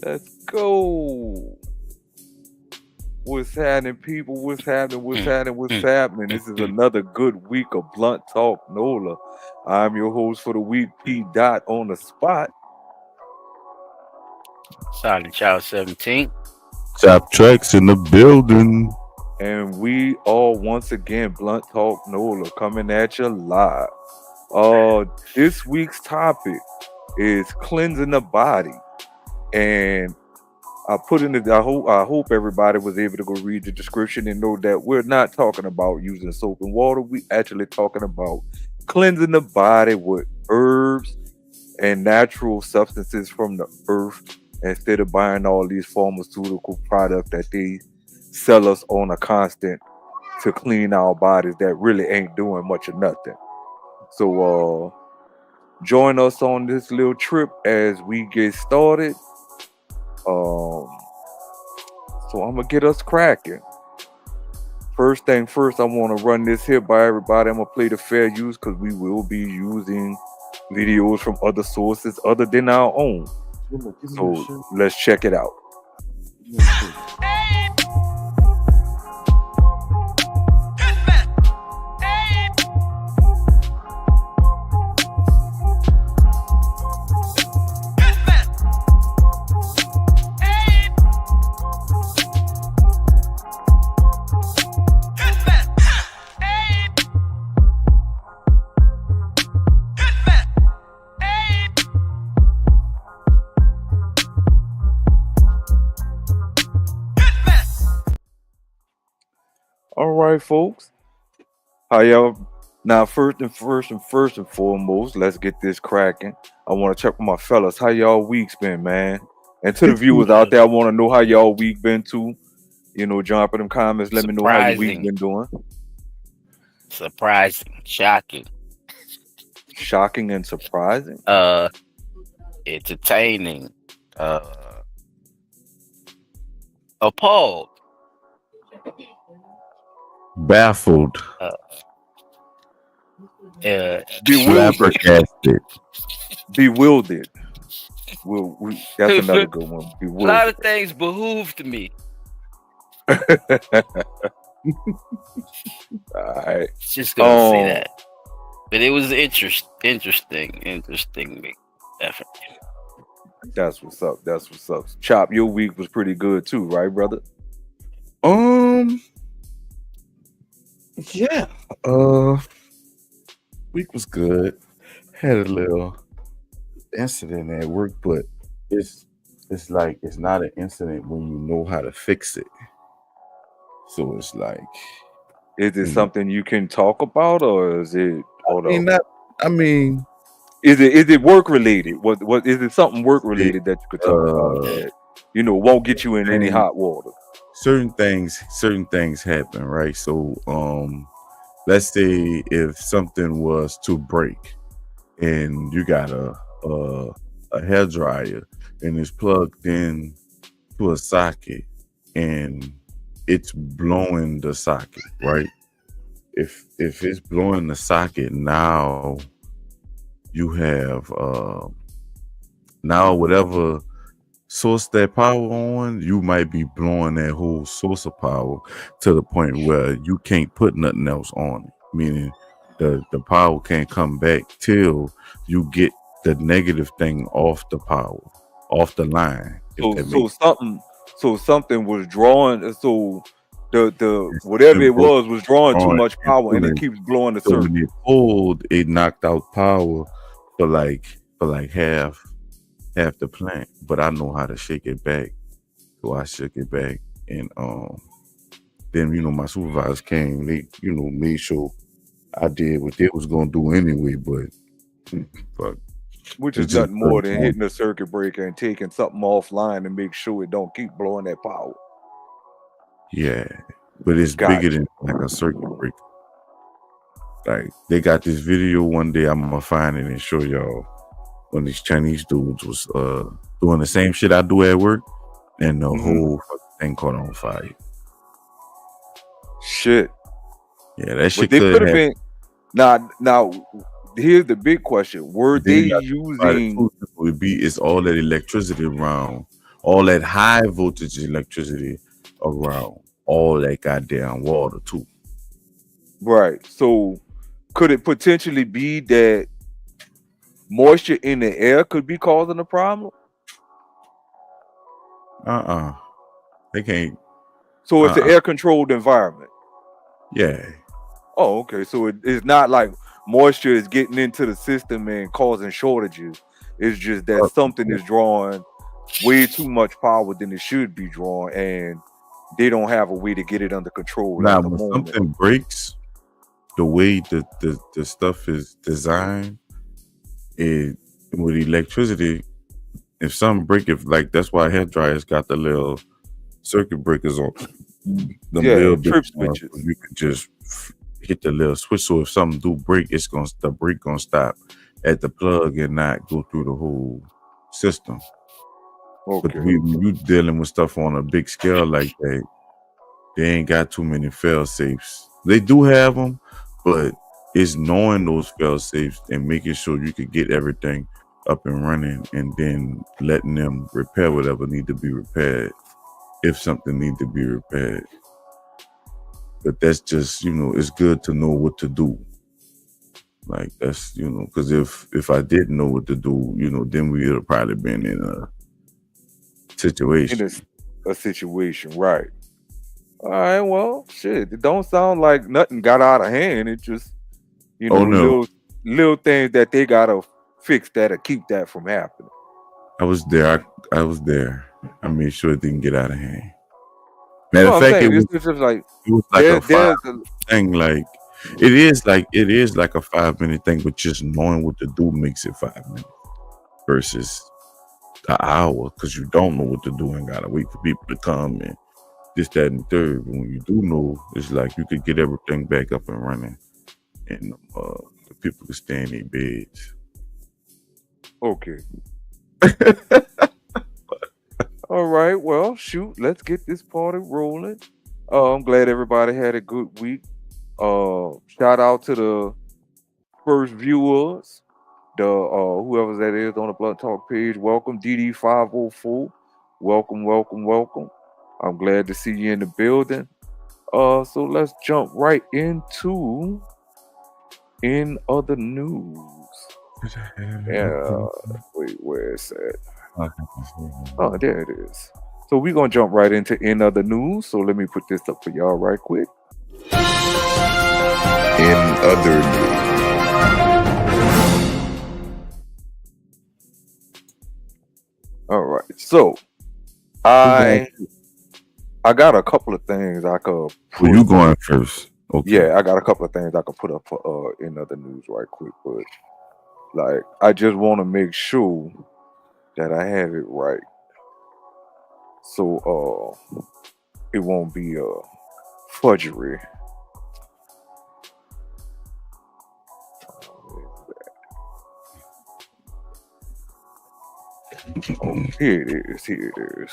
Let's go. What's happening, people? What's happening? What's Mm, happening? What's mm, happening? This is mm. another good week of Blunt Talk NOLA. I'm your host for the week, P. Dot on the spot. Silent Child 17. Top tracks in the building. And we are once again Blunt Talk NOLA coming at you live. This week's topic is cleansing the body. And I put in the I hope everybody was able to go read the description and know that we're not talking about using soap and water. We actually talking about cleansing the body with herbs and natural substances from the earth instead of buying all these pharmaceutical products that they sell us on a constant to clean our bodies that really ain't doing much of nothing. So join us on this little trip as we get started. Um so I'm gonna get us cracking. First thing first, I want to run this here by everybody. I'm gonna play the fair use because we will be using videos from other sources other than our own. Give me a So shirt. let's check it out. Give me a shirt. All right, folks. How y'all? Now, first and foremost, let's get this cracking. I want to check with my fellas. How y'all weeks been, man? And to the It's viewers out there, I want to know how y'all week been too. Jump in them comments. Let me know how your week Surprising. been doing. Surprising. Shocking. Shocking and surprising. Uh, Entertaining. Uh, Appalled. baffled, Uh, uh, Bewildered. flabbergasted. Bewildered. That's another a good one. lot Bewildered. of things behooved me. All right. Just gonna say Um, that. But it was interesting week. Definitely. that's what's up. That's what's up. Chop, your week was pretty good too, right, brother? Um, yeah. Uh, week was good. Had a little incident at work, but it's it's like it's not an incident when you know how to fix it. So it's like, Is it you know, something you can talk about, or is it? Hold I up. mean that. I mean, Is it work related? What is it? Something work see, related that you could talk about uh, that won't get you in any thing, hot water? certain things happen, right? So, let's say if something was to break and you got a, a hair dryer and it's plugged in to a socket and it's blowing the socket, right? If it's blowing the socket, now you have now whatever source that power on, you might be blowing that whole source of power to the point where you can't put nothing else on it. Meaning the power can't come back till you get the negative thing off the power, off the line, if So that so makes something so something was drawing. So the sense. whatever It it broke was drawing too on much and power, and it pulling. keeps blowing the So when circuit. it pulled, it knocked out power for like half the plant. But I know how to shake it back. So I shook it back, and then my supervisors came. They made sure I did what they was gonna do anyway. But Which is it's just nothing more certain than times. hitting a circuit breaker and taking something offline to make sure it don't keep blowing that power. Yeah, but it's bigger Gotcha. than like a circuit breaker. Like they got this video one day. I'm gonna find it and show y'all when these Chinese dudes was doing the same shit I do at work, and the Hmm. whole fucking thing caught on fire. Shit. Yeah, that But shit they could could have happen. been now. Here's the big question: were Then they you got to think about it using? too. It would be it's all that electricity around. all that high voltage electricity around all that goddamn water too. Right. So could it potentially be that moisture in the air could be causing the problem? Uh-uh. They can't. So it's an Uh-uh. air controlled environment. Yeah. Oh, okay. So it's not like moisture is getting into the system and causing shortages. It's just that something is drawing way too much power than it should be drawing, and they don't have a way to get it under control Now, at the when moment. something breaks, the way the stuff is designed, it with electricity, if something break, if like that's why hair dryers got the little circuit breakers on them Yeah, little bit, trip so switches. you could just hit the little switch. So if something do break, the break gonna stop at the plug and not go through the whole system. But Okay. when you dealing with stuff on a big scale like that, they ain't got too many fail safes. They do have them, but it's knowing those fail safes and making sure you could get everything up and running, and then letting them repair whatever need to be repaired if something need to be repaired. But that's just, it's good to know what to do. Like that's, because if I didn't know what to do, then we would have probably been in a situation. In a situation, right? All right. Well, shit. It don't sound like nothing got out of hand. It just, Oh no, little things that they gotta fix that'll keep that from happening. I was there. I was there. I made sure it didn't get out of hand. Matter No, of I'm fact, saying it's just like it was like a there's 5 minute thing. Like it is like a 5 minute thing, but just knowing what to do makes it 5 minutes versus an hour, because you don't know what to do and gotta wait for people to come and this, that, and third. But when you do know, it's like you could get everything back up and running, and the people can stay in their beds. okay. All right. Well, shoot. Let's get this party rolling. I'm glad everybody had a good week. Shout out to the first viewers, the whoever that is on the Blunt Talk page. Welcome, DD504. Welcome, welcome, welcome. I'm glad to see you in the building. So let's jump right into in other news. Yeah, wait, where is that? Oh, there it is. So we're gonna jump right into in other news. So let me put this up for y'all right quick. In other news. All right. So I got a couple of things I could Well, you going first? Okay. Yeah, I got a couple of things I could put up for in other news right quick, but like I just want to make sure that I have it right. So it won't be fudgery. Oh, here it is. Here it is.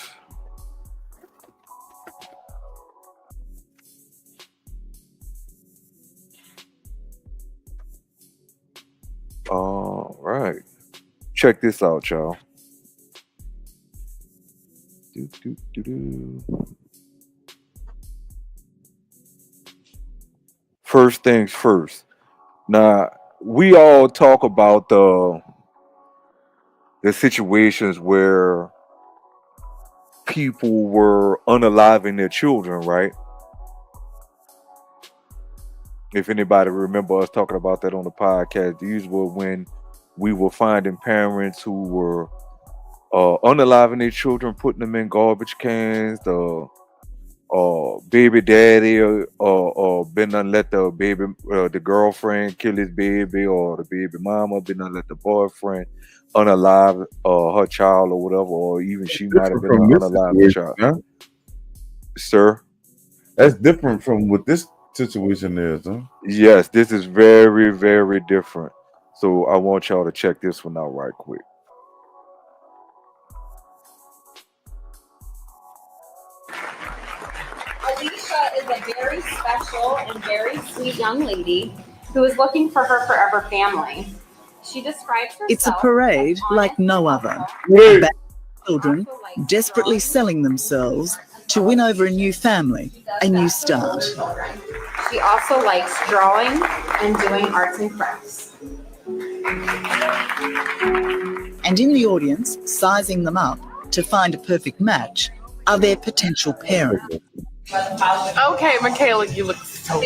All right. Check this out, y'all. First things first. Now, we all talk about the situations where people were unaliving their children, right? If anybody remember us talking about that on the podcast, these were when we were finding parents who were unaliving their children, putting them in garbage cans. The baby daddy been done let the baby the girlfriend kill his baby, or the baby mama been done let the boyfriend unalive her child or whatever, or even she might have been unalive the child. Huh? Sir, that's different from what this situation is, huh? Yes, this is very, very different. So I want y'all to check this one out right quick. Alicia is a very special and very sweet young lady who is looking for her forever family. She describes herself. It's a parade like no other. Wait, children desperately selling themselves to win over a new family, a new start. She also likes drawing and doing arts and crafts. And in the audience, sizing them up to find a perfect match, are their potential parents. Okay, Michaela, you look so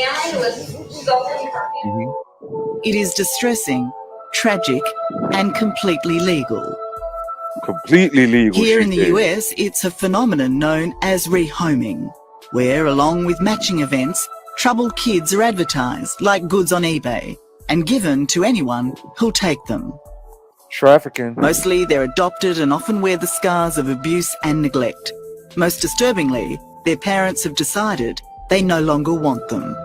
It is distressing, tragic, and completely legal. Completely legal. Here she in the said. US, it's a phenomenon known as rehoming, where, along with matching events, troubled kids are advertised like goods on eBay and given to anyone who'll take them. Trafficking. Mostly they're adopted and often wear the scars of abuse and neglect. Most disturbingly, their parents have decided they no longer want them.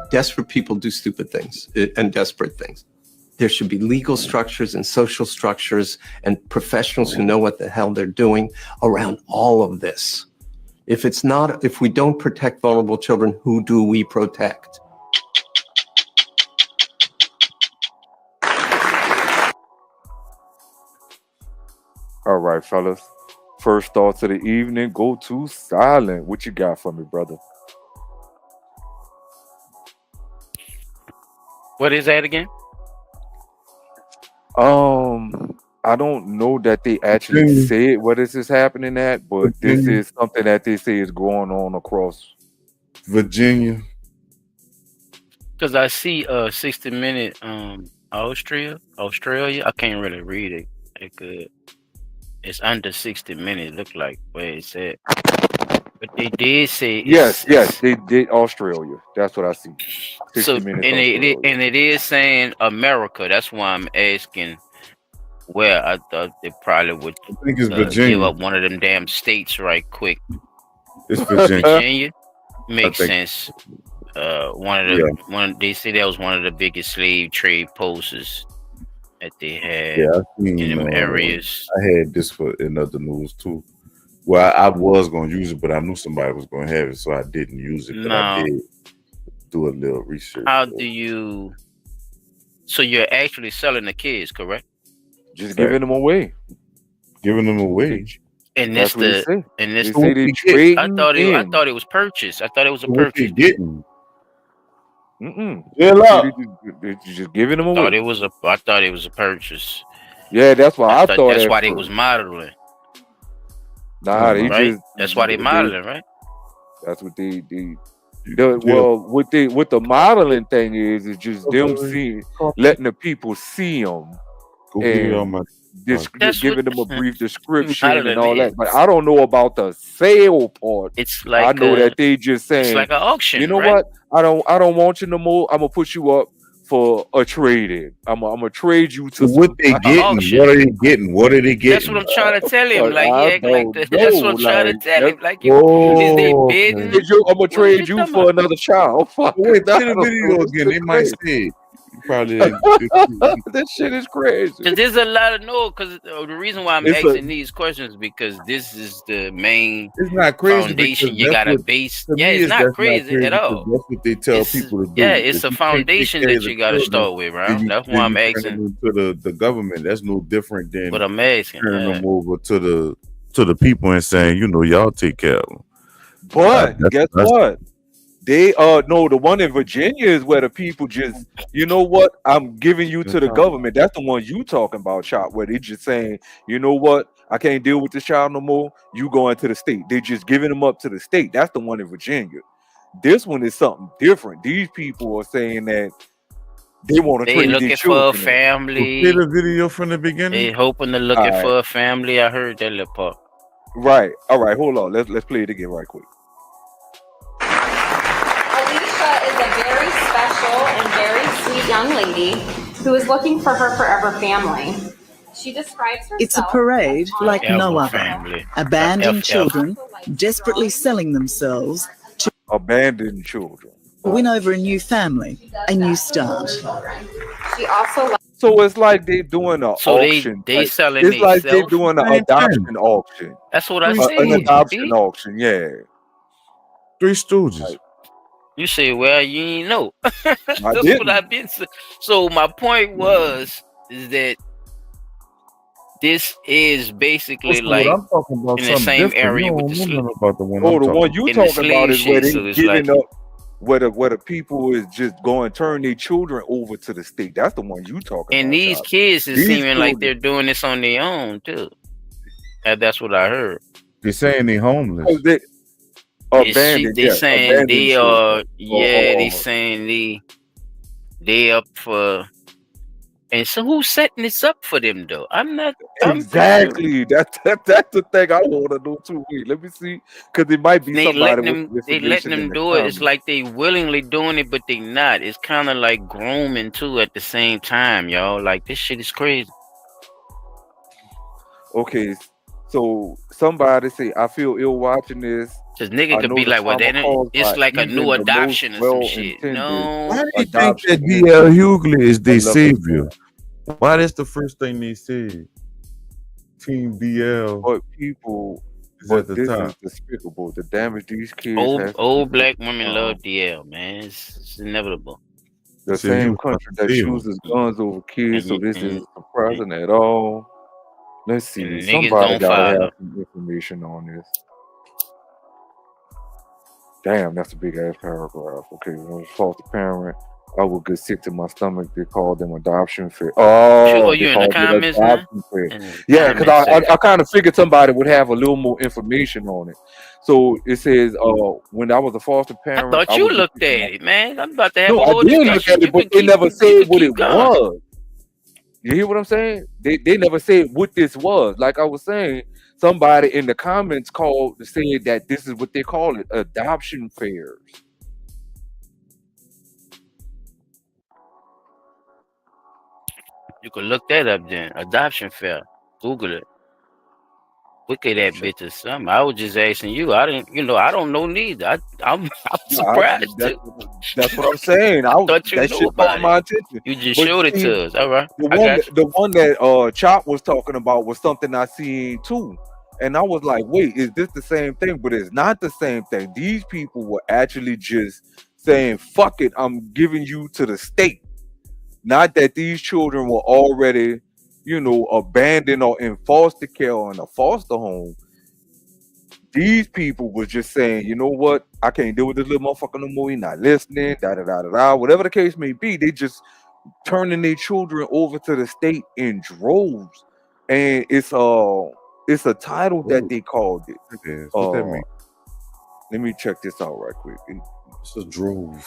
Desperate people do stupid things and desperate things. There should be legal structures and social structures and professionals who know what the hell they're doing around all of this. If we don't protect vulnerable children, who do we protect? All right, fellas. First thoughts of the evening. Go to silent. What you got for me, brother? What is that again? I don't know that they actually said what this is happening at, but this is something that they say is going on across Virginia. Because I see 60-minute Australia. I can't really read it that good. It's under 60 minutes, look like where it's at. But they did say yes, they did Australia. That's what I see. 60 so minutes and it is saying America. That's why I'm asking where. I thought they probably would I think it's Virginia. give up one of them damn states right quick. It's Virginia. Virginia makes sense. They say that was one of the biggest slave trade posts that they had in them areas. I had this for in other news too. Well, I was going to use it, but I knew somebody was going to have it, so I didn't use it. But I did do a little research. How do you? So you're actually selling the kids, correct? Just giving them away. Giving them away. And that's I thought it was purchased. I thought it was a purchase. They're just giving them away. I thought it was a purchase. Yeah, that's why I thought. That's why they was modeling. Nah, that's why they modeling, right? That's what they well, what the modeling thing is just them letting the people see them and giving them a brief description and all that. But I don't know about the sale part. It's like I know that they just saying it's like an auction. You know what? I don't want you no more. I'm gonna put you up for a trade-in. I'm gonna trade you to what they getting. What are they getting? What are they getting? That's what I'm trying to tell him. Like, that's what I'm trying to tell him. Like, is they bidding? I'm gonna trade you for another child. Wait, see the video again. They might say probably that shit is crazy. Because there's a lot of because the reason why I'm asking these questions is because this is the main foundation you gotta base. Yeah, it's not crazy at all. That's what they tell people to do. Yeah, it's a foundation that you gotta start with, right? That's why I'm asking. To the government, that's no different than what I'm asking. Turning them over to the people and saying, y'all take care of them. But guess what? They no, the one in Virginia is where the people just, you know what? I'm giving you to the government. That's the one you talking about, Chop, where they just saying, you know what? I can't deal with this child no more. You going to the state. They just giving them up to the state. That's the one in Virginia. This one is something different. These people are saying that they want to trade looking their for a children. family. Play the video from the beginning. They hoping to looking for a family. I heard that little part. Right. All right. Hold on. Let's play it again right quick. Very special and very sweet young lady who is looking for her forever family. She describes herself. It's a parade like no other. Abandoned children desperately selling themselves to abandoned children. Win over a new family, a new start. She also. So it's like they're doing an auction. They selling. It's like they're doing an adoption auction. That's what I said. An adoption auction, yeah. Three Stooges. You say, well, you ain't know. That's what I've been saying. So my point is that This is basically What's the what like I'm talking about? in the Something same different. You area with don't the know sleep nothing about the one Oh, I'm the one talking you in the talking about slave is where shit. they So it's like giving up, where the people is just going turn their children over to the state. That's the one you talking and about, these child. kids is These seeming like children, they're doing this on their own too. And that's what I heard. They're saying they because homeless. they abandoned, They yes, saying abandoned they children. are, yeah, they saying they up for, and so who's setting this up for them though? I'm confused. Exactly. That's the thing I want to know too. Wait, let me see, because it might be somebody with the They letting information in them the do it. It's comments. like they willingly doing it, but they not. It's kind of like grooming too at the same time, y'all. Like this shit is crazy. Okay, so somebody say, I feel ill watching this. Cause nigga I could know be the like, well, trauma then caused it's by like a new even the most adoption or some shit. well-intended Why No, do you think adoption that incident D.L. Hughley is their of loving savior? Why that's the first thing they said? Team DL but people, is at but the this is top. despicable. The damage these kids have to old inflict black women upon love DL, man. It's inevitable. the Said he same was about country to that save him. chooses guns over kids, so And, this and, isn't surprising at all. Let's see. and niggas Somebody don't gotta have follow. some information on this. Damn, that's a big ass paragraph. Okay, when it's foster parent, I would get sick to my stomach. They call them adoption fair. Oh, they You in the called it comments, man? adoption fair. In the Yeah, because comment section. I kind of figured somebody would have a little more information on it. So it says, when I was a foster I parent, thought I you would get looked sick to at my. it, man. I'm about to have No, a I whole did look discussion. at it, but they never You said can what keep it going. was. You hear what I'm saying? They never said what this was. Like I was saying, somebody in the comments called saying that this is what they call it, adoption fairs. You can look that up then. Adoption fair. Google it. Look at that Check. bitch or something. I was just asking you. I didn't, I don't know neither. I'm No, I, surprised that's too. that's what I'm saying. I thought you That knew shit caught about it. my attention. You just But showed it see, to us. All right, the I one got that, the one that Chop was talking about was something I seen too. And I was like, wait, is this the same thing? But it's not the same thing. These people were actually just saying, fuck it, I'm giving you to the state. Not that these children were already, abandoned or in foster care or in a foster home. These people was just saying, you know what, I can't deal with this little motherfucker no more. He's not listening, da da da da da. Whatever the case may be, they just turning their children over to the state in droves, and it's a title that Ooh, they called it. it is. What that mean? Let me check this out right quick. It's a drove.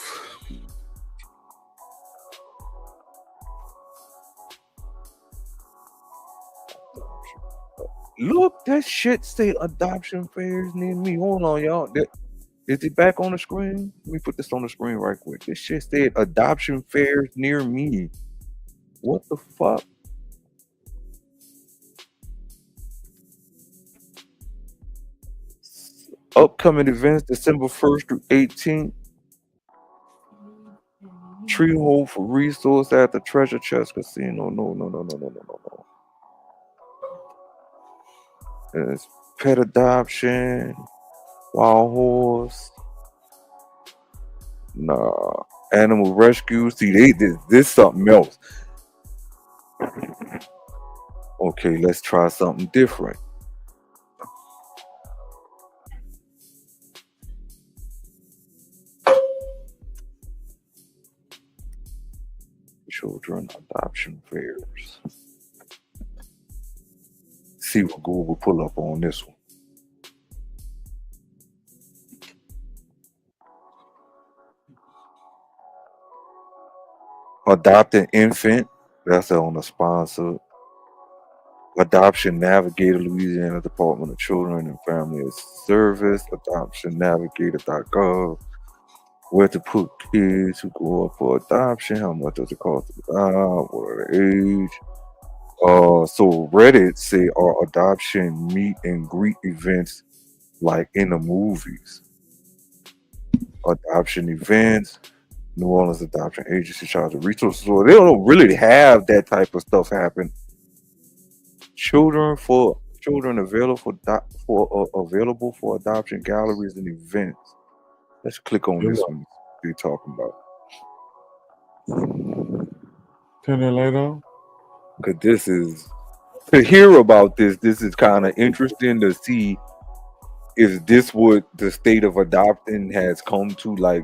Look, that shit say adoption fairs near me. Hold on, y'all. Is it back on the screen? Let me put this on the screen right quick. This shit said adoption fairs near me. What the fuck? Upcoming events December 1st through 18th. Tree hole for resource at the Treasure Chest Casino. No. It's pet adoption, wild horse. Nah. Animal rescue. See, this something else. Okay, let's try something different. Children adoption fairs. See what Google pull up on this one. Adopt an infant. That's on the sponsor. Adoption Navigator, Louisiana Department of Children and Family Service. AdoptionNavigator.gov. Where to put kids who go up for adoption. How much does it cost to adopt? What are the age? So Reddit say are adoption meet and greet events like in the movies. Adoption events, New Orleans Adoption Agency, Child Resources. So they don't really have that type of stuff happen. Children available for adoption galleries and events. Let's click on this one. They're talking about. Turn that light on. Cause this is to hear about this is kind of interesting to see. Is this what the state of adopting has come to? Like,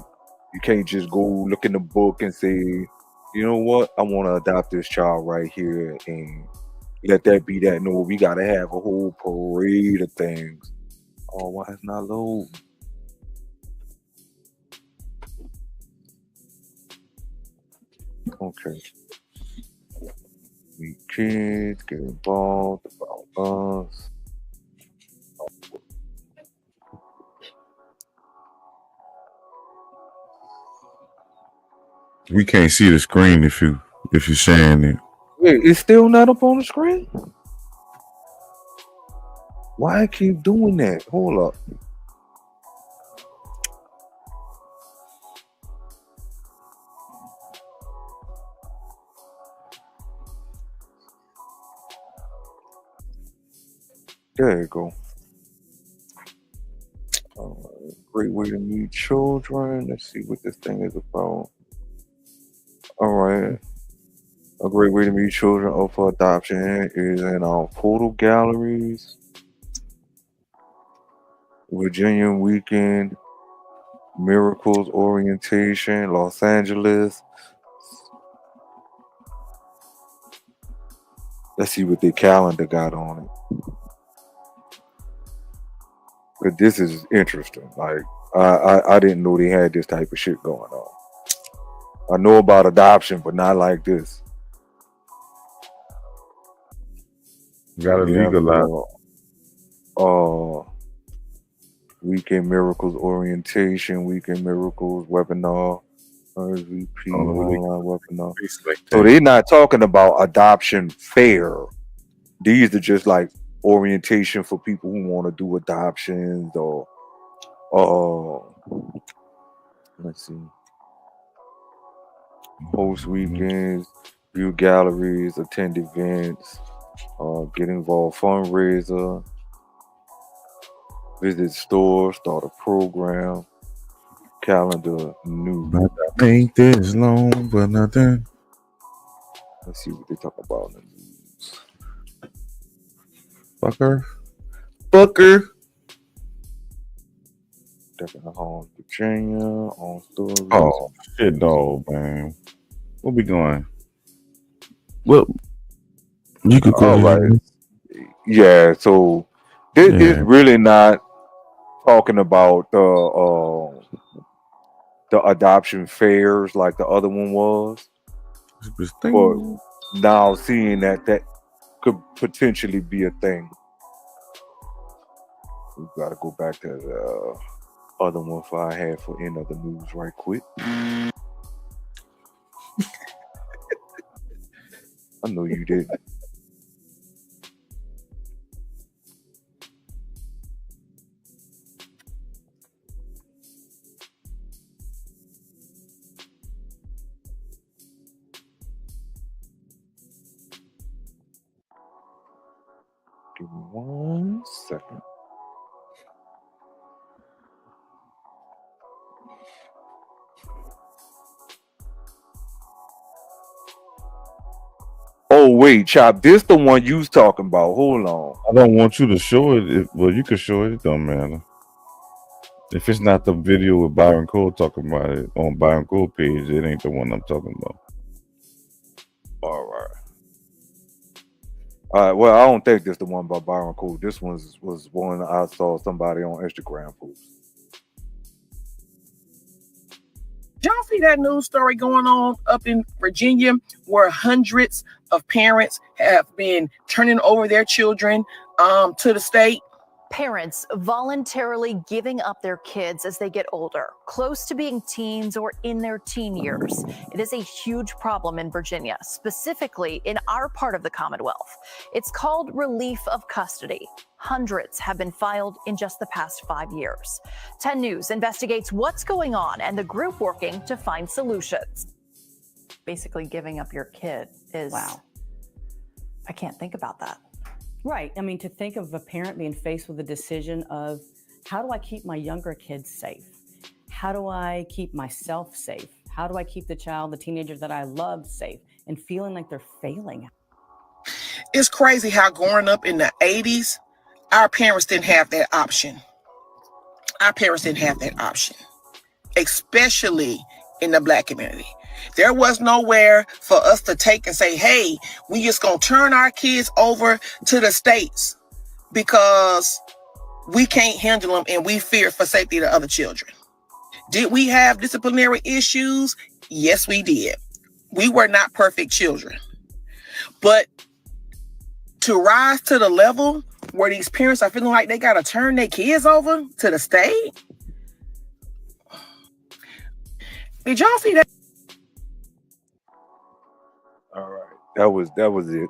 you can't just go look in the book and say, you know what, I want to adopt this child right here and let that be that. No, we got to have a whole parade of things. Oh, why it's not low? Okay. We kids get involved about us. We can't see the screen if you're sharing it. Wait, it's still not up on the screen? Why I keep doing that? Hold up. There you go. Great way to meet children. Let's see what this thing is about. All right. A great way to meet children up for adoption is in our photo galleries. Virginia Weekend, Miracles Orientation, Los Angeles. Let's see what their calendar got on it. But this is interesting. Like, I didn't know they had this type of shit going on. I know about adoption, but not like this. Got to legalize. Weekend Miracles Orientation, Weekend Miracles Webinar, RSVP, online webinar. So they're not talking about adoption fair. These are just like orientation for people who want to do adoptions or let's see, host weekends, view galleries, attend events, get involved fundraiser, visit stores, start a program, calendar new. Ain't this long, but nothing. Let's see what they talk about in the news. Fucker. Definitely home, Virginia, on stories. Oh shit, dog, man. Where we going? Well, you could go. All right. Yeah. So this is really not talking about the adoption fairs like the other one was. But now seeing that could potentially be a thing. We've got to go back to the other one I had for end of the news right quick. I know you didn't. Give me 1 second. Oh wait, Chop, this the one you was talking about. Hold on. I don't want you to show it. Well, you can show it. It don't matter. If it's not the video with Byron Cole talking about it on Byron Cole page, it ain't the one I'm talking about. All right. Well, I don't think this the one by Byron Cole. This one was one I saw somebody on Instagram post. Did y'all see that news story going on up in Virginia where hundreds of parents have been turning over their children to the state? Parents voluntarily giving up their kids as they get older, close to being teens or in their teen years. It is a huge problem in Virginia, specifically in our part of the Commonwealth. It's called relief of custody. Hundreds have been filed in just the past 5 years. 10 News investigates what's going on and the group working to find solutions. Basically giving up your kid is, wow, I can't think about that. Right. I mean, to think of a parent being faced with a decision of how do I keep my younger kids safe? How do I keep myself safe? How do I keep the child, the teenager that I love safe and feeling like they're failing? It's crazy how growing up in the 80s, our parents didn't have that option. Our parents didn't have that option, especially in the Black community. There was nowhere for us to take and say, hey, we just gonna turn our kids over to the states because we can't handle them and we fear for safety of the other children. Did we have disciplinary issues? Yes, we did. We were not perfect children. But to rise to the level where these parents are feeling like they got to turn their kids over to the state. Did y'all see that? All right. That was it.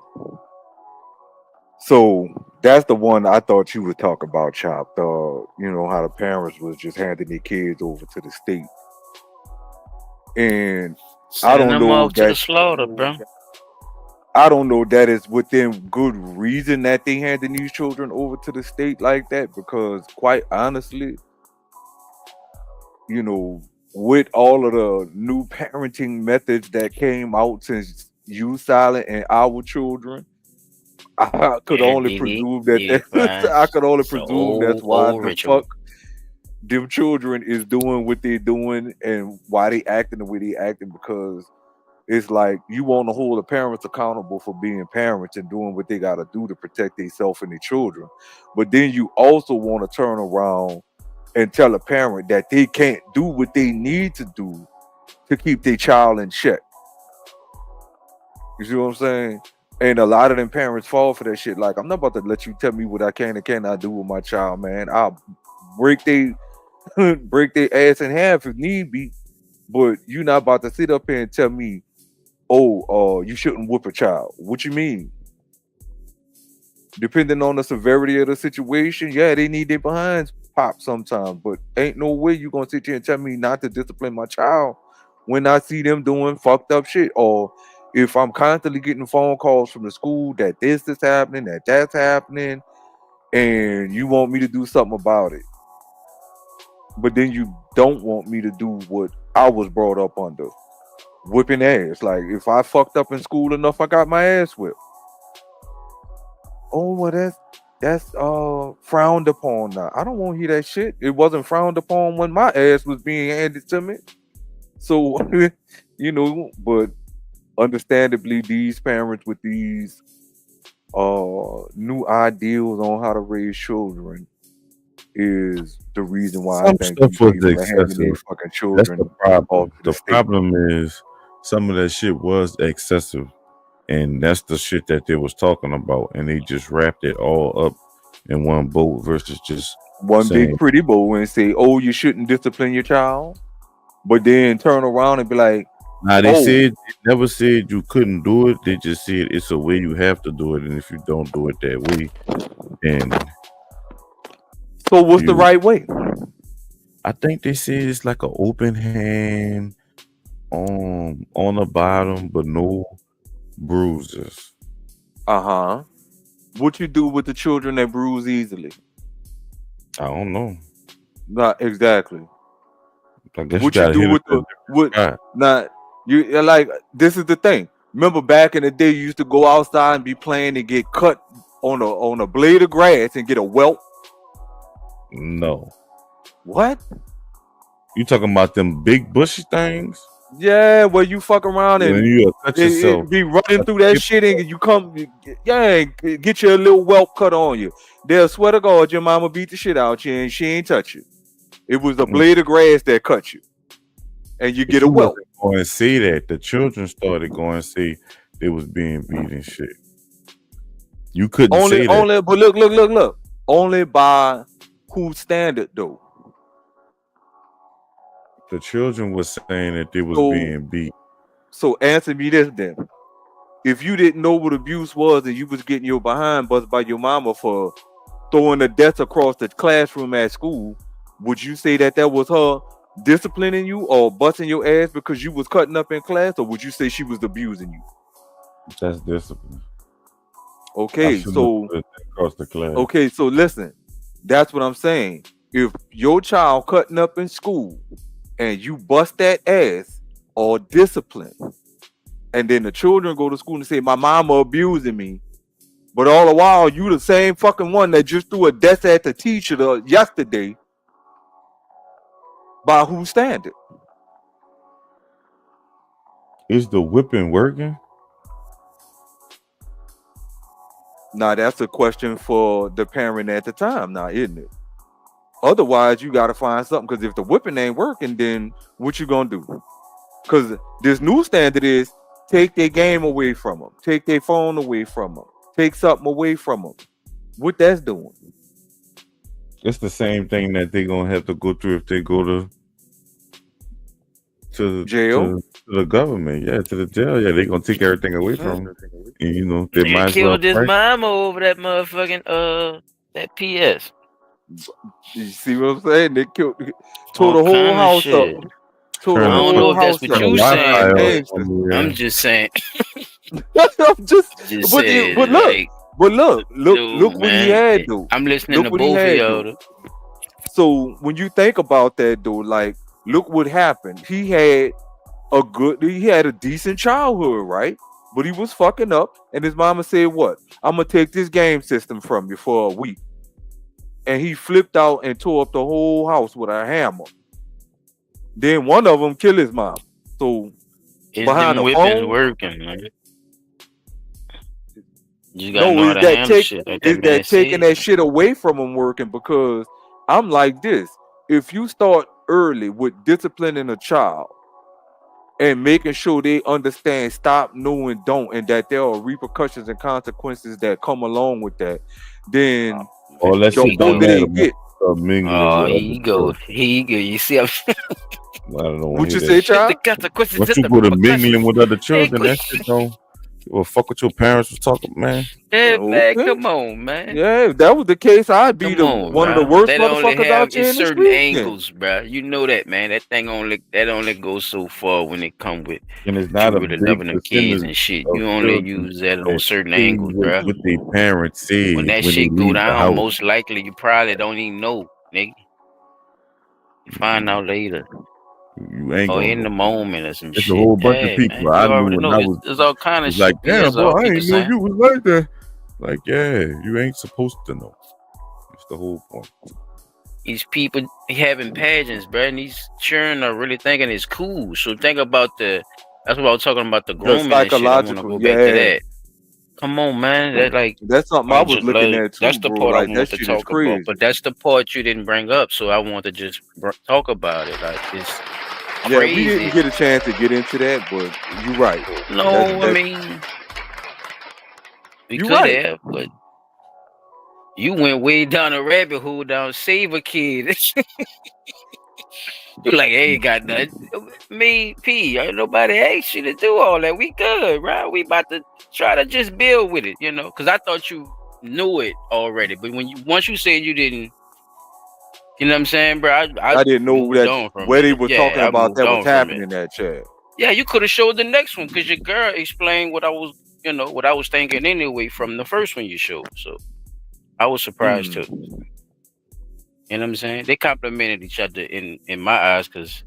So that's the one I thought you would talk about, Chop. You know, how the parents was just handing their kids over to the state. And I Send don't them know off to the that slaughter, bro. I don't know that it's within good reason that they handing these children over to the state like that, because quite honestly, you know, with all of the new parenting methods that came out since you silent and our children, I could Yeah, only presume that I could only it's an presume that's old, why old the ritual. fuck them children is doing what they're doing and why they acting the way they acting, because it's like you want to hold the parents accountable for being parents and doing what they got to do to protect themselves and their children. But then you also want to turn around and tell a parent that they can't do what they need to do to keep their child in check. You see what I'm saying? And a lot of them parents fall for that shit. Like, I'm not about to let you tell me what I can and cannot do with my child, man. I'll break their ass in half if need be. But you're not about to sit up here and tell me, oh, you shouldn't whoop a child. What you mean? Depending on the severity of the situation, yeah, they need their behinds pop sometimes. But ain't no way you gonna sit here and tell me not to discipline my child when I see them doing fucked up shit. Or if I'm constantly getting phone calls from the school that this is happening, that's happening, and you want me to do something about it. But then you don't want me to do what I was brought up under. Whipping ass. Like, if I fucked up in school enough, I got my ass whipped. Oh, well, that's frowned upon now. I don't want to hear that shit. It wasn't frowned upon when my ass was being handed to me. So, you know, but understandably, these parents with these new ideals on how to raise children is the reason why I Some think stuff these was people are handing their excessive. fucking That's children the off problem. to the The state. problem is some of that shit was excessive, and that's the shit that they was talking about, and they just wrapped it all up in one boat versus just One big saying, pretty bow and say, oh, you shouldn't discipline your child, but then turn around and be like, nah, they oh, said they never said you couldn't do it. They just said it's a way you have to do it, and if you don't do it that way, then so what's the you, right way? I think they said it's like an open hand on the bottom, but no bruises. Uh-huh. What you do with the children that bruise easily? I don't know. Not exactly. I guess you What you gotta do hit it with at a the what? different spot. Not you like this is the thing. Remember back in the day, you used to go outside and be playing and get cut on a blade of grass and get a welt. No. What? You talking about them big bushy things? Yeah, where you fuck around When and you cut yourself. it be running through that shit and you come, yeah, get you a little welt cut on you. They'll swear to God your mama beat the shit out you and she ain't touch you. It was a blade of grass that cut you, and you get a You welt. wasn't going to see that. The children started going to see they was being beat and shit. You couldn't say that. But look. Only by whose standard though? The children was saying that they was So, being beat. so answer me this then. If you didn't know what abuse was and you was getting your behind bust by your mama for throwing the desk across the classroom at school, would you say that was her disciplining you or busting your ass because you was cutting up in class, or would you say she was abusing you? That's discipline. Okay, so across the class. okay, so listen, that's what I'm saying. If your child cutting up in school and you bust that ass or discipline, and then the children go to school and say, my mama abusing me, But all the while, you the same fucking one that just threw a death at the teacher yesterday. By whose standard? Is the whipping working? Now that's a question for the parent at the time, now, isn't it? Otherwise, you gotta find something. Because if the whipping ain't working, then what you gonna do? Because this new standard is take their game away from them, take their phone away from them, take something away from them. What that's doing? It's the same thing that they're gonna have to go through if they go to jail, to the government, to the jail. Yeah, they're gonna take everything away from them. And, you know, they might as well killed his mama over that motherfucking that PS. You see what I'm saying? They tore the whole house up. I don't know if that's what you saying. I'm just saying. I'm just saying. But look what he had, though. I'm listening to both of y'all. So when you think about that, though, like, look what happened. He had a decent childhood, right? But he was fucking up, and his mama said, "What? I'm gonna take this game system from you for a week." And he flipped out and tore up the whole house with a hammer. Then one of them killed his mom. So behind the phone, working, man. You is that taking that shit away from him working? Because I'm like this: if you start early with disciplining a child and making sure they understand stop, no, and don't, and that there are repercussions and consequences that come along with that, then let's see. He go. You see, I don't know what you say, child. Once you go to mingling with other children, that shit don't. Well, fuck what your parents was talking, man. Yeah, man, come on, man. Yeah, if that was the case, I'd be one of the worst motherfuckers out there in the certain angles, bro. You know that, man. That thing only goes so far when it come with. And it's not with loving the kids and shit. You only use that on certain angles, bro. What the parents say when that shit go down, most likely you probably don't even know, nigga. You find out later. You ain't in the moment or some shit. It's a whole bunch of people. Man, I knew when I was. There's all kind of shit. Like, damn, boy, I didn't know you was like that. Like, yeah, you ain't supposed to know. It's the whole point. These people having pageants, bro, and these children are really thinking it's cool. So think about that's what I was talking about, the grooming and shit. I want to go back to that. Come on, man. That's something I was looking at too. That's the part I want to talk about. But that's the part you didn't bring up, so I want to just talk about it. Like it's crazy. We didn't get a chance to get into that, but you're right. No, I mean, we could have, but you went way down a rabbit hole down Save a Kid. You're like, hey, ain't got nothing. Me, P, ain't nobody asked you to do all that. We good, right? We about to try to just build with it, you know? Because I thought you knew it already. But once you said you didn't, you know what I'm saying, bro? I didn't know that where they were talking about that was happening in that chat. Yeah, you could have showed the next one because your girl explained what I was thinking anyway from the first one you showed. So I was surprised too. You know what I'm saying? They complimented each other in my eyes, because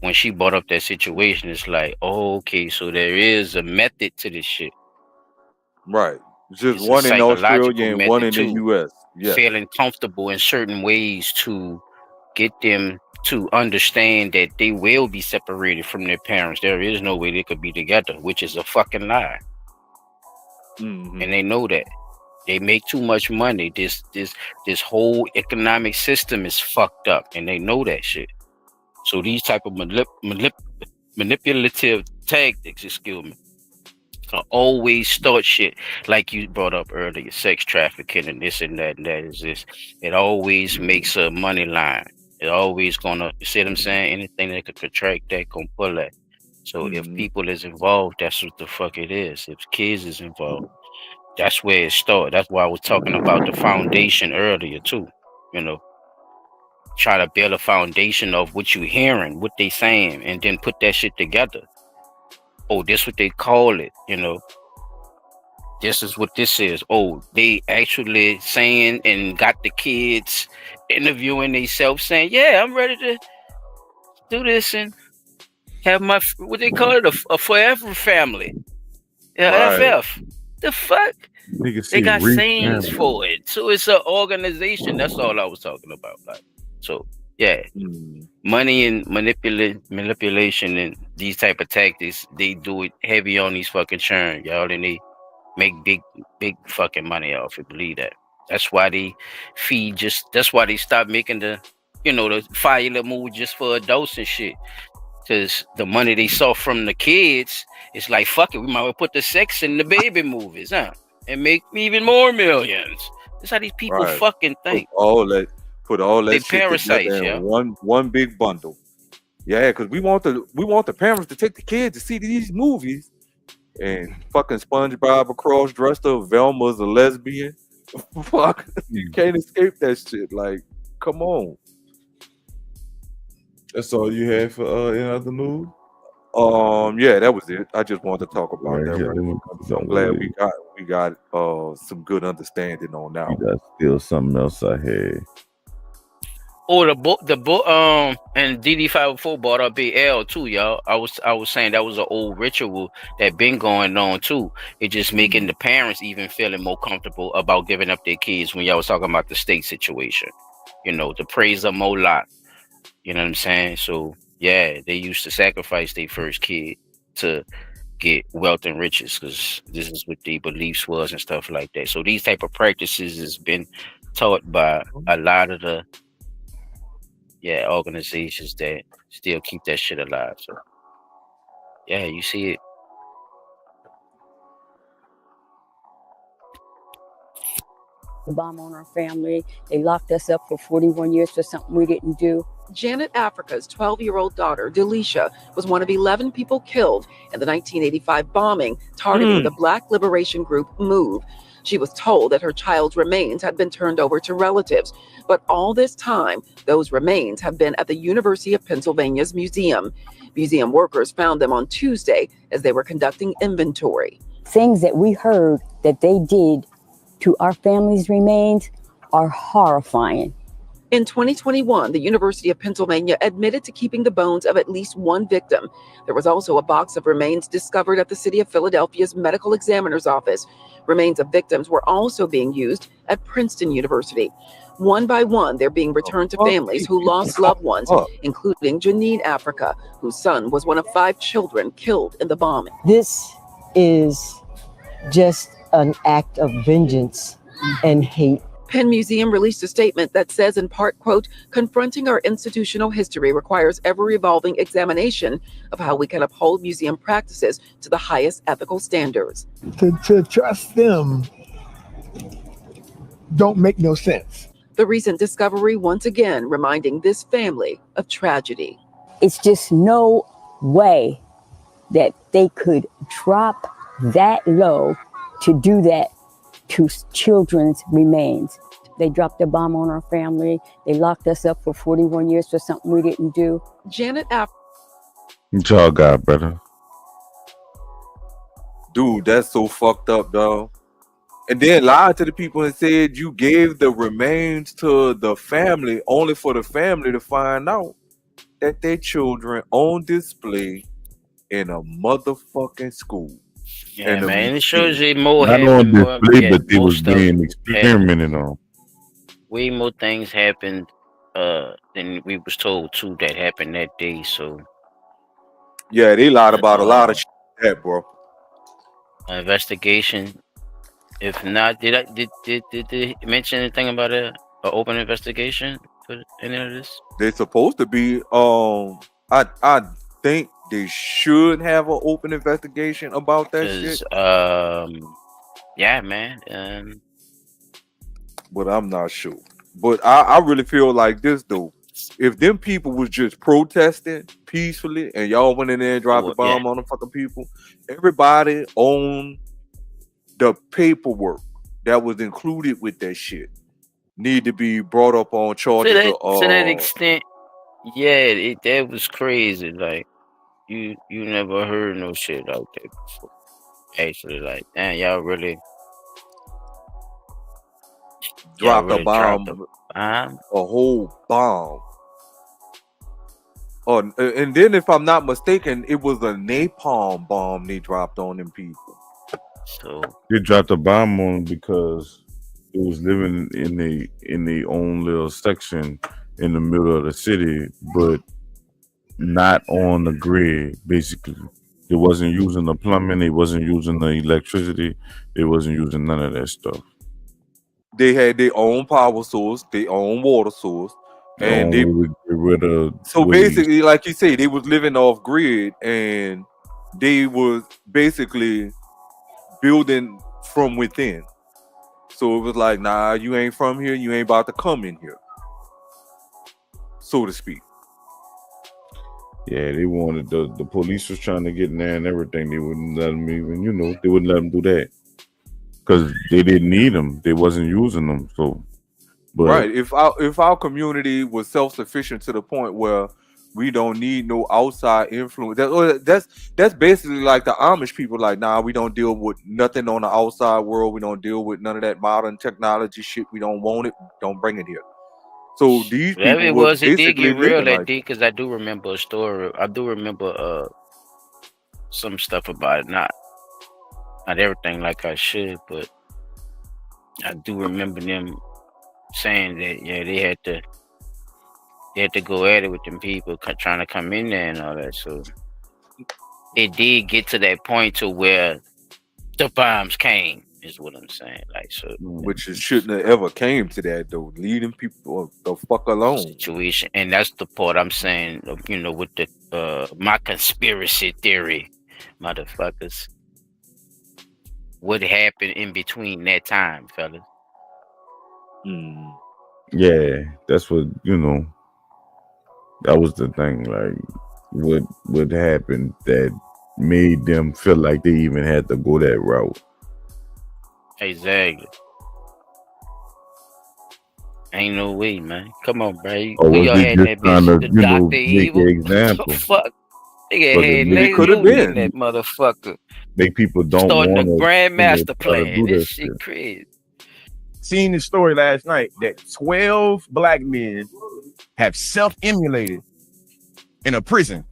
when she brought up that situation, it's like, oh, okay, so there is a method to this shit. Right. Just one in Australia and one in the US. Yeah. Feeling comfortable in certain ways to get them to understand that they will be separated from their parents. There is no way they could be together, which is a fucking lie. Mm-hmm. And they know that. They make too much money. This whole economic system is fucked up, and they know that shit. So these type of manipulative tactics, excuse me, can always start shit like you brought up earlier, sex trafficking and this and that, and that is this. It always makes a money line. It always gonna, you see what I'm saying? Anything that could contract that, gonna pull that. So if people is involved, that's what the fuck it is. If kids is involved, that's where it started. That's why I was talking about the foundation earlier too. You know, try to build a foundation of what you hearing, what they saying, and then put that shit together. Oh, this what they call it. You know, this is what this is. Oh, they actually saying and got the kids interviewing themselves saying, yeah, I'm ready to do this and have my, what they call it, a forever family. Yeah, right. FF. The fuck? Nigga They see got Reef sayings Family. for it. So it's an organization. That's all I was talking about. Like, so yeah, money and manipulation and these type of tactics, they do it heavy on these fucking churn, y'all, and they make big fucking money off it. Believe that. That's why they feed that's why they stop making the the fire movie just for adults and shit. Cause the money they saw from the kids, it's like fuck it, we might well put the sex in the baby movies, huh? And make even more millions. That's how these people Right. fucking think. Put all They that shit together parasites, in yeah. one big bundle. Yeah, because we want the parents to take the kids to see these movies, and fucking SpongeBob a cross dresser, Velma's a lesbian. Fuck, you can't escape that shit. Like, come on. That's all you had for any other news? Yeah, that was it. I just wanted to talk about Right that. here, Right. let me So I'm glad we got some good understanding on that. You got still something else I had. Oh, the book, and DD504 bought up BL too, y'all. I was saying that was an old ritual that been going on too. It just making the parents even feeling more comfortable about giving up their kids when y'all was talking about the state situation. To praise them more lot. You know what I'm saying? So yeah, they used to sacrifice their first kid to get wealth and riches because this is what their beliefs was and stuff like that. So these type of practices has been taught by a lot of the organizations that still keep that shit alive. So yeah, you see it. The bomb on our family. They locked us up for 41 years for something we didn't do. Janet Africa's 12-year-old daughter, Delisha, was one of 11 people killed in the 1985 bombing targeting the Black liberation group MOVE. She was told that her child's remains had been turned over to relatives, but all this time, those remains have been at the University of Pennsylvania's museum. Museum workers found them on Tuesday as they were conducting inventory. Things that we heard that they did to our family's remains are horrifying. In 2021, the University of Pennsylvania admitted to keeping the bones of at least one victim. There was also a box of remains discovered at the City of Philadelphia's medical examiner's office. Remains of victims were also being used at Princeton University. One by one, they're being returned to families who lost loved ones, including Janine Africa, whose son was one of 5 children killed in the bombing. This is just an act of vengeance and hate. Penn Museum released a statement that says in part, quote, confronting our institutional history requires ever-evolving examination of how we can uphold museum practices to the highest ethical standards. To trust them don't make no sense. The recent discovery once again reminding this family of tragedy. It's just no way that they could drop that low to do that to children's remains. They dropped a bomb on our family. They locked us up for 41 years for something we didn't do. Janet What y'all got, brother? Dude, that's so fucked up, dog. And then lied to the people and said you gave the remains to the family only for the family to find out that their children on display in a motherfucking school. Yeah, man, it shows you more Not on display, but they was being experimented on. Way more things happened than we was told too that happened that day. So yeah, they lied about a lot of shit, bro. Investigation. If not, did they mention anything about an open investigation for any of this? They're supposed to be. I think they should have an open investigation about that shit. Yeah, man. But I'm not sure. But I really feel like this though. If them people was just protesting peacefully and y'all went in there and dropped the bomb on the fucking people, everybody on the paperwork that was included with that shit need to be brought up on charges. To that extent, yeah, that was crazy. Like you never heard no shit like that before. Actually, like, damn, y'all really dropped a bomb, a whole bomb. Oh, and then if I'm not mistaken, it was a napalm bomb they dropped on them people. So They dropped a bomb on them because it was living in the own little section in the middle of the city, but not on the grid. Basically, they wasn't using the plumbing, they wasn't using the electricity, they wasn't using none of that stuff. They had their own power source, their own water source, The and only they way to get rid of so waste. basically, like you say, they was living off grid, and they was basically building from within. So it was like, nah, you ain't from here, you ain't about to come in here, so to speak. Yeah, they wanted the police was trying to get in there and everything. They wouldn't let them even, they wouldn't let them do that because they didn't need them. They wasn't using them. So, but Right. If our community was self-sufficient to the point where we don't need no outside influence, that's basically like the Amish people. Like, nah, we don't deal with nothing on the outside world. We don't deal with none of that modern technology shit. We don't want it. Don't bring it here. So these whatever people it were was, it did basically get real living that like day because I do remember a story. I do remember some stuff about it. Not everything like I should, but I do remember them saying that they had to go at it with them people trying to come in there and all that. So it did get to that point to where the bombs came, is what I'm saying. Like, so which it shouldn't have ever came to that though. Leaving people the fuck alone. Situation, and that's the part I'm saying. With the my conspiracy theory, motherfuckers. What happened in between that time, fellas? yeah, that's what that was the thing. Like, what happened that made them feel like they even had to go that route. Exactly. Ain't no way, man. Come on, bro. Or We was all they had just that trying bitch, to, the Doctor make Evil. an example? Fuck. They But had it Larry Newton in that motherfucker. Make people don't Starting want the to Grandmaster try to plan. do This that shit shit. crazy. Seen the story last night that 12 black men have self-immolated in a prison.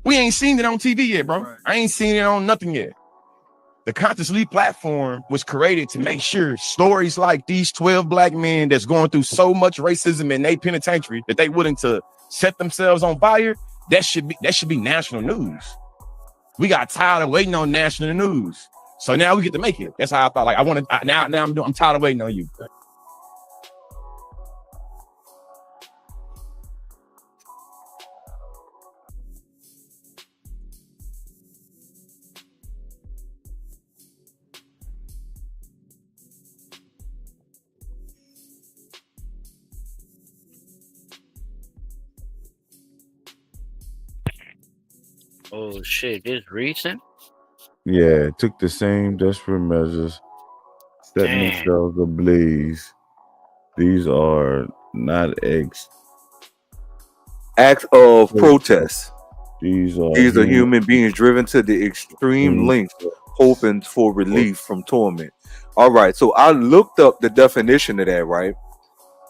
We ain't seen it on TV yet, bro. I ain't seen it on nothing yet. The Conscious Leap platform was created to make sure stories like these 12 black men that's going through so much racism in their penitentiary that they willing to set themselves on fire, that should be national news. We got tired of waiting on national news. So now we get to make it. That's how I thought. Like, I'm tired of waiting on you. Oh shit, this recent? Yeah, took the same desperate measures, set Damn. themselves ablaze. These are not acts of protest. These are human beings driven to the extreme lengths, hoping for relief from torment. All right, so I looked up the definition of that, right?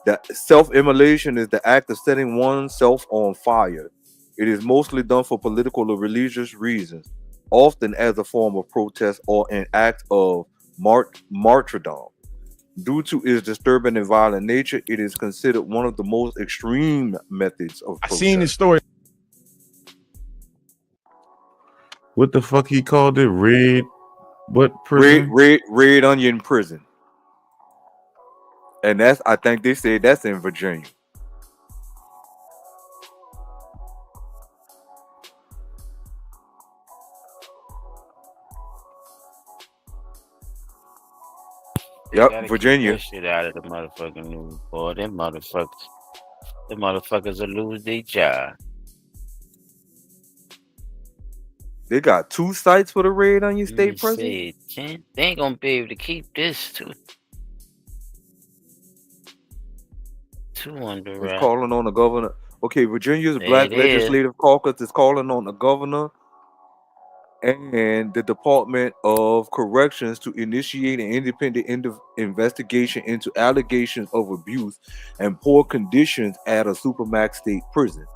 That self-immolation is the act of setting oneself on fire. It is mostly done for political or religious reasons, often as a form of protest or an act of martyrdom. Due to its disturbing and violent nature, it is considered one of the most extreme methods of protest. I seen the story. What the fuck he called it? What prison? Red Onion Prison. And I think they said that's in Virginia. Yep, Virginia. That shit out of the motherfucking news, boy. Them motherfuckers will lose their job. They got 2 sites for the Red Onion State Prison. They ain't gonna be able to keep this too. 2 under It's wrap. calling on the governor. Okay, Virginia's Black Legislative Caucus is calling on the governor and the Department of Corrections to initiate an independent investigation into allegations of abuse and poor conditions at a Supermax state prison.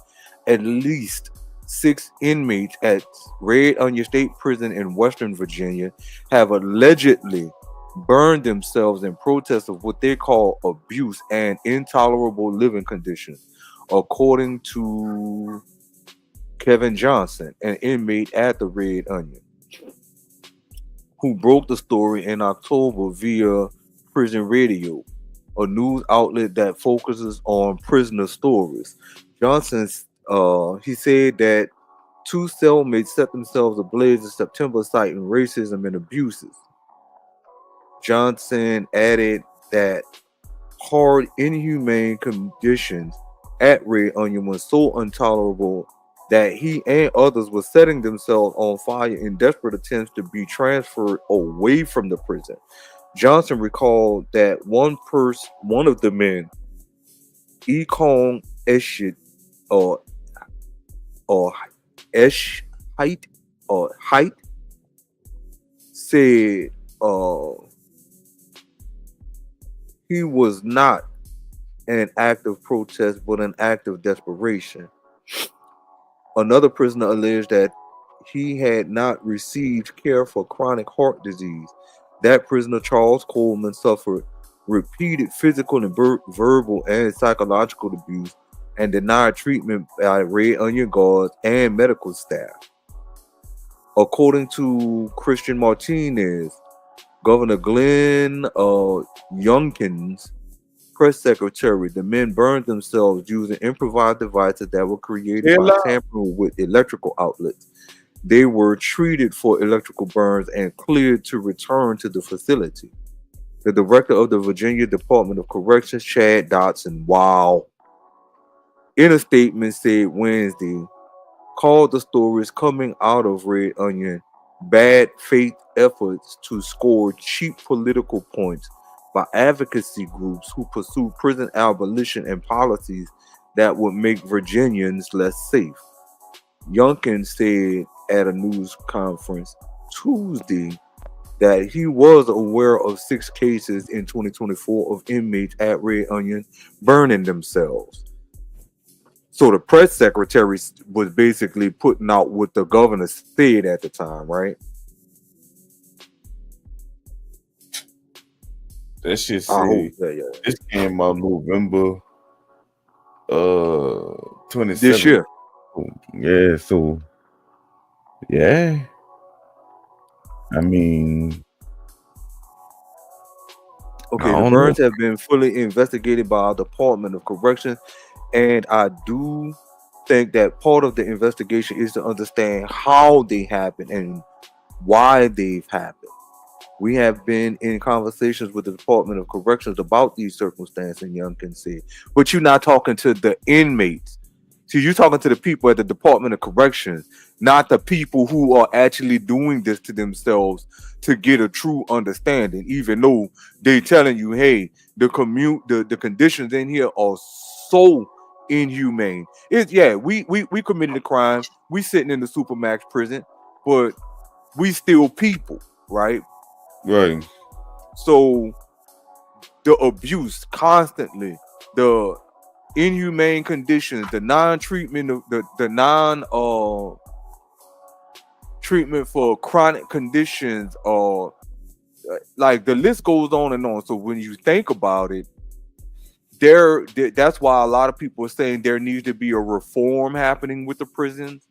At least 6 inmates at Red Onion State Prison in Western Virginia have allegedly burned themselves in protest of what they call abuse and intolerable living conditions, according to Kevin Johnson, an inmate at the Red Onion, who broke the story in October via Prison Radio, a news outlet that focuses on prisoner stories. Johnson, he said that 2 cellmates set themselves ablaze in September, citing racism and abuses. Johnson added that hard, inhumane conditions at Red Onion were so intolerable that he and others were setting themselves on fire in desperate attempts to be transferred away from the prison. Johnson recalled that one of the men, Ekong Eshit, or Esh Height, said he was not an act of protest but an act of desperation. Another prisoner alleged that he had not received care for chronic heart disease. That prisoner, Charles Coleman, suffered repeated physical and verbal and psychological abuse and denied treatment by Red Onion guards and medical staff. According to Christian Martinez, Governor Glenn Youngkin's press secretary, the men burned themselves using improvised devices that were created by tampering with electrical outlets. They were treated for electrical burns and cleared to return to the facility. The director of the Virginia Department of Corrections, Chad Dotson, in a statement said Wednesday, called the stories coming out of Red Onion bad faith efforts to score cheap political points by advocacy groups who pursue prison abolition and policies that would make Virginians less safe. Youngkin said at a news conference Tuesday that he was aware of 6 cases in 2024 of inmates at Red Onion burning themselves. So the press secretary was basically putting out what the governor said at the time, right? That shit said this came out November 27th. This year. Yeah, so yeah. I mean, okay, the burns have been fully investigated by our Department of Corrections, and I do think that part of the investigation is to understand how they happen and why they've happened. We have been in conversations with the Department of Corrections about these circumstances, Youngkin said. But you're not talking to the inmates. See, you're talking to the people at the Department of Corrections, not the people who are actually doing this to themselves to get a true understanding, even though they're telling you, hey, the conditions in here are so inhumane. We committed a crime. We sitting in the Supermax prison, but we still people, right? Right. So the abuse constantly, the inhumane conditions, the non-treatment of the non treatment for chronic conditions, or like the list goes on and on. So when you think about it, that's why a lot of people are saying there needs to be a reform happening with the prisons.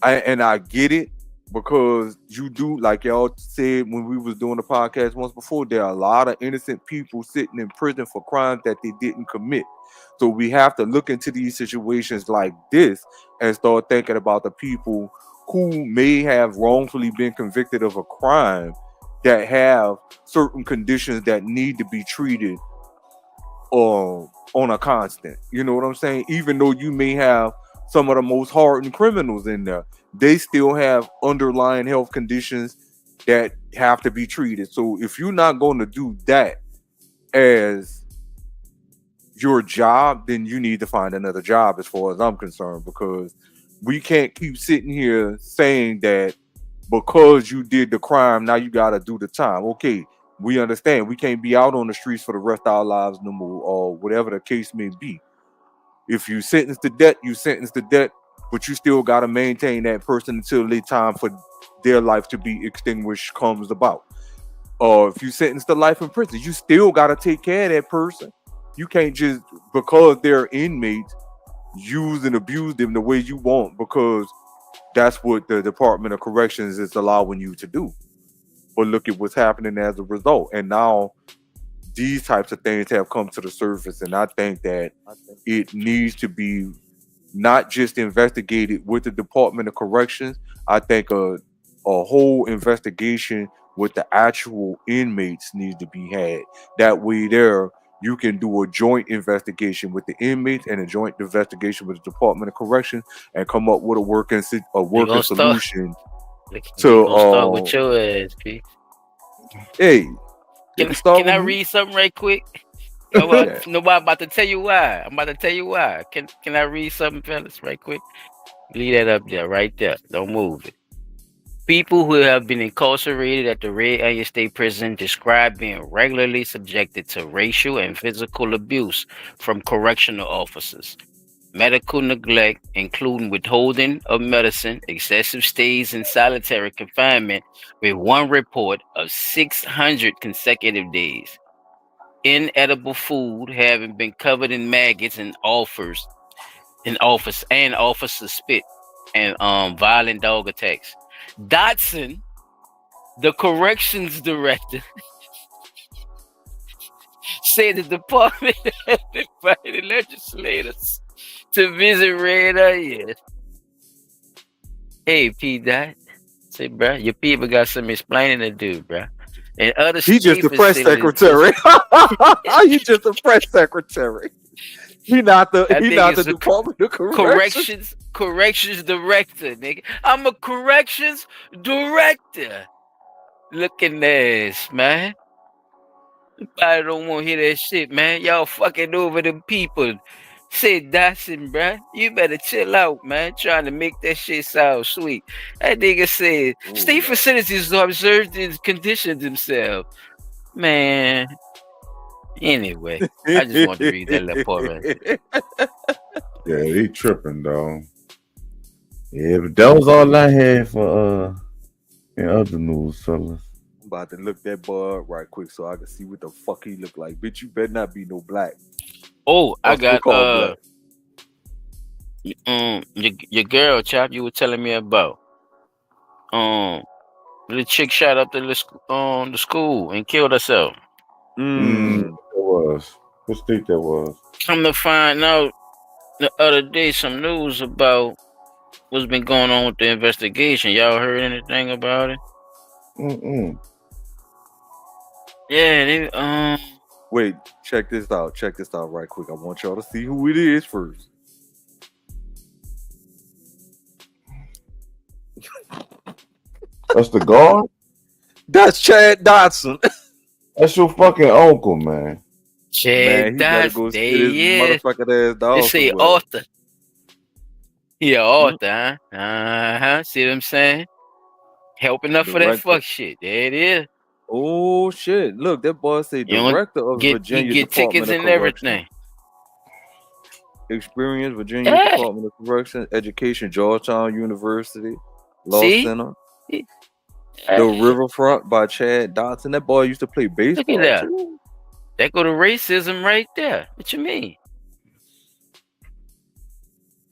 I get it, because you do, like y'all said when we was doing the podcast once before, there are a lot of innocent people sitting in prison for crimes that they didn't commit. So we have to look into these situations like this and start thinking about the people who may have wrongfully been convicted of a crime that have certain conditions that need to be treated on a constant. You know what I'm saying? Even though you may have some of the most hardened criminals in there, they still have underlying health conditions that have to be treated. So if you're not going to do that as your job, then you need to find another job, as far as I'm concerned, because we can't keep sitting here saying that because you did the crime, now you got to do the time. Okay, we understand. We can't be out on the streets for the rest of our lives no more, or whatever the case may be. If you sentence to death, you sentence to death, but you still got to maintain that person until the time for their life to be extinguished comes about. Or if you sentence to life in prison, you still got to take care of that person. You can't just, because they're inmates, use and abuse them the way you want, because that's what the Department of Corrections is allowing you to do. But look at what's happening as a result. And now these types of things have come to the surface. And I think that it needs to be not just investigated with the Department of Corrections. I think a whole investigation with the actual inmates needs to be had. That way there, you can do a joint investigation with the inmates and a joint investigation with the Department of Corrections and come up with a working solution. Start with your ass, P. Hey, can I read something right quick? Nobody about to tell you why. I'm about to tell you why. Can I read something, fellas, right quick? Leave that up there, right there. Don't move it. People who have been incarcerated at the Red Onion State Prison describe being regularly subjected to racial and physical abuse from correctional officers, medical neglect, including withholding of medicine, excessive stays in solitary confinement, with one report of 600 consecutive days, inedible food having been covered in maggots and officer spit, and violent dog attacks. Dotson, the corrections director, said the department has invited legislators to visit Red Onion. Hey, P. Dot, say, bro, your people got some explaining to do, bro. And other He just the press secretary. He just the press secretary. He not the Department of Corrections. Corrections director, nigga. I'm a corrections director. Looking ass, man. I don't want to hear that shit, man. Y'all fucking over them people. Said Dotson, bruh. You better chill out, man. Trying to make that shit sound sweet. That nigga said state facilities observed and conditioned themselves. Man. Anyway, I just want to read that little part right there. Yeah, he tripping, dog. Yeah, but that was all I had for in other news, fellas. I'm about to look that boy up right quick so I can see what the fuck he look like. Bitch, you better not be no black. Oh, I got your girl, Chop, you were telling me about. The chick shot up the school and killed herself. That was. What state that was? Come to find out the other day some news about what's been going on with the investigation. Y'all heard anything about it? Yeah, they Wait, check this out. Check this out right quick. I want y'all to see who it is first. That's the guard? That's Chad Dotson. That's your fucking uncle, man. Chad Dotson, motherfucking ass dog. They say author. Yeah, author, huh? See what I'm saying? Helping up for that fuck shit. There it is. Oh shit! Look, that boy say director of Virginia get Department tickets of and Correction. everything. Experience, Virginia Department of Correction, Education, Georgetown University, Law Center. The Riverfront by Chad Dotson. That boy used to play baseball. Look at that. Too. That go to racism right there. What you mean?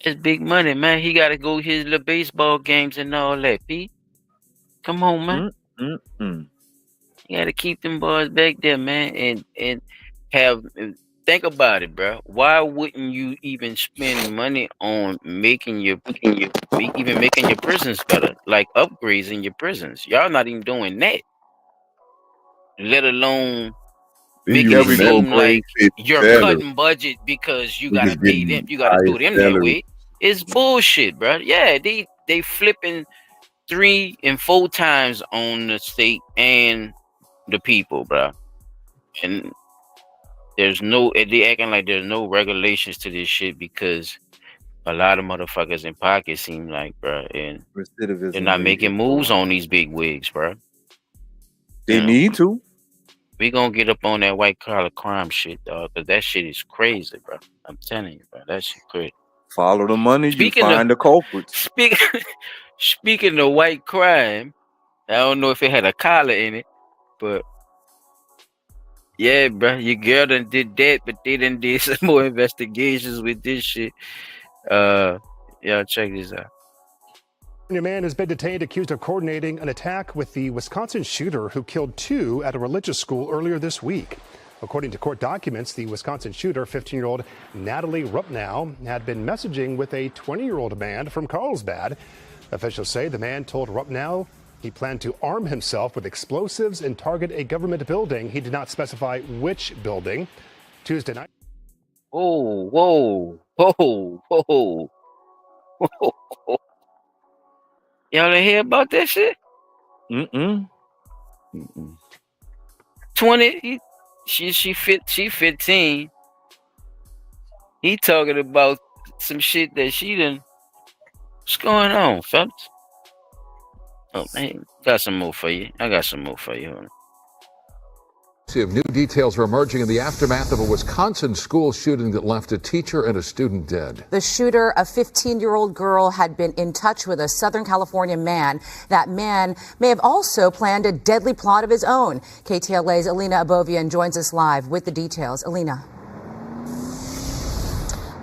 It's big money, man. He got to go his little baseball games and all that, P. Come on, man. You got to keep them boys back there, man, and think about it, bro. Why wouldn't you even spend money on making your prisons better, like upgrades in your prisons? Y'all not even doing that. Let alone making it seem like you're cutting budget because you gotta pay them. You gotta do them that way. It's bullshit, bro. Yeah, they flipping 3 and 4 times on the state and the people, bro. And they acting like there's no regulations to this shit because a lot of motherfuckers in pocket seem like, bro, and they're not making moves on these big wigs, bro. They need to. We gonna get up on that white collar crime shit, dog, because that shit is crazy, bro. I'm telling you, bro, that shit crazy. Follow the money, you Speaking of find the culprits. speaking of white crime, I don't know if it had a collar in it, but yeah, bro, your girl done did that, but they done did some more investigations with this shit. Yeah, check this out. A man has been detained accused of coordinating an attack with the Wisconsin shooter who killed 2 at a religious school earlier this week. According to court documents, the Wisconsin shooter, 15-year-old Natalie Rupnow, had been messaging with a 20-year-old man from Carlsbad. Officials say the man told Rupnow he planned to arm himself with explosives and target a government building. He did not specify which building. Tuesday night. Oh, whoa, whoa, whoa, whoa. Y'all didn't hear about that shit? 20. She 15. He talking about some shit that she done. What's going on, fellas? Oh man, got some more for you. I got some more for you. Hold on. New details are emerging in the aftermath of a Wisconsin school shooting that left a teacher and a student dead. The shooter, a 15-year-old girl, had been in touch with a Southern California man. That man may have also planned a deadly plot of his own. KTLA's Alina Abovian joins us live with the details. Alina.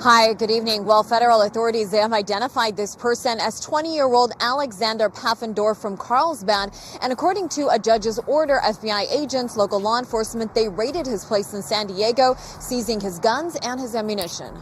Hi, good evening. Well, federal authorities, they have identified this person as 20-year-old Alexander Pfaffendorf from Carlsbad. And according to a judge's order, FBI agents, local law enforcement, they raided his place in San Diego, seizing his guns and his ammunition.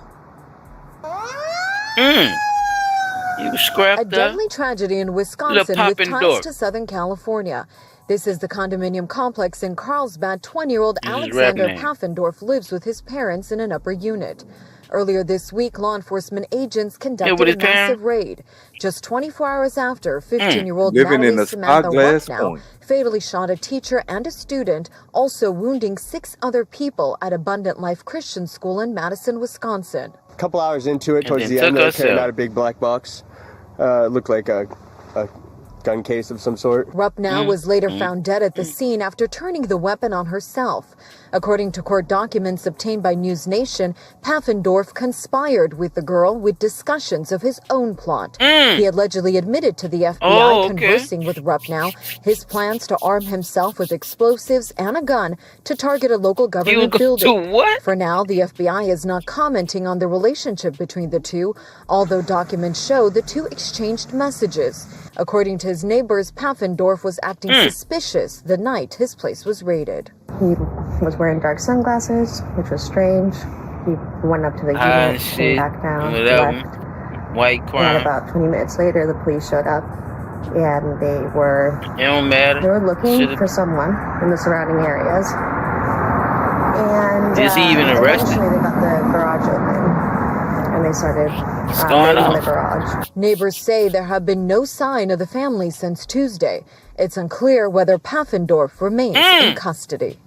You scrapped a deadly tragedy in Wisconsin with ties to Southern California. This is the condominium complex in Carlsbad. 20-year-old Alexander Pfaffendorf lives with his parents in an upper unit. Earlier this week, law enforcement agents conducted a massive raid. Just 24 hours after, 15-year-old Natalie Samantha Rupnow fatally shot a teacher and a student, also wounding 6 other people at Abundant Life Christian School in Madison, Wisconsin. A couple hours into it, towards the end, they carried out a big black box. Looked like a gun case of some sort. Rupnow was later found dead at the scene after turning the weapon on herself. According to court documents obtained by News Nation, Pfaffendorf conspired with the girl with discussions of his own plot. He allegedly admitted to the FBI conversing with Rupnow his plans to arm himself with explosives and a gun to target a local government building. For now, the FBI is not commenting on the relationship between the two, although documents show the two exchanged messages. According to his neighbors, Pfaffendorf was acting suspicious the night his place was raided. He was wearing dark sunglasses, which was strange. He went up to the unit, came back down, left. White crime. And about 20 minutes later, the police showed up, and they were looking for someone in the surrounding areas. And is he even arrested? Eventually, they got the garage open, and they started raiding the garage. Neighbors say there have been no sign of the family since Tuesday. It's unclear whether Pfaffendorf remains in custody.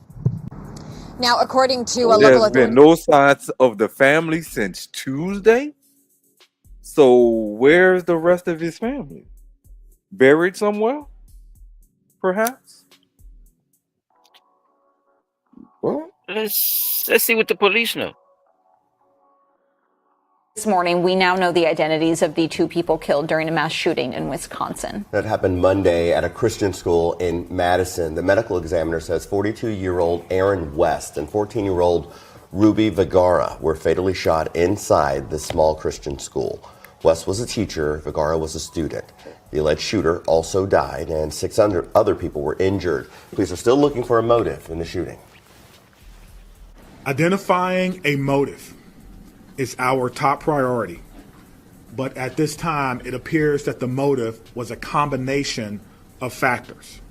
Now, according to a local There's authority, been no signs of the family since Tuesday. So where's the rest of his family? Buried somewhere? Perhaps? Well, let's see what the police know. This morning, we now know the identities of the 2 people killed during a mass shooting in Wisconsin. That happened Monday at a Christian school in Madison. The medical examiner says 42-year-old Aaron West and 14-year-old Ruby Vergara were fatally shot inside this small Christian school. West was a teacher, Vergara was a student. The alleged shooter also died, and 6 other people were injured. Police are still looking for a motive in the shooting. Identifying a motive is our top priority. But at this time, it appears that the motive was a combination of factors.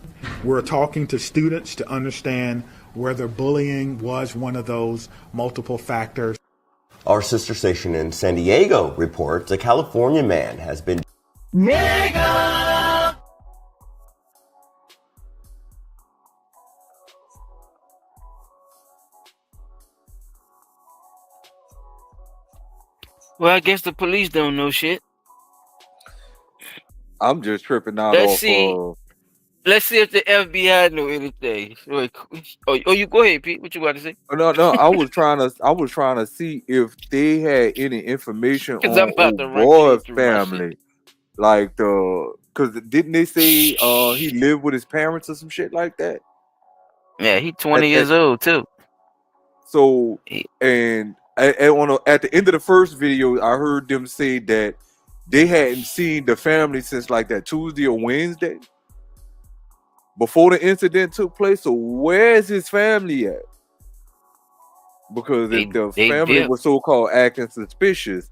We're talking to students to understand whether bullying was one of those multiple factors. Our sister station in San Diego reports a California man has been Mega! Well, I guess the police don't know shit. I'm just tripping out Let's off see. Let's see if the FBI know anything. Oh, you go ahead, Pete. What you want to say? No, I was trying to see if they had any information Because I'm on about to old run boy clean through my shit. family, like because didn't they say he lived with his parents or some shit like that? Yeah, he 20 At, years old too. so and at the end of the first video, I heard them say that they hadn't seen the family since like that Tuesday or Wednesday before the incident took place. So where's his family at? Because if the family was so-called acting suspicious,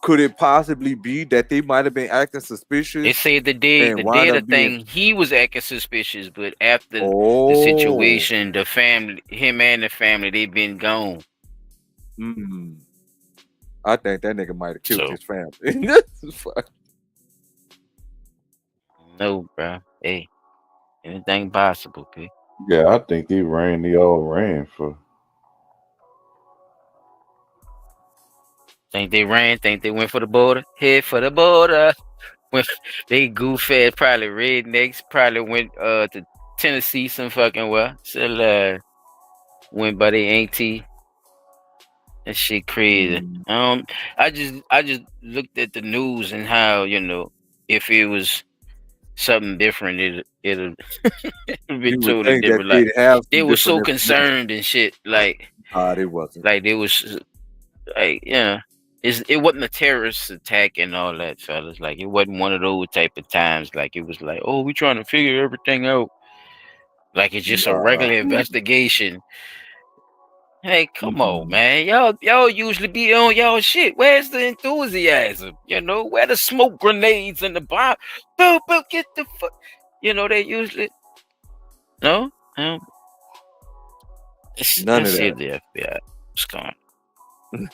could it possibly be that they might have been acting suspicious? They said the day of the thing, he was acting suspicious, but after the situation, the family, him and the family, they've been gone. I think that nigga might have killed his family. No, bro. Hey, anything possible, P. Yeah, I think they all ran for. Think they ran, think they went for the border, head for the border. When they goof ass, probably rednecks, probably went to Tennessee some fucking well. Still went by the auntie. That shit crazy. I just looked at the news and how, if it was something different, it'll be totally different. Like they were so concerned and shit. Like they wasn't. Like they was like, it wasn't a terrorist attack and all that, fellas. Like it wasn't one of those type of times. Like it was like, oh, we trying to figure everything out. Like it's just a regular investigation. Hey, come on, man. Y'all usually be on y'all shit. Where's the enthusiasm? Where the smoke grenades and the bomb? Boom, boom, get the fuck. They usually no. None of that. The FBI. What's going on?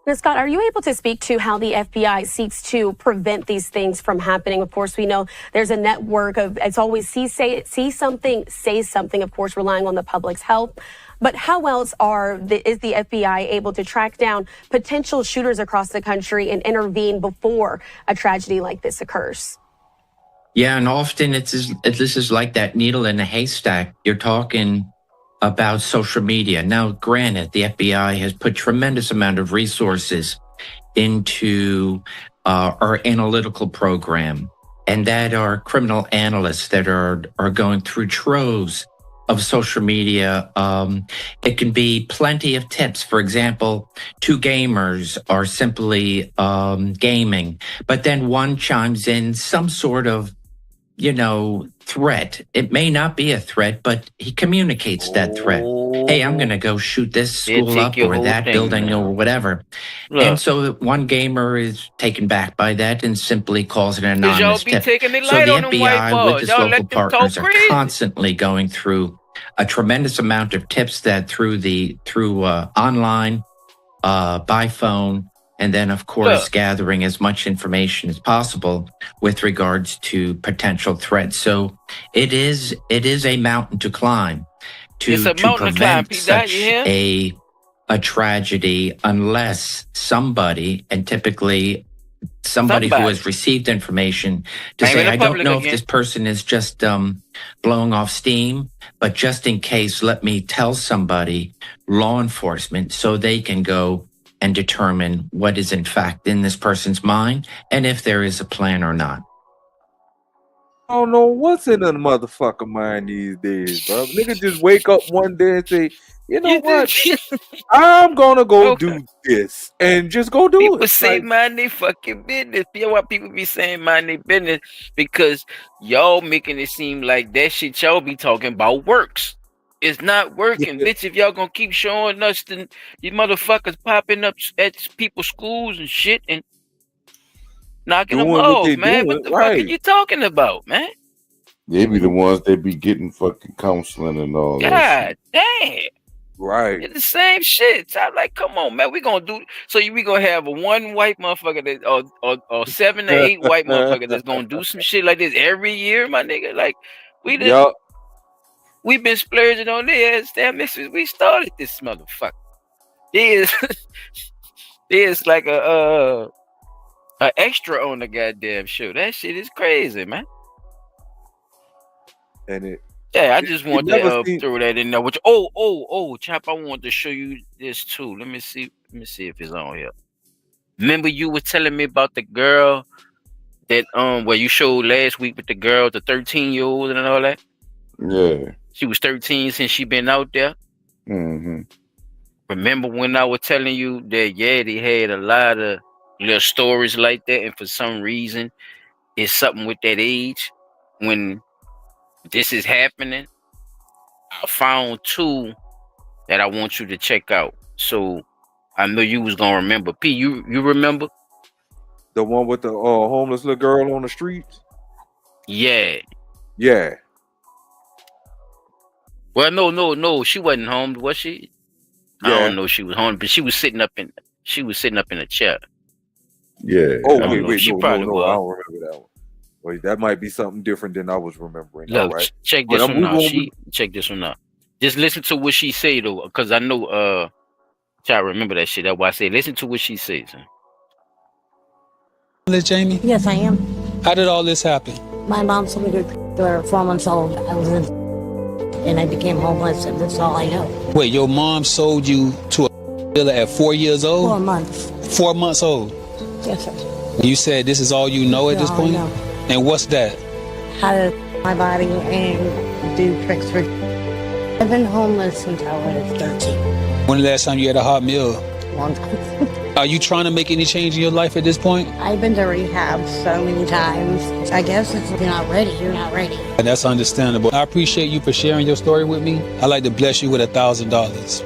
Now, Scott, are you able to speak to how the FBI seeks to prevent these things from happening? Of course, we know there's a network of, it's always see something, say something, of course, relying on the public's help. But how else is the FBI able to track down potential shooters across the country and intervene before a tragedy like this occurs? Yeah, and often this is like that needle in a haystack. You're talking about social media. Now, granted, the FBI has put tremendous amount of resources into our analytical program, and that are criminal analysts that are going through troves of social media. It can be plenty of tips. For example, two gamers are simply gaming, but then one chimes in some sort of threat. It may not be a threat, but he communicates that threat. Hey, I'm going to go shoot this school up or that building or whatever. Look. And so one gamer is taken back by that and simply calls it an anonymous tip. So the FBI with its local partners are constantly going through a tremendous amount of tips that through online, by phone, and then, of course, gathering as much information as possible with regards to potential threats. So it is a mountain to climb to prevent such a tragedy, unless somebody, and typically somebody who has received information to say, I don't know if this person is just blowing off steam, but just in case, let me tell somebody, law enforcement, so they can go and determine what is in fact in this person's mind and if there is a plan or not. I don't know what's in a motherfucker mind these days, bro. Nigga just wake up one day and say, you know what? I'm gonna go do this and just go do it. People say mind their fucking business. You know why people be saying mind their business? Because y'all making it seem like that shit y'all be talking about works. It's not working, bitch. If y'all gonna keep showing us these motherfuckers popping up at people's schools and shit and knocking them off, man. What the fuck are you talking about, man? They be the ones that be getting fucking counseling and all that. God damn. Right. It's the same shit. So I'm like, come on, man. We gonna do so. We gonna have one white motherfucker that, or 7 to 8 white motherfuckers that's gonna do some shit like this every year, my nigga. Like we've been splurging on this. Damn, we started this motherfucker. There's like a extra on the goddamn show. That shit is crazy, man. and it I just want never to seemed. throw that in there. Which Chap, I want to show you this too. Let me see if it's on here. Remember you were telling me about the girl that where you showed last week with the girl, the 13-year-old and all that? Yeah. She was 13 since she been out there. Mm-hmm. Remember when I was telling you that they had a lot of little stories like that, and for some reason it's something with that age when this is happening. I found 2 that I want you to check out. So I know you was gonna remember. P, you remember? The one with the homeless little girl on the streets? Yeah. Yeah. Well, no. She wasn't home, was she? Yeah. I don't know if she was home, but she was sitting up in a chair. Yeah. Oh, I wait, don't know. She no. probably I was. don't remember that one. Wait, that might be something different than I was remembering. Look, All right. check But this one out. we- Check this one out. Just listen to what she say though, because I know I remember that shit. That's why I say listen to what she says. Jamie? Yes, I am. How did all this happen? My mom told me they were 4 months old. I was in, and I became homeless, and that's all I know. Wait, your mom sold you to a dealer at 4 years old? 4 months. 4 months old? Yes, sir. You said this is all you know at this point? I know. And what's that? How to my body and do tricks for. I've been homeless since I was 13. When the last time you had a hot meal? Long time. Are you trying to make any change in your life at this point? I've been to rehab so many times. I guess if you're not ready, you're not ready. And that's understandable. I appreciate you for sharing your story with me. I'd like to bless you with $1,000.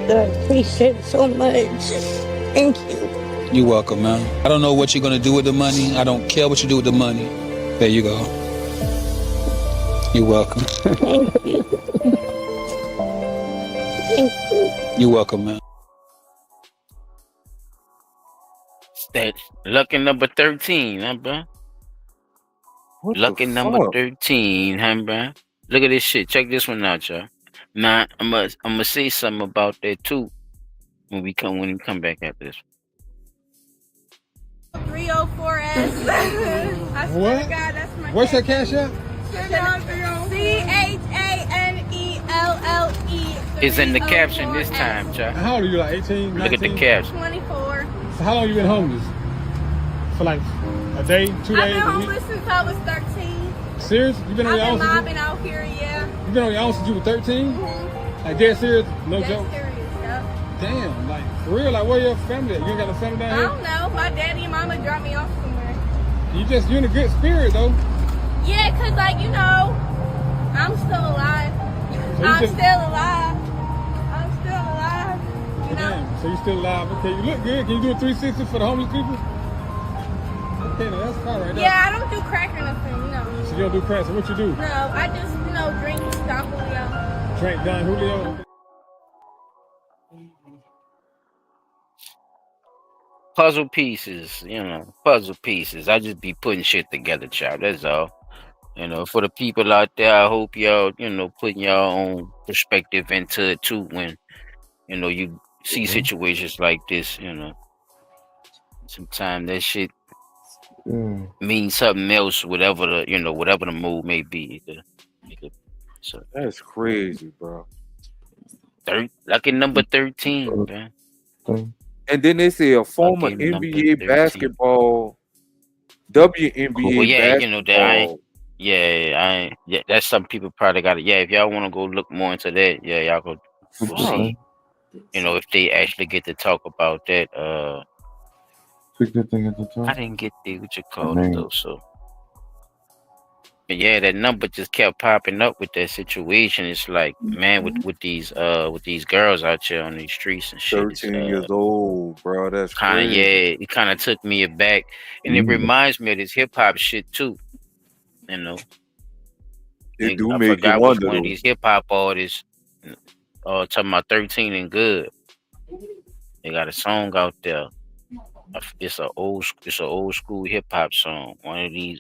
I appreciate it so much. Thank you. You're welcome, man. I don't know what you're going to do with the money. I don't care what you do with the money. There you go. You're welcome. Thank you. Thank you. You're welcome, man. That lucky number 13, huh, bro? Lucky number 13, huh, bro? Look at this shit. Check this one out, y'all. Now I'm gonna say something about that too when we come back after this. 304S. I swear What? to God, that's my What's your cash app? CHANELLE. It's in the caption this time, y'all. How old are you, like 18, 19? Look at the caption. 24. So how long you been homeless? For like a day, 2 I've days, been a week? homeless since I was 13. Serious? You been on your I've own been since mobbing out here, yeah. you been on your own since you were 13? Like dead serious? No Dead joke? serious, yeah. Damn, like for real, like where your family at? You ain't got a family I down here? don't know. My daddy and mama dropped me off somewhere. You in a good spirit though. Yeah, cause like, you know, I'm still alive. So you I'm just- still alive. I'm still alive. You know? Damn, so you still alive. Okay, you look good. Can you do a 360 for the homeless people? Okay, now that's fine right there. Yeah, I don't do crack or nothing, you know. So you don't do crack, so what you do? No, I just, you know, drink Don Julio. Drink Don Julio? Puzzle pieces, puzzle pieces. I just be putting shit together, child. That's all. For the people out there, I hope y'all, putting your own perspective into it too when, you see situations like this, Sometimes that shit means something else, whatever the mood may be. So that's crazy, bro. Lucky number 13, man. And then they say a former Lucky number NBA 13. basketball, WNBA Well, yeah, basketball. That's some people probably got it. Yeah, if y'all want to go look more into that, yeah, y'all go see. If they actually get to talk about that. Click that thing at the top. I didn't get what you call it though, so. But yeah, that number just kept popping up with that situation. It's like, man, with these girls out here on these streets and shit. 13 years old, bro. That's Kind of, crazy. yeah, it kind of took me aback, and it reminds me of this hip hop shit too. It I do make you forgot which wonder. one of these hip hop artists. Talking about 13 and Good. They got a song out there. It's an old school hip hop song. One of these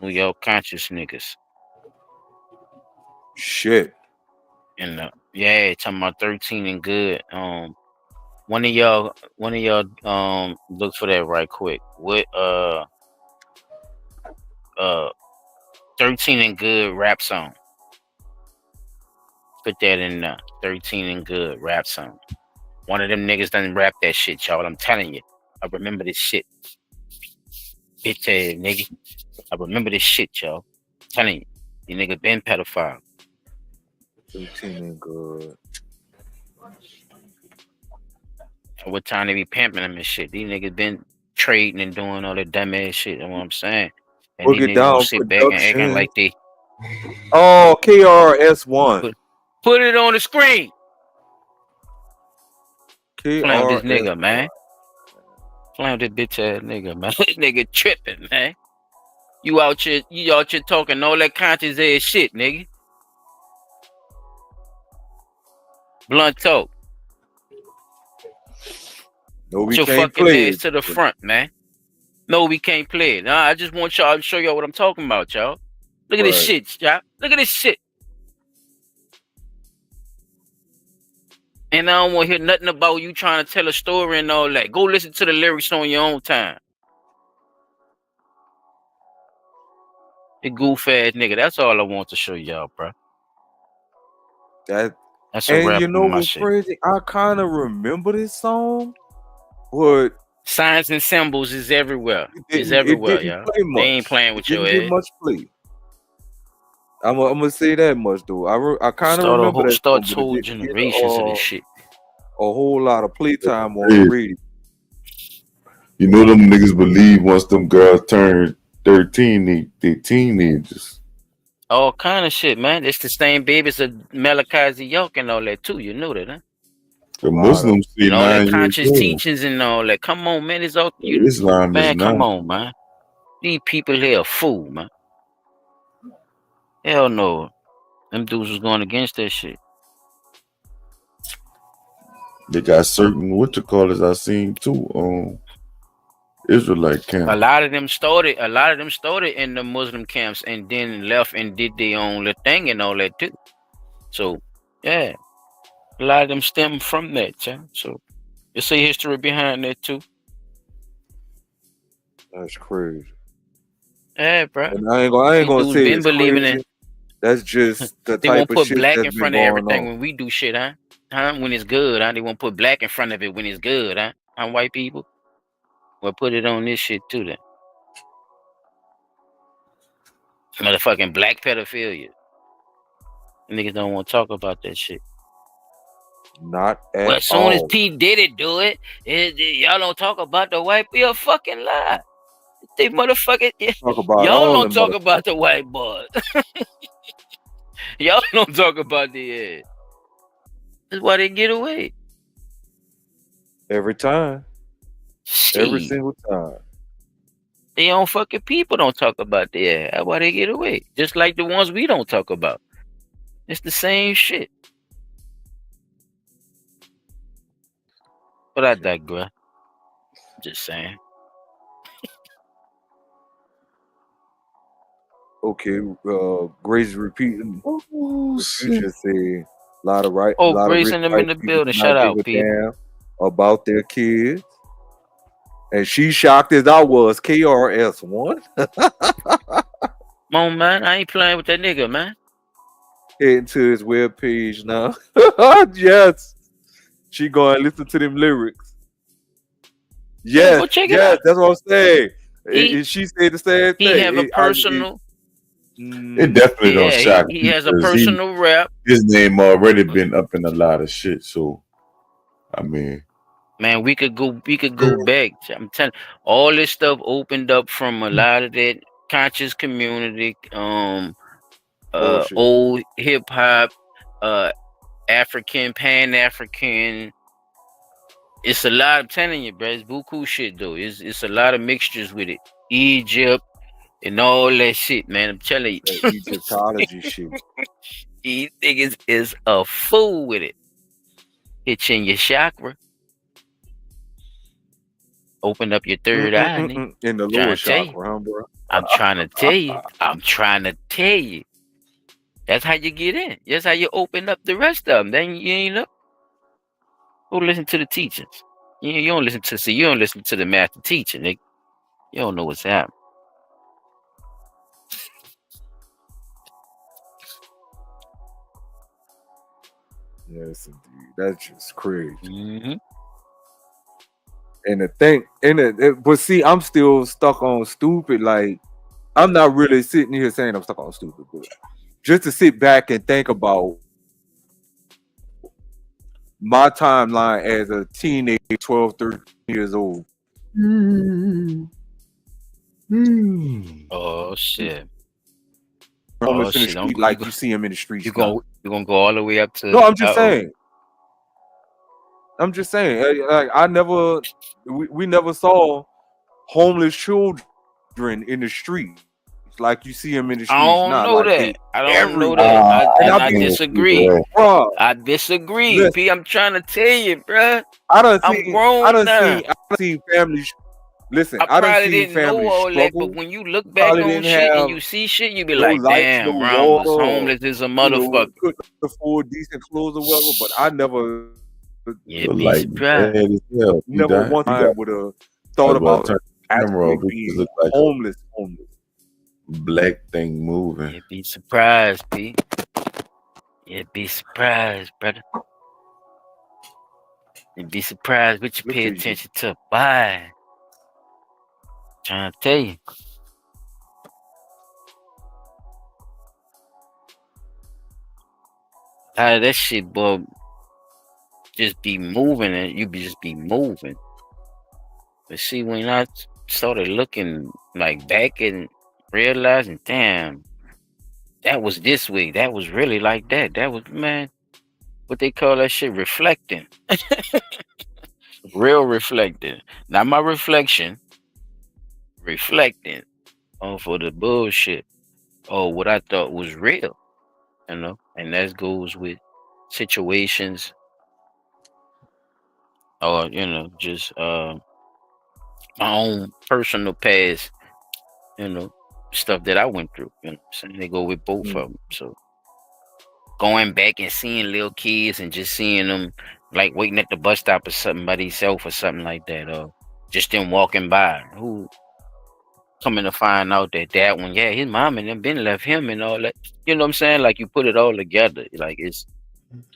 New York conscious niggas. Shit. And talking about 13 and Good. One of y'all look for that right quick. What 13 and Good rap song. Put that in there. 13 and Good rap song. One of them niggas done rap that shit, y'all. I'm telling you. I remember this shit. Bitch ass nigga. I remember this shit, y'all. I'm telling you. You nigga been pedophile. 13 and Good. What time they be pimping them and shit? These niggas been trading and doing all that dumb ass shit. That's what I'm saying. And Book these It niggas gonna Down sit back and acting Production. like they Oh, KRS1. put it on the screen. Playing with this KRS1. nigga, man. Playing with this bitch ass nigga, man. This nigga tripping, man. You out here talking all that conscious ass shit, nigga. Blunt talk. No, we Your can't fucking play ass it. to the front, man. No, we can't play it. Nah, I just want y'all to show y'all what I'm talking about, y'all. Look at this Right. shit, y'all. Look at this shit. And I don't want to hear nothing about you trying to tell a story and all that. Go listen to the lyrics on your own time. The goof ass nigga. That's all I want to show y'all, bro. That's a and wrap you know on my what's shit. crazy? I kind of remember this song, but Signs and symbols is everywhere. It's it everywhere, didn't y'all. play much. They ain't playing with It your didn't get ass. much play. I'm gonna say that much though. I kind of remember that song, Starts but it whole didn't get generations of this shit. a whole lot of playtime on the radio. You know them niggas believe once them girls turn 13, they teenagers. All kind of shit, man. It's the same babies of Malachi York and all that too. You know that, huh? The Muslims say And all that 9 years conscious old. teachings and all that. Come on, man. It's all you. Islam is Man, come 9. on, man. These people here are fool, man. Hell no. Them dudes was going against that shit. They got certain I seen too. Israelite camp. A lot of them started in the Muslim camps and then left and did their own little thing and all that too. So yeah. A lot of them stem from that, yeah. So you see history behind that too. That's crazy. Yeah, bro. And I ain't gonna say it's crazy. That's just the they type won't of put shit black that's in been front of going everything on. when we do shit, huh? When it's good, huh? They won't put black in front of it when it's good, huh? White people. Well, put it on this shit too then. Motherfucking black pedophilia. Niggas don't want to talk about that shit. Not at Well, as soon as all. P Diddy do it, y'all don't talk about the white. Be a fucking lie. They motherfucking Talk about y'all all don't them talk about the white boys. Y'all don't talk about the ass. That's why they get away. Every time. Every single time. They own fucking people don't talk about the ass. That's why they get away. Just like the ones we don't talk about. It's the same shit. But I digress. Just saying. Okay, Grace repeating. Future said a lot of rich Grace and them white in the people building. do Shout not out, give a people. damn about their kids. And she shocked as I was. KRS1. Come on, man. I ain't playing with that nigga, man. Heading to his webpage now. Yes. She going to listen to them lyrics. Yes, go check it yes, out. that's what I'm saying. She said the same thing. He have a personal. It definitely don't shock he has a personal rap. His name already been up in a lot of shit. So, I mean, man, we could go back. I'm telling all this stuff opened up from a lot of that conscious community, old hip hop, African, Pan-African. It's a lot. I'm telling you, bro. It's buku shit though. It's a lot of mixtures with it. Egypt and all that shit, man. I'm telling you. That Egyptology shit. These niggas is a fool with it. It's in your chakra. Open up your third eye. In the lower chakra, huh, bro? I'm trying to tell you. I'm trying to tell you. That's how you get in. That's how you open up the rest of them. Then you ain't know. Go listen to the teachings. You don't listen to the master teacher, nigga. You don't know what's happening. Yes, indeed. That's just crazy. Mm-hmm. And the thing, but see, I'm still stuck on stupid. Like, I'm not really sitting here saying I'm stuck on stupid, but just to sit back and think about my timeline as a teenager, 12, 13 years old. Oh shit. Homeless in the street, like you see him in the streets. You're gonna go all the way up to. No, I'm just saying. Like, I never, we never saw homeless children in the streets like you see them in the streets. I don't know that. I don't know that. I disagree. I disagree. Listen, P, I'm trying to tell you, bruh. I'm grown I done now. seen families. Listen, I done probably seen didn't know families all that, struggle. but when you look back on shit and you see shit, you be like, lights, damn, no Ron was water, homeless as a motherfucker. Couldn't afford decent clothes or whatever, but I never. Yeah, be surprised. Never one time would have thought about actually being homeless. Black thing moving. Yeah, be surprised, P. Yeah, be surprised, brother. And be surprised what you pay attention to. Bye. Trying to tell you. That shit, boy, just be moving and you just be moving. But see, when I started looking like back and realizing, damn, that was this way. That was really like that. That was, man, what they call that shit, reflecting. Real reflecting. Not my reflection. Reflecting for the bullshit or what I thought was real. You know, and that goes with situations or, you know, just my own personal past, you know, stuff that I went through. You know, so they go with both of them. So going back and seeing little kids and just seeing them like waiting at the bus stop or somebody's self or something like that, or just them walking by, who coming to find out that one, yeah, his mom and them been left him and all that. You know what I'm saying? Like you put it all together. Like it's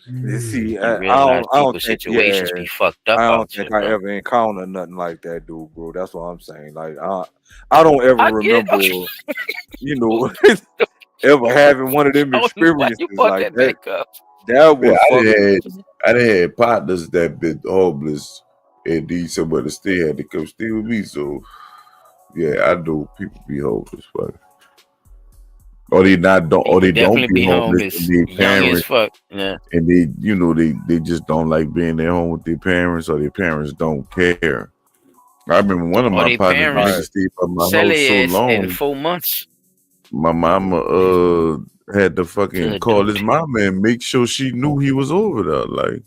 You see, you I realize don't people's think, situations be fucked up I don't out think here, I bro. ever encountered nothing like that, dude, bro. That's what I'm saying. Like, I don't ever remember, you know, ever having one of them experiences like that. That was I done had partners that been homeless and need somebody to stay had to come stay with me. So yeah, I know people be homeless, but or they don't be homeless and their parents, yeah. and they, you know, they just don't like being at home with their parents, or their parents don't care. I remember one of my partners, nigga, stayed by my house so long. In 4 months. My mama had to fucking call his mama and make sure she knew he was over there, like,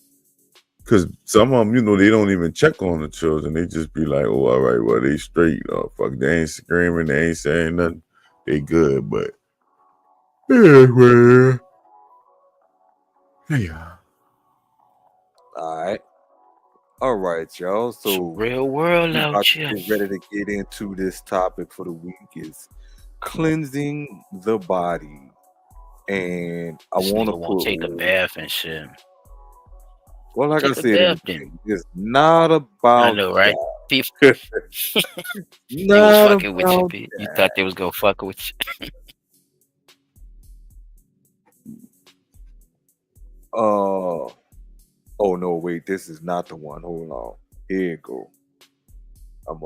cause some of them, you know, they don't even check on the children. They just be like, oh, all right, well, they straight. Oh, fuck, they ain't screaming, they ain't saying nothing, they good, but yeah, well, yeah. All right, y'all. So real world we out about here. to get ready to get into this topic for the week is cleansing the body, and I want to take a bath and shit. Well, like I said, it's not about. I know, right? People, they was fucking with you, P. You thought they was gonna fuck with you. Oh no, wait, this is not the one. Hold on. Here you go. I'm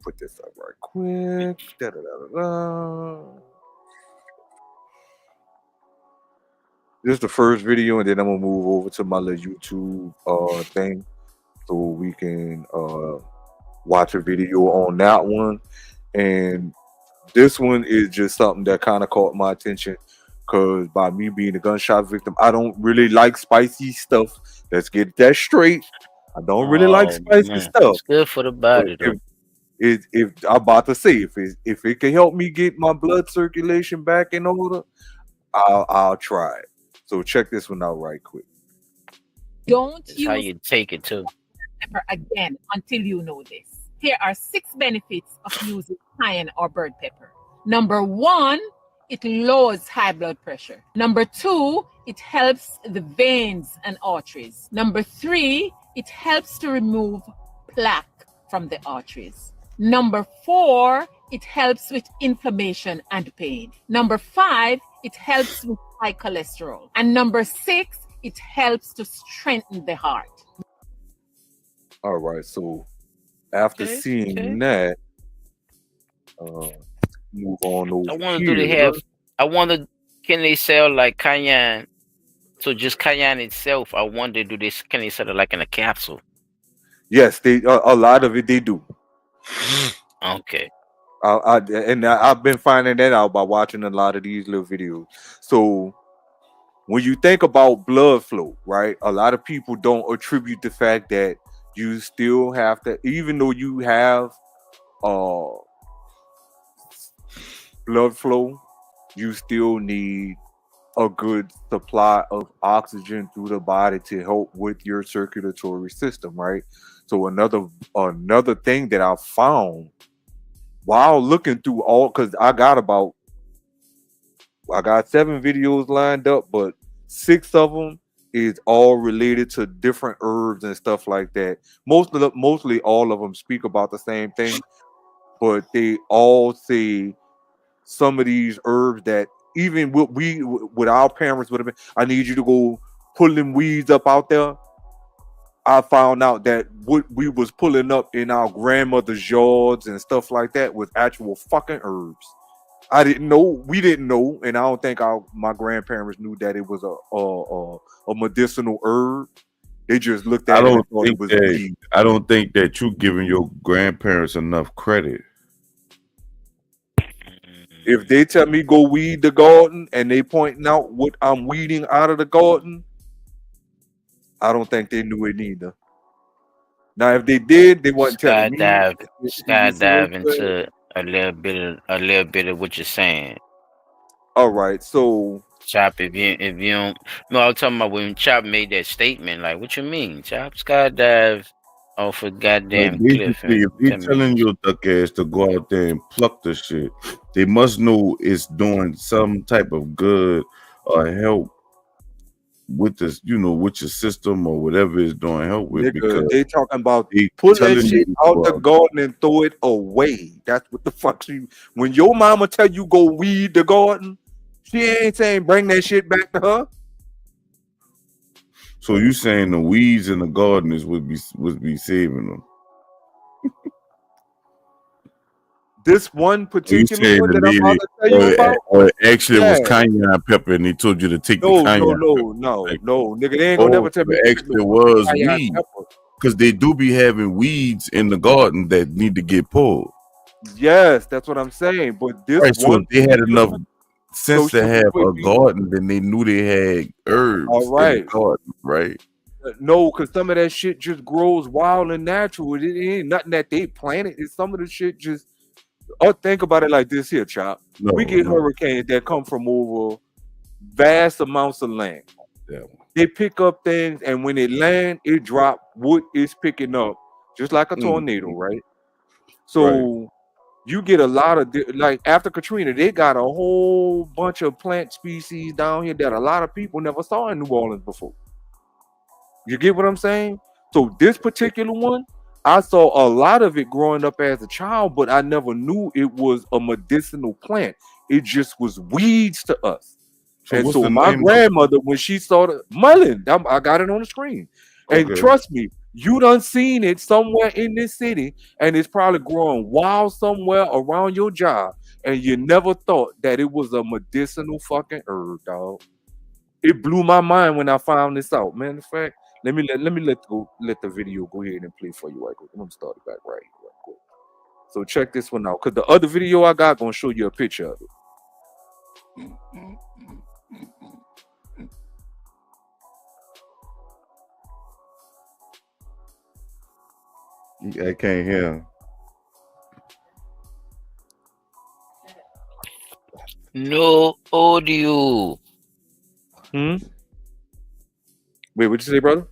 put this up right quick. This is the first video, and then I'm gonna move over to my little YouTube thing so we can watch a video on that one. And this one is just something that kind of caught my attention. Because by me being a gunshot victim, I don't really like spicy stuff. Let's get that straight. I don't really like spicy stuff. It's good for the body, though. If I'm about to say, if it can help me get my blood circulation back in order, I'll try it. So check this one out right quick. Don't use how you take it too. Pepper again until you know this. Here are 6 benefits of using cayenne or bird pepper. Number 1, it lowers high blood pressure. Number 2, it helps the veins and arteries. Number 3, it helps to remove plaque from the arteries. Number 4, it helps with inflammation and pain. Number 5, it helps with high cholesterol. And number 6, it helps to strengthen the heart. All right. So after seeing that, move on over I wonder, here. do they have? I wonder, can they sell like cayenne? So just cayenne itself. I wonder, can they sell it like in a capsule? Yes, they a lot of it they do. Okay. I've been finding that out by watching a lot of these little videos. So when you think about blood flow, right? A lot of people don't attribute the fact that you still have to, even though you have blood flow, you still need a good supply of oxygen through the body to help with your circulatory system, right? So another thing that I found while looking through all, because I got 7 videos lined up, but 6 of them is all related to different herbs and stuff like that. Mostly all of them speak about the same thing, but they all say some of these herbs that even with our parents would have been, I need you to go pull them weeds up out there. I found out that what we was pulling up in our grandmother's yards and stuff like that was actual fucking herbs. I didn't know. We didn't know, and I don't think my grandparents knew that it was a medicinal herb. They just looked at it and thought it was weed. I don't think that you're giving your grandparents enough credit. If they tell me go weed the garden and they pointing out what I'm weeding out of the garden, I don't think they knew it either. Now, if they did, they wasn't telling me. Skydive into a little bit of what you're saying. All right, so Chop, if you don't, no, I was talking about when Chop made that statement. Like, what you mean, Chop? Skydive off a goddamn cliff. If they telling your duck ass to go out there and pluck the shit, they must know it's doing some type of good or help with this, with your system or whatever it's doing help with. Nigga, because they talking about pull that shit out the garden and throw it away. That's what the fuck when your mama tell you go weed the garden, she ain't saying bring that shit back to her. So you saying the weeds in the garden would be saving them? This one particular one that I'm about to tell you about, actually it was cayenne pepper, and they told you to take the cayenne. No, nigga, they ain't gonna never tell me. Actually, it was weed, because they do be having weeds in the garden that need to get pulled. Yes, that's what I'm saying. But this right, one, so they had enough sense to have a garden, then they knew they had herbs. All right, in the garden, right? No, because some of that shit just grows wild and natural. It ain't nothing that they planted. It's some of the shit just. Think about it like this here, Chop. We get hurricanes that come from over vast amounts of land. Yeah. They pick up things, and when it land, it drop what it's picking up, just like a tornado, right? So you get a lot of like after Katrina, they got a whole bunch of plant species down here that a lot of people never saw in New Orleans before. You get what I'm saying? So this particular one, I saw a lot of it growing up as a child, but I never knew it was a medicinal plant. It just was weeds to us. So my grandmother, when she saw the mullein, I got it on the screen. And trust me, you done seen it somewhere in this city, and it's probably growing wild somewhere around your job, and you never thought that it was a medicinal fucking herb, dog. It blew my mind when I found this out. Man, in fact, let the video go ahead and play for you right quick. I'm gonna start it back right quick. So check this one out, because the other video I got gonna show you a picture of it. I can't hear. No audio. Wait, what'd you say, brother?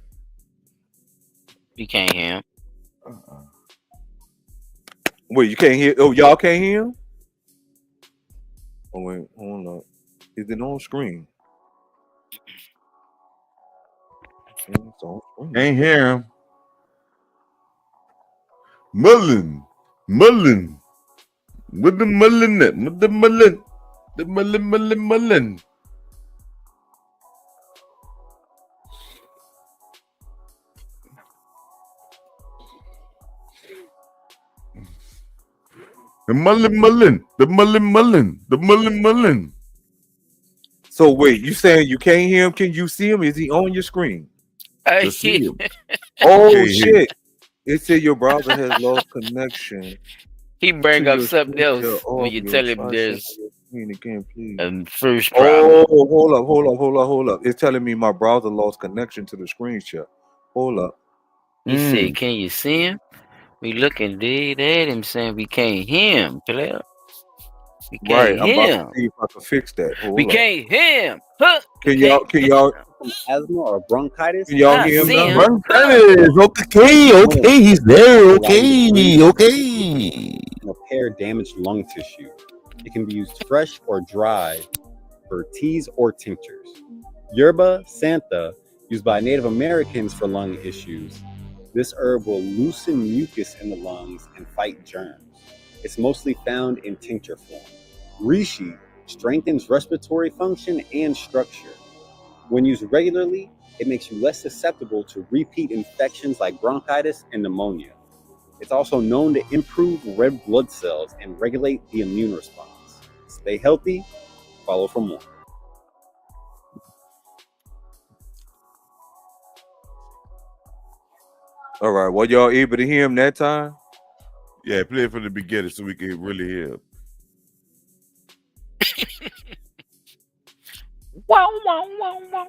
You can't hear him. Wait, you can't hear? Oh, y'all can't hear him? Oh wait, hold up. Is it on screen? Okay, it's on screen. Ain't hear him. Mullen. With the mullen. The mullen. The mullen. So wait, you saying you can't hear him? Can you see him? Is he on your screen? I To see him. Oh Okay, shit! It said your browser has lost connection. He bring to up your something screen else when you audio. tell him Try there's sharing your screen again, please. a first problem. Oh, hold up. It's telling me my browser lost connection to the screen share. Hold up. He said, "Can you see him?" We looking dead at him, saying we can't hear him, player. We Right, can't I'm about hear to him. see if I can fix that. We Hold up. can't hear him. Huh? Can y'all asthma or bronchitis? can y'all I hear him see now? him. Bronchitis. Okay, he's there. Okay. Repair damaged lung tissue. It can be used fresh or dry for teas or tinctures. Yerba Santa, used by Native Americans for lung issues. This herb will loosen mucus in the lungs and fight germs. It's mostly found in tincture form. Reishi strengthens respiratory function and structure. When used regularly, it makes you less susceptible to repeat infections like bronchitis and pneumonia. It's also known to improve red blood cells and regulate the immune response. Stay healthy. Follow for more. All right. Well, y'all able to hear him that time? Yeah, play it from the beginning so we can really hear him. Wow, wow, wow, wow.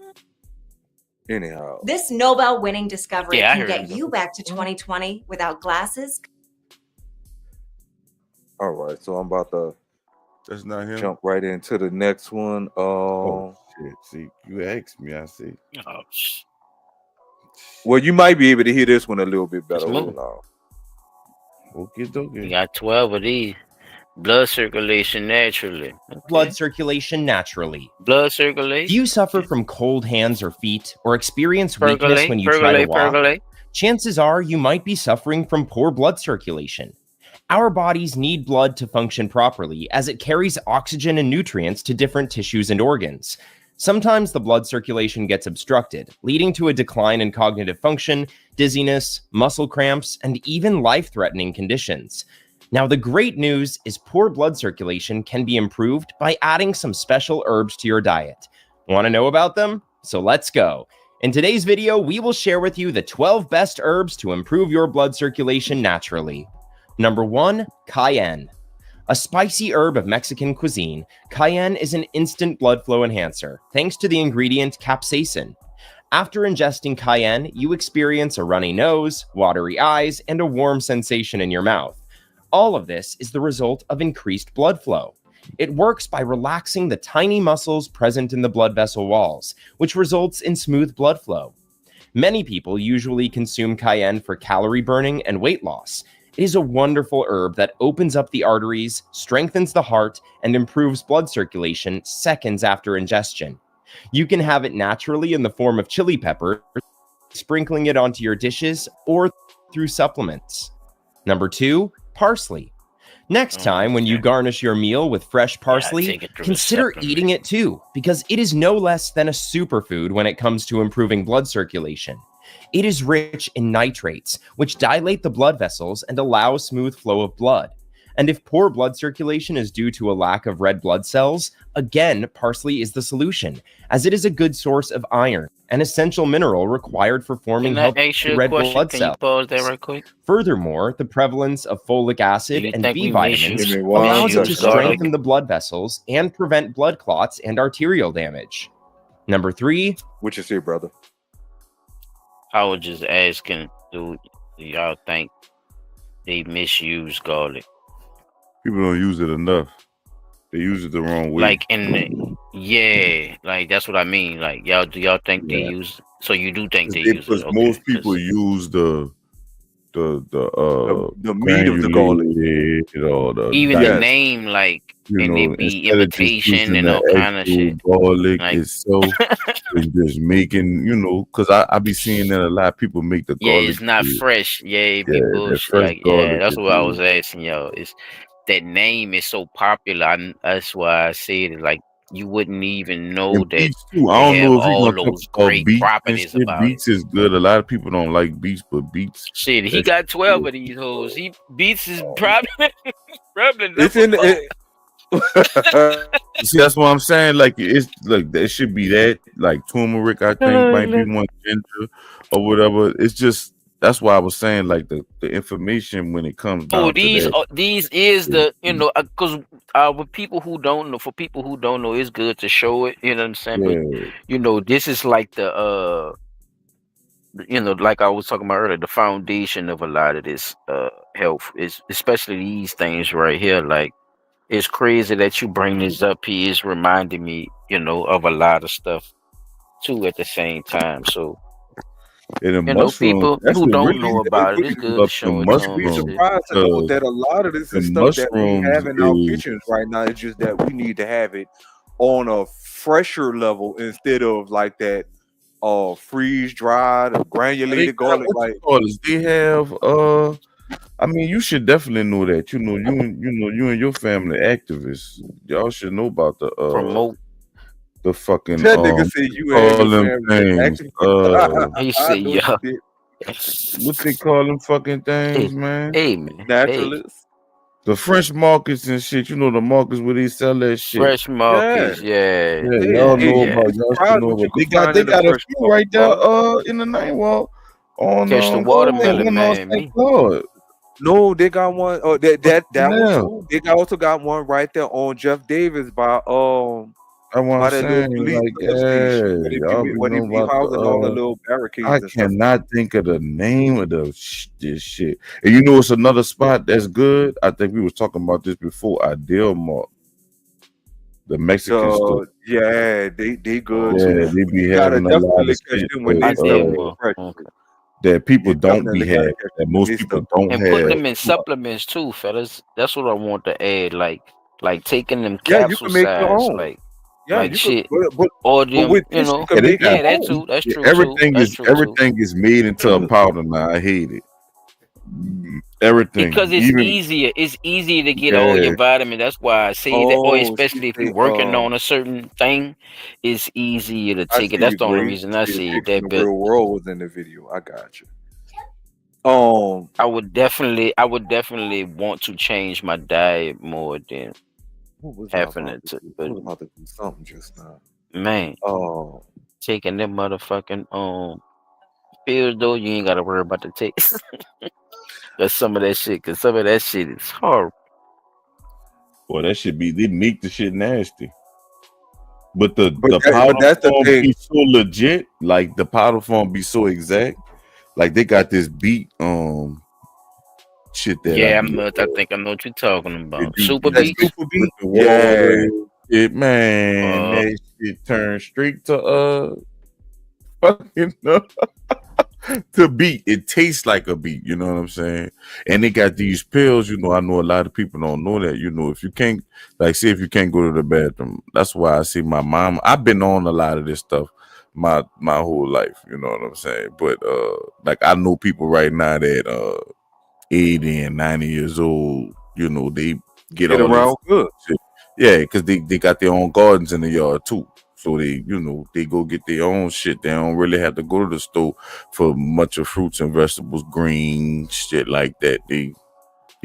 Anyhow. This Nobel-winning discovery Yeah, I can heard get him, you back to 2020 without glasses. All right. So I'm about to That's not him. jump right into the next one. Oh shit! See, you asked me. I see. Oh, Well, you might be able to hear this one a little bit better. Let's move. Hold on. Okay. We got 12 of these. Blood circulation naturally. Okay. Blood circulation naturally. Blood circulation. Do you suffer from cold hands or feet, or experience weakness when you try to walk? Chances are you might be suffering from poor blood circulation. Our bodies need blood to function properly, as it carries oxygen and nutrients to different tissues and organs. Sometimes the blood circulation gets obstructed, leading to a decline in cognitive function, dizziness, muscle cramps, and even life-threatening conditions. Now, the great news is poor blood circulation can be improved by adding some special herbs to your diet. Want to know about them? So let's go. In today's video, we will share with you the 12 best herbs to improve your blood circulation naturally. Number 1, cayenne. A spicy herb of Mexican cuisine, cayenne is an instant blood flow enhancer, thanks to the ingredient capsaicin. After ingesting cayenne, you experience a runny nose, watery eyes, and a warm sensation in your mouth. All of this is the result of increased blood flow. It works by relaxing the tiny muscles present in the blood vessel walls, which results in smooth blood flow. Many people usually consume cayenne for calorie burning and weight loss. It is a wonderful herb that opens up the arteries, strengthens the heart, and improves blood circulation seconds after ingestion. You can have it naturally in the form of chili pepper, sprinkling it onto your dishes, or through supplements. Number 2, parsley. Next time when you garnish your meal with fresh parsley, consider eating it too, because it is no less than a superfood when it comes to improving blood circulation. It is rich in nitrates, which dilate the blood vessels and allow a smooth flow of blood. And if poor blood circulation is due to a lack of red blood cells, again, parsley is the solution, as it is a good source of iron, an essential mineral required for forming healthy red blood cells. Pause there right quick? Furthermore, the prevalence of folic acid and B vitamins allows it to strengthen the blood vessels and prevent blood clots and arterial damage. Number 3. What you say, brother? I was just asking, do y'all think they misuse garlic? People don't use it enough. They use it the wrong way. Like like that's what I mean. Like do y'all think they use? So you do think they use it? Because most people use the the meat of the garlic. Even the name, like, and it be imitation and all kind of shit. Garlic like, itself and just making, because I be seeing that a lot of people make the garlic. It's not fresh. It be bullshit. Like, that's what I was asking y'all. Is that name is so popular? That's why I said it. Like, you wouldn't even know and that beets too. I don't know if you're gonna talk about beets properties and shit. Beets is good. A lot of people don't like beets, but beets. Shit, he got 12 of these hoes. Beets is probably it's in the. See, that's what I'm saying. Like, it's like it should be that. Like turmeric, I think might be one, ginger or whatever. It's just that's why I was saying, like, the information when it comes down these to that. These is the because with people who don't know, for people who don't know, it's good to show it. You know what I'm saying? But this is like the like I was talking about earlier, the foundation of a lot of this health is especially these things right here. Like, it's crazy that you bring this up. He is reminding me, of a lot of stuff too at the same time. So, people who don't know about it, it's good to show it to them. Be surprised to know that a lot of this is stuff that we have in our kitchens right now. It's just that we need to have it on a fresher level instead of like that freeze dried or granulated garlic. Like they have I mean, you should definitely know that. You and your family activists, y'all should know about the promote the fucking that nigga said you and your family. He said, yeah. What they call them fucking things, man? Hey, man. Naturalists. The French markets and shit. You know the markets where they sell that shit. Fresh markets, y'all know about. Y'all should know about. They got a few right there in the night wall on Catch the watermelon, man. No, they got one. Oh, that one too. They also got one right there on Jeff Davis by I want to say, like, when they be housing all the little barricades. I cannot think of the name of this shit. And it's another spot that's good. I think we was talking about this before. Ideal Mark, the Mexican store. Yeah, they good. Yeah, they be having a lot of shit that people don't be having. That most people don't have. And put them in supplements too, fellas. That's what I want to add. Like taking them capsule size, like shit, or them, that too. That's true. Everything is made into a powder now. I hate it. Everything because it's easier. It's easier to get all your vitamins. That's why I say that. Or especially if you're working on a certain thing, it's easier to take it. That's the only reason I see it. That the real world was in the video. I got you. I would definitely want to change my diet more than having it to. I was about to do something just now. Man, taking them motherfucking pills though, you ain't gotta worry about the taste. Cause some of that shit is horrible. Boy, that should be they make the shit nasty. But the powder form be so legit, like the powder form be so exact. Like they got this beat shit that I think I know what you're talking about. Super beat. That shit turned straight to fucking to beat. It tastes like a beat, you know what I'm saying? And they got these pills, I know a lot of people don't know that, if you can't, say if you can't go to the bathroom, that's why I see my mom. I've been on a lot of this stuff my whole life, you know what I'm saying? But I know people right now that 80 and 90 years old, they get all around good. Shit. Yeah, because they got their own gardens in the yard too. So they go get their own shit. They don't really have to go to the store for much of fruits and vegetables, green shit like that. They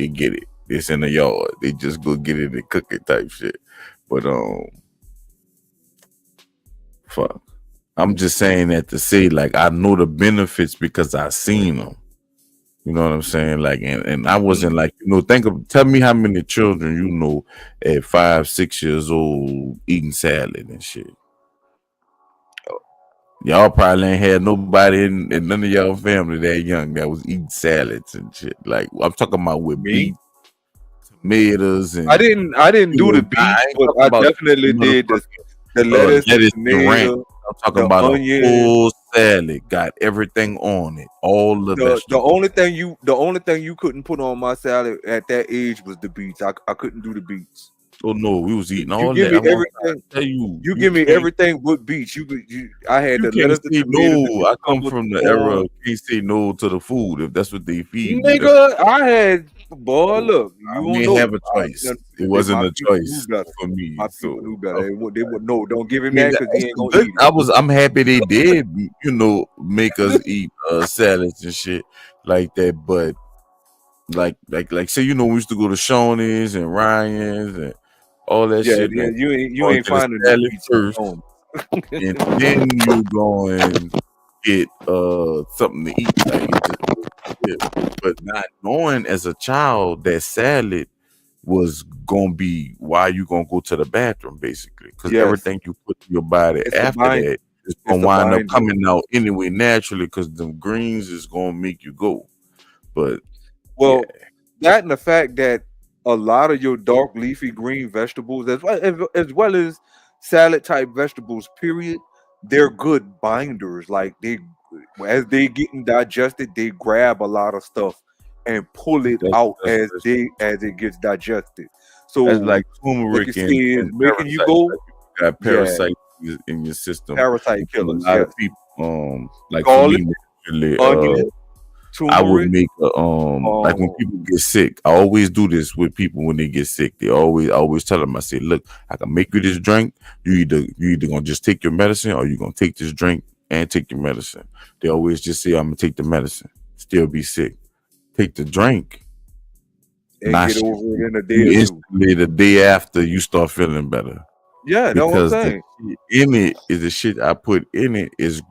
get it. It's in the yard. They just go get it and cook it type shit. But fuck. I'm just saying that to say, I know the benefits because I seen them. You know what I'm saying? And I wasn't tell me how many children at 5-6 years old eating salad and shit. Y'all probably ain't had nobody in none of y'all family that young that was eating salads and shit. I'm talking about with beef, tomatoes, and I didn't do the beef, but I definitely did the lettuce, the tomato. I'm talking about onion, a full salad got everything on it, all the vegetables. The only thing you couldn't put on my salad at that age was the beets. I couldn't do the beets. Oh no, we was eating all give that. me everything. You give me everything with beets. I had You the lettuce, can't say the tomatoes, no. I come from the era of can't say no to the food if that's what they feed. Nigga, I had boy. Look, you didn't have a choice. It wasn't a choice for me. My people knew better. They would no. Don't give him Yeah, that because he ain't gonna eat it. I'm happy they did, make us eat salads and shit like that. But like say, we used to go to Shawnee's and Ryan's and all that shit. Yeah, you ain't finding salad the first, and then you go and get something to eat. But not knowing as a child that salad was gonna be why you gonna go to the bathroom, basically, because everything you put in your body after that is gonna wind up coming out anyway naturally, because them greens is gonna make you go. But that and the fact that a lot of your dark leafy green vegetables, as well as salad type vegetables, period, they're good binders. Like as they getting digested, they grab a lot of stuff and pull it out as it gets digested. So that's like turmeric and making you go. Like you got parasites in your system. Parasite killers. A lot of people, like garlic, for me, onion, I would make like when people get sick. I always do this with people when they get sick. I always tell them, I say, look, I can make you this drink. You either gonna just take your medicine or you gonna take this drink and take your medicine. They always just say, I'm gonna take the medicine, still be sick. Take the drink and get over it in a day or two. Instantly, the day after, you start feeling better. Yeah, that's what I'm saying. In it is the shit I put in it is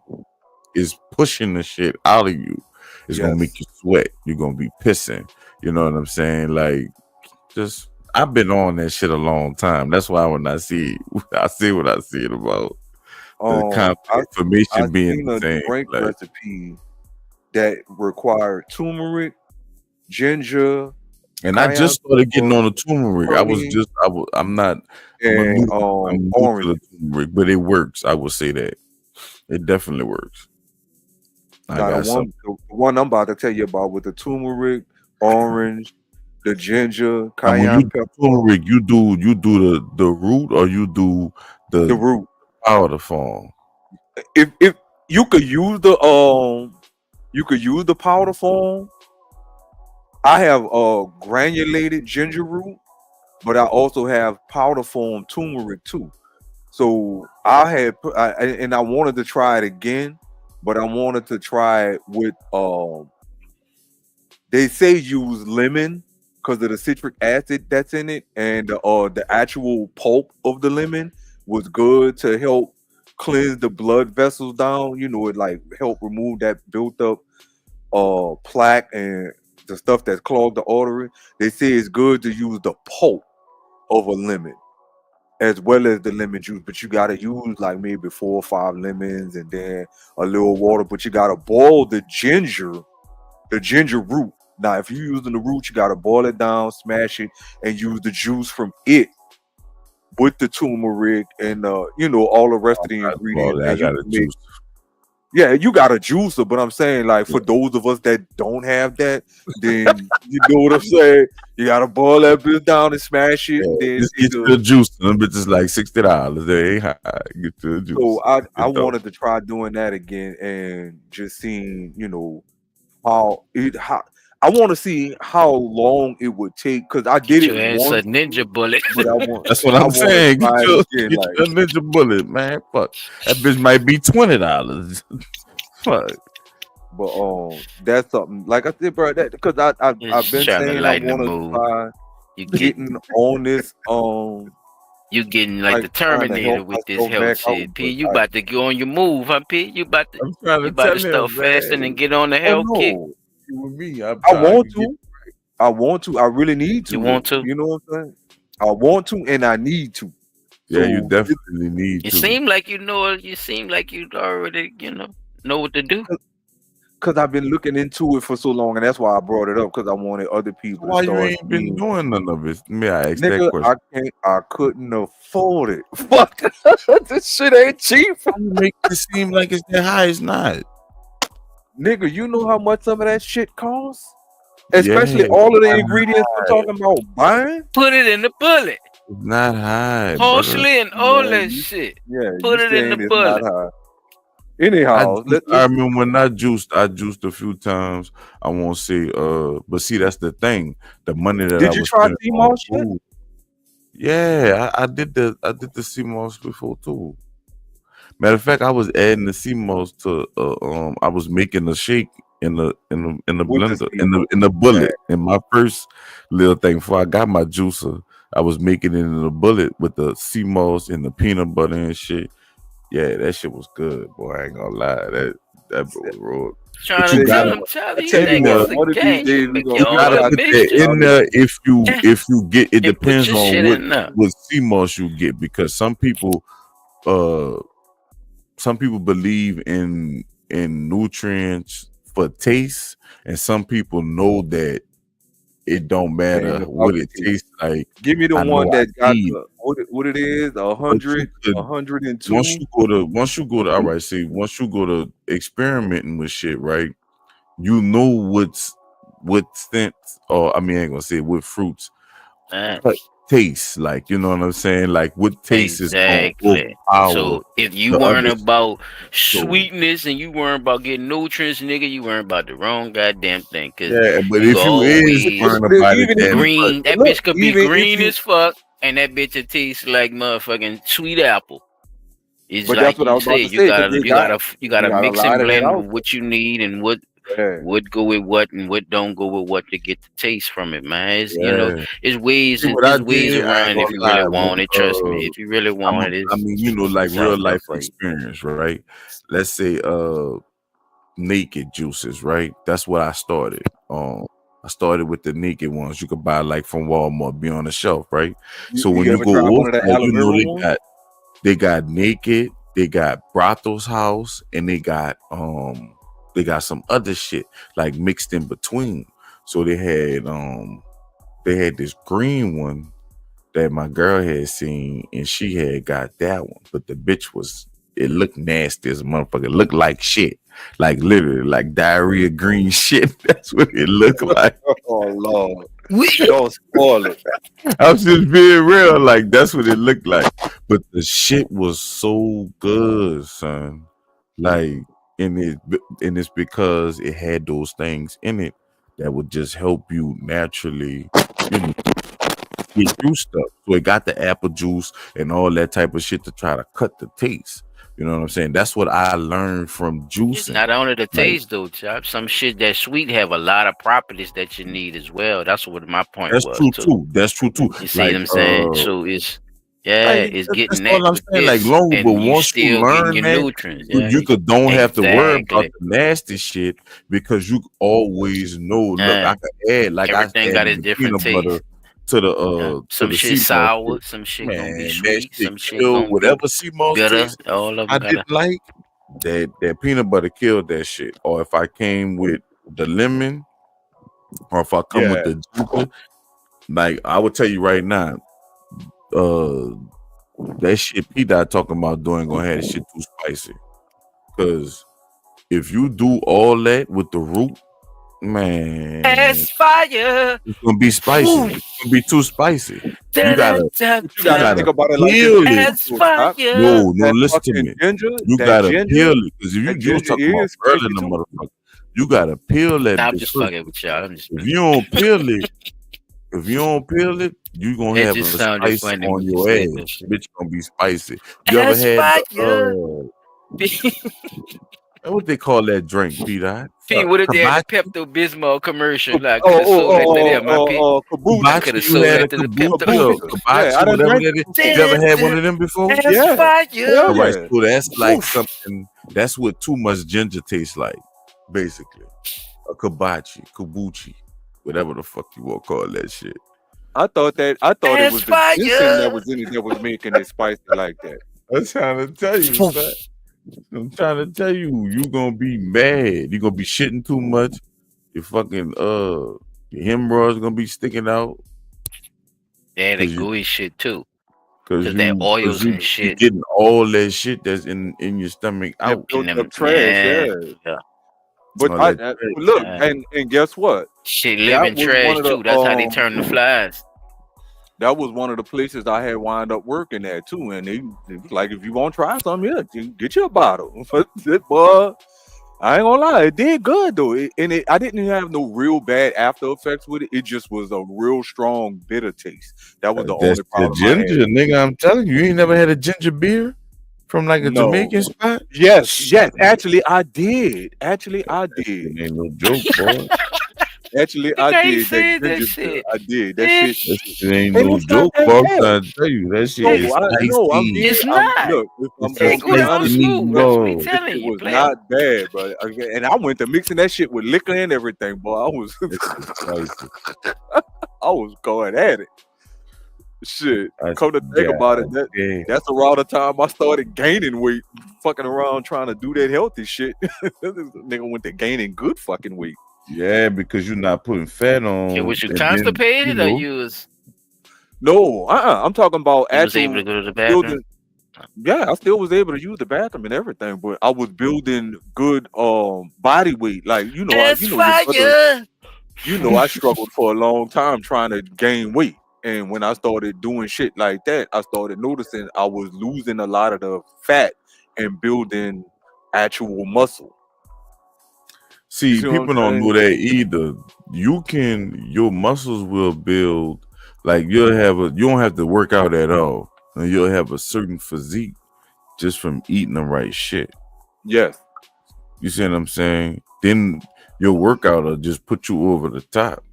pushing the shit out of you. It's gonna make you sweat. You're gonna be pissing. You know what I'm saying? Like, just I've been on that shit a long time. That's why when I see I see what I see about the information being the same. Drink recipe that required turmeric, ginger, and I just started getting on the turmeric. I'm orange to the turmeric, but it works. I will say that it definitely works. The one I'm about to tell you about with the turmeric, orange, the ginger, cayenne pepper. Turmeric, you do the root or you do the root powder form. If you could use the powder form. I have granulated ginger root, but I also have powder form turmeric too. So I wanted to try it again, but I wanted to try it with they say use lemon because of the citric acid that's in it, and the actual pulp of the lemon was good to help cleanse the blood vessels down. It like help remove that built up plaque and the stuff that's clogged the artery. They say it's good to use the pulp of a lemon as well as the lemon juice, but you got to use like maybe 4 or 5 lemons and then a little water, but you got to boil the ginger root. Now, if you're using the root, you got to boil it down, smash it, and use the juice from it with the turmeric and all the rest of the ingredients. Yeah, you got a juicer, but I'm saying, like, for those of us that don't have that, then you know what I'm saying? You got to boil that bitch down and smash it. And then get the juice. Them bitches like $60. They ain't high. Get the juice. So I wanted to try doing that again and just seeing, how I want to see how long it would take, because I did it once. A ninja bullet. That's what I'm saying. Get your ninja bullet, man. Fuck. That bitch might be $20. Fuck. But that's something. Like I said, bro, that because I've been saying I want to try getting on this. You getting like the Terminator with this health shit. P, you about to go on your move, huh, P? You about to start fasting and get on the health kick. With me, I want to. I really need to. You want to? You know what I'm saying? I want to, and I need to. Yeah, so you definitely need to. You seem like you know. You seem like you already, know what to do. because I've been looking into it for so long, and that's why I brought it up because I wanted other people Why to you start ain't been seeing. doing none of it? May I ask that Nigga, question? I couldn't afford it. Fuck, this shit ain't cheap. You make it seem like it's that high. It's not. Nigga, you know how much some of that shit costs? Especially Yeah, all of the it's ingredients I'm not talking about buying. Put it in the bullet. It's not high, brother. Parsley and all that shit. Put it in the It's bullet. not high. Anyhow, I remember when I juiced a few times. I won't say but see, that's the thing. The money that I did you was try spending sea on moss shit? food. Yeah, I did the sea moss before too. Matter of fact, I was adding the sea moss to I was making a shake in the blender in the bullet. In my first little thing before I got my juicer, I was making it in the bullet with the sea moss and the peanut butter and shit. Yeah, that shit was good, boy. I ain't gonna lie. That bit was raw. Trying to tell him, Charlie, you think it's a game. You make your you gotta own put that mixture. in there if you get it. And put Depends your on shit in there. what sea moss you get, because some people believe in nutrients for taste, and some people know that it don't matter what it tastes like. Give me the I one know I that got need. what it is, 100, 102. Once you go to all right, see, once you go to experimenting with shit, right? You know what scents, or I mean, I ain't gonna say what fruits taste like. You know what I'm saying? Like what taste is on overpower. So if you weren't about sweetness and you weren't about getting nutrients, nigga, you weren't about the wrong goddamn thing. Cause yeah, but if you is worrying about it, then green, that bitch could be green as fuck, and that bitch will taste like motherfucking sweet apple. It's But like that's what I you was about say, to say, you gotta got a mix lot and of that blend out with what you need and what go with what and what don't go with what to get the taste from it, man. It's, you know, it's ways See, what I there's ways did, I around ain't it if you gonna really lie, want it. Trust me, if you really want it, I mean, you know, like it's out real there life for you. experience, right? Let's say naked juices, right? That's what I started. I started with the naked ones you could buy like from Walmart, be on the shelf, right? So when you you ever go tried one over of the there, aloe you know vera ones? they got naked, they got Brato's house, and they got some other shit like mixed in between. So they had this green one that my girl had seen, and she had got that one, but the bitch it looked nasty as a motherfucker. It looked like shit, like literally like diarrhea green shit. That's what it looked like. Oh Lord, don't spoil it. I'm just being real, like that's what it looked like. But the shit was so good, son. Like, and it's because it had those things in it that would just help you naturally, you know, get through stuff. So it got the apple juice and all that type of shit to try to cut the taste. You know what I'm saying? That's what I learned from juicing. It's not only the taste though, Chop. Some shit that sweet have a lot of properties that you need as well. That's what my point was. That's true too. You see what I'm saying? So it's it's getting that all I'm with saying. this, Like long, but and you once you still getting learn your that, nutrients. you don't have to worry about Exactly. the nasty shit because you always know. Look, I can add like everything I got its added different peanut butter taste. to the Some to the shit sea moss sour, shit. some shit Man, gonna be that sweet, shit some shit killed gonna whatever be sea moss bitter. taste All of I them gotta. didn't like. That peanut butter killed that shit. Or if I came with the lemon, or if I come with the ginger, like I would tell you right now, that shit P Dot talking about doing gonna have that shit too spicy. Cause if you do all that with the root, man, It's fire. it's gonna be spicy. It's gonna be too spicy. You gotta think about it like peel this. it. It's fire. No, That listen to fucking me. ginger, You that gotta ginger, peel it. Because if you was ginger talking about is burning spicy the too. motherfucker, you gotta peel that I'm bitch just first. fucking with y'all. I'm just. If you don't peel it, you gonna It have just a sounded spice funny on when you your said that ass. shit. Bitch gonna be spicy. You ever It's had fire. what they call that drink, Peter? P, what if they had the Pepto Bismol commercial? Like, could have sold that to them, my P. Could have You sold had a that to the kabuchi or Pepto. kabachi, whatever that is. You ever had one of them before? It's fire. All right, so that's like something. That's what too much ginger tastes like, basically. A kabuchi, whatever the fuck you want to call that shit. I thought it was the fire. ginseng that was in it that was making it spicy like that. I'm trying to tell you, son. I'm trying to tell you, you're gonna be mad. You're gonna be shitting too much. Your fucking your hemorrhoids gonna be sticking out. Yeah, the gooey shit too. Cause that oils and you're shit. getting all that shit that's in your stomach out. Built up trash, yeah. But All I that trash. look, and guess what? Shit, That living was trash one of the, too. That's how they turn the flies. That was one of the places I had wound up working at too. And they was like, if you want to try something, yeah, get you a bottle. Boy, I ain't gonna lie, it did good though. I didn't have no real bad after effects with it. It just was a real strong bitter taste. That was the That's only problem the ginger, nigga. I'm telling you, you ain't never had a ginger beer from like a Jamaican spot? Yes. Actually, I did. It ain't no joke, boy. Actually, I did. That ginger beer. I did. That shit. That shit ain't no joke, boy. I'm trying to tell you, that shit is spicy. It's not. Look, if I'm It's gonna be a honest, spicy meatball. that shit was not bad, but and I went to mixing that shit with liquor and everything, boy. I was going at it. Shit. Come to think about it, that's around the time I started gaining weight, fucking around trying to do that healthy shit. This nigga went to gaining good fucking weight. Yeah, because you're not putting fat on. Yeah, was you constipated or you was? No, I'm talking about You was able to go to the bathroom. Yeah, I still was able to use the bathroom and everything, but I was building good body weight. Like I struggled for a long time trying to gain weight. And when I started doing shit like that, I started noticing I was losing a lot of the fat and building actual muscle. See, people don't know that either. Your muscles will build, like you don't have to work out at all. And you'll have a certain physique just from eating the right shit. Yes. You see what I'm saying? Then your workout will just put you over the top.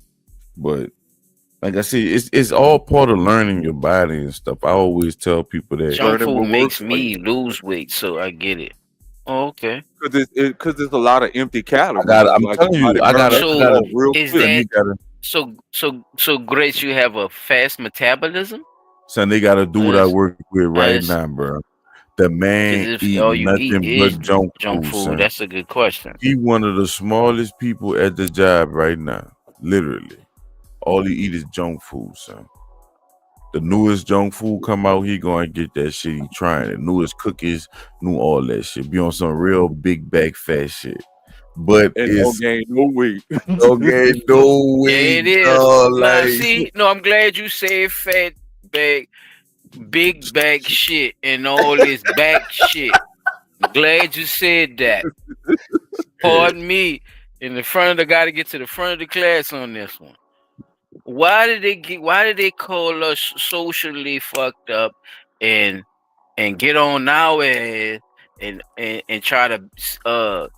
But like I said, it's all part of learning your body and stuff. I always tell people that Junk food makes me lose weight, so I get it. Oh, okay. Because there's a lot of empty calories. I'm telling you, I got So Grace, you have a fast metabolism? Son, they gotta do what I work with right now, bro. The man eat nothing but junk food. Son. That's a good question. He one of the smallest people at the job right now. Literally. All he eat is junk food, son. The newest junk food come out, he gonna get that shit. He trying it. Newest cookies, new all that shit. Be on some real big back fat shit. But don't gain no weight. Don't gain no weight. Yeah, it is. I'm glad you said fat bag, big back shit, and all this back shit. I'm glad you said that. Pardon me. In the front of the guy to get to the front of the class on this one. Why did they call us socially fucked up and get on our ass and try to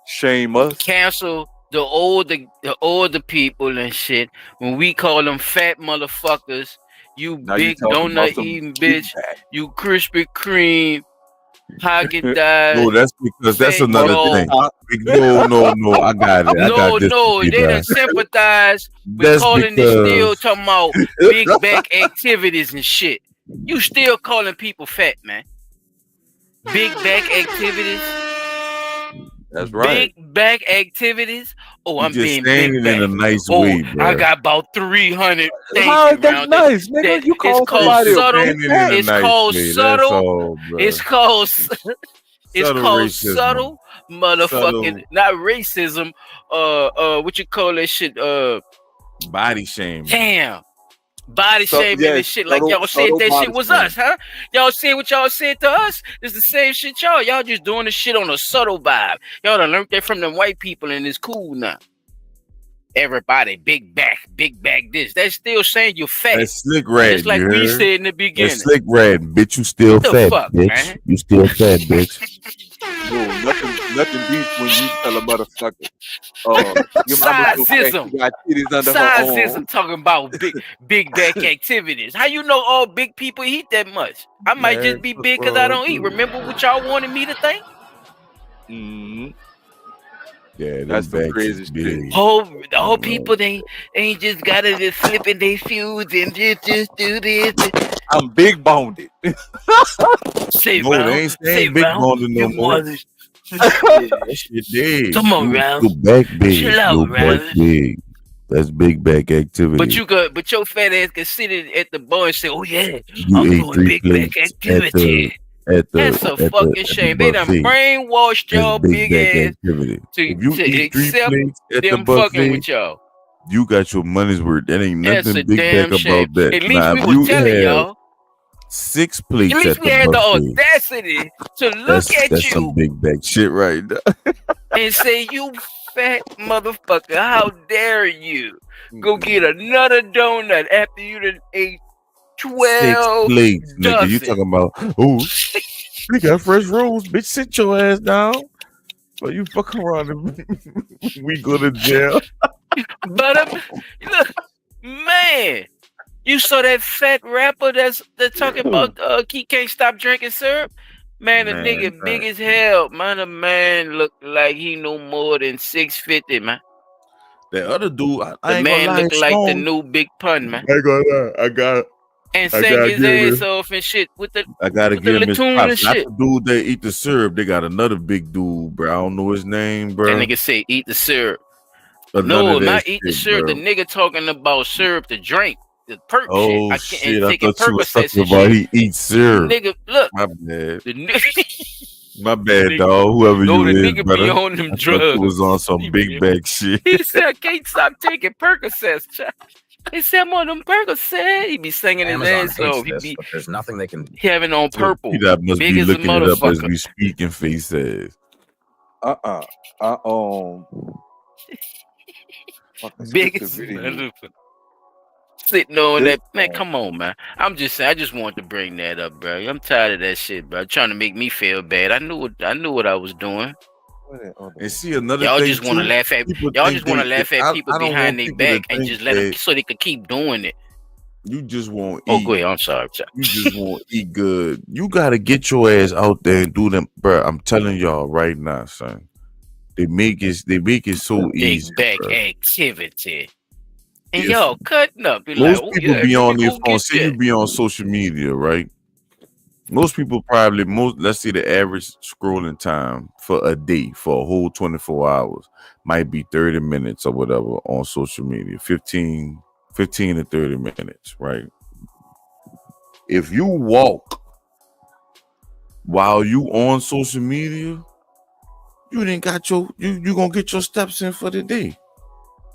shame us, cancel the older people and shit when we call them fat motherfuckers, you now big donut eating bitch, you Krispy Kreme, Haagen-Dazs. No, that's because that's another thing. No, I got it. They didn't sympathize with calling this still talking about big back activities and shit. You still calling people fat, man. Big back activities. That's right. Big back activities. Oh, I'm being big in back. a nice way, bro. I got about 300. How that's nice, nigga. You call somebody subtle. It's called way. subtle. It's called subtle motherfucking not racism. What you call that shit? Body shame. Damn. Body shaming and shit. Like y'all said that shit was us, huh? Y'all said what y'all said to us. It's the same shit, y'all. Y'all just doing the shit on a subtle vibe. Y'all done learned that from them white people and it's cool now. Everybody, big back this. That's still saying you're fat. That's slick red. Just like we said in the beginning. That's slick red, bitch. You still fat, bitch. Man? You still fat, bitch. No, nothing beats when you tell a motherfucker. Sizeism talking about big back activities. How you know all big people eat that much? I might just be big because I don't eat. Remember what y'all wanted me to think? Mm-hmm. Yeah, That's them some backs is crazy shit. big. Whole people they ain't just gotta just flipping their fuse and just do this. I'm big boned. Say No, round, they ain't say saying big round. boned no You more. mother. That shit dead. Come on, You round. back big. Chill out, Your back round. big. That's big back activity. But your fat ass can sit at the bar and say, "Oh yeah, You I'm ate doing 3 big back plates at activity." That's a fucking the shame. They done buffet. brainwashed That's y'all big big back ass activity. to If you eat 3 accept plates at the them fucking buffet, with y'all. you got your money's worth. That ain't That's nothing a big back damn shame. about that. At least Now, we if was you telling have y'all. 6 At plates least at we the had the buffet, audacity to look at that's some you big back shit right there. and say, "You fat motherfucker, how dare you go get another donut after you done ate 6 12 plates, nigga. You dozen?" talking about, oh, we got fresh rolls, bitch. Sit your ass down. But you fuck around and we go to jail. But look, man, you saw that fat rapper that's talking about he can't stop drinking syrup. Man, the Man, nigga big as hell. Man, the man look like he no more than 650, man. That other dude, I The ain't gonna man lie, look his like the song. new Big Pun, man. I ain't gonna lie. And I sang gotta his give ass him. off and shit with the I gotta give him his Latoon props. and Not shit. the dude that eat the syrup. They got another big dude, bro. I don't know his name, That bro. nigga say eat the syrup. But none No, of that not eat the shit, syrup. The bro. nigga talking about syrup to drink. The perk shit. Oh I can't and shit! I taking thought you was Percocets talking and about shit. he eats syrup. Nigga, look. My bad. The nigga, My bad, nigga, dog. Whoever no, you the is, nigga be brother. on them I thought you drugs. was on some He big be- bag shit. He said I can't stop taking Percocets. Child. He said I'm on them Percocets. He be singing his Amazon ass hates off. He this, be but there's nothing they can. having on purple, That must big be as a looking it up as motherfucker. we speak and face says. Big as a motherfucker. Sitting on This that man, come on, man. I'm just saying. I just wanted to bring that up, bro. I'm tired of that shit, bro. Trying to make me feel bad. I knew what I was doing. And see another Y'all thing just want to too. laugh at People y'all think just want to laugh at people I don't behind want their people to back and think just let them that so they could keep doing it. you just won't Oh, eat. go ahead. I'm sorry. You just won't eat good. You gotta get your ass out there and do them, bro. I'm telling y'all right now, son. They make it so Big easy, back bro. activity. And If y'all cutting up. Be like, most oh people yeah, be let me on their go phone, get say you that. be on social media, right? Most people let's say the average scrolling time for a day for a whole 24 hours might be 30 minutes or whatever on social media, 15 to 30 minutes, right? If you walk while you on social media, you didn't got you gonna get your steps in for the day.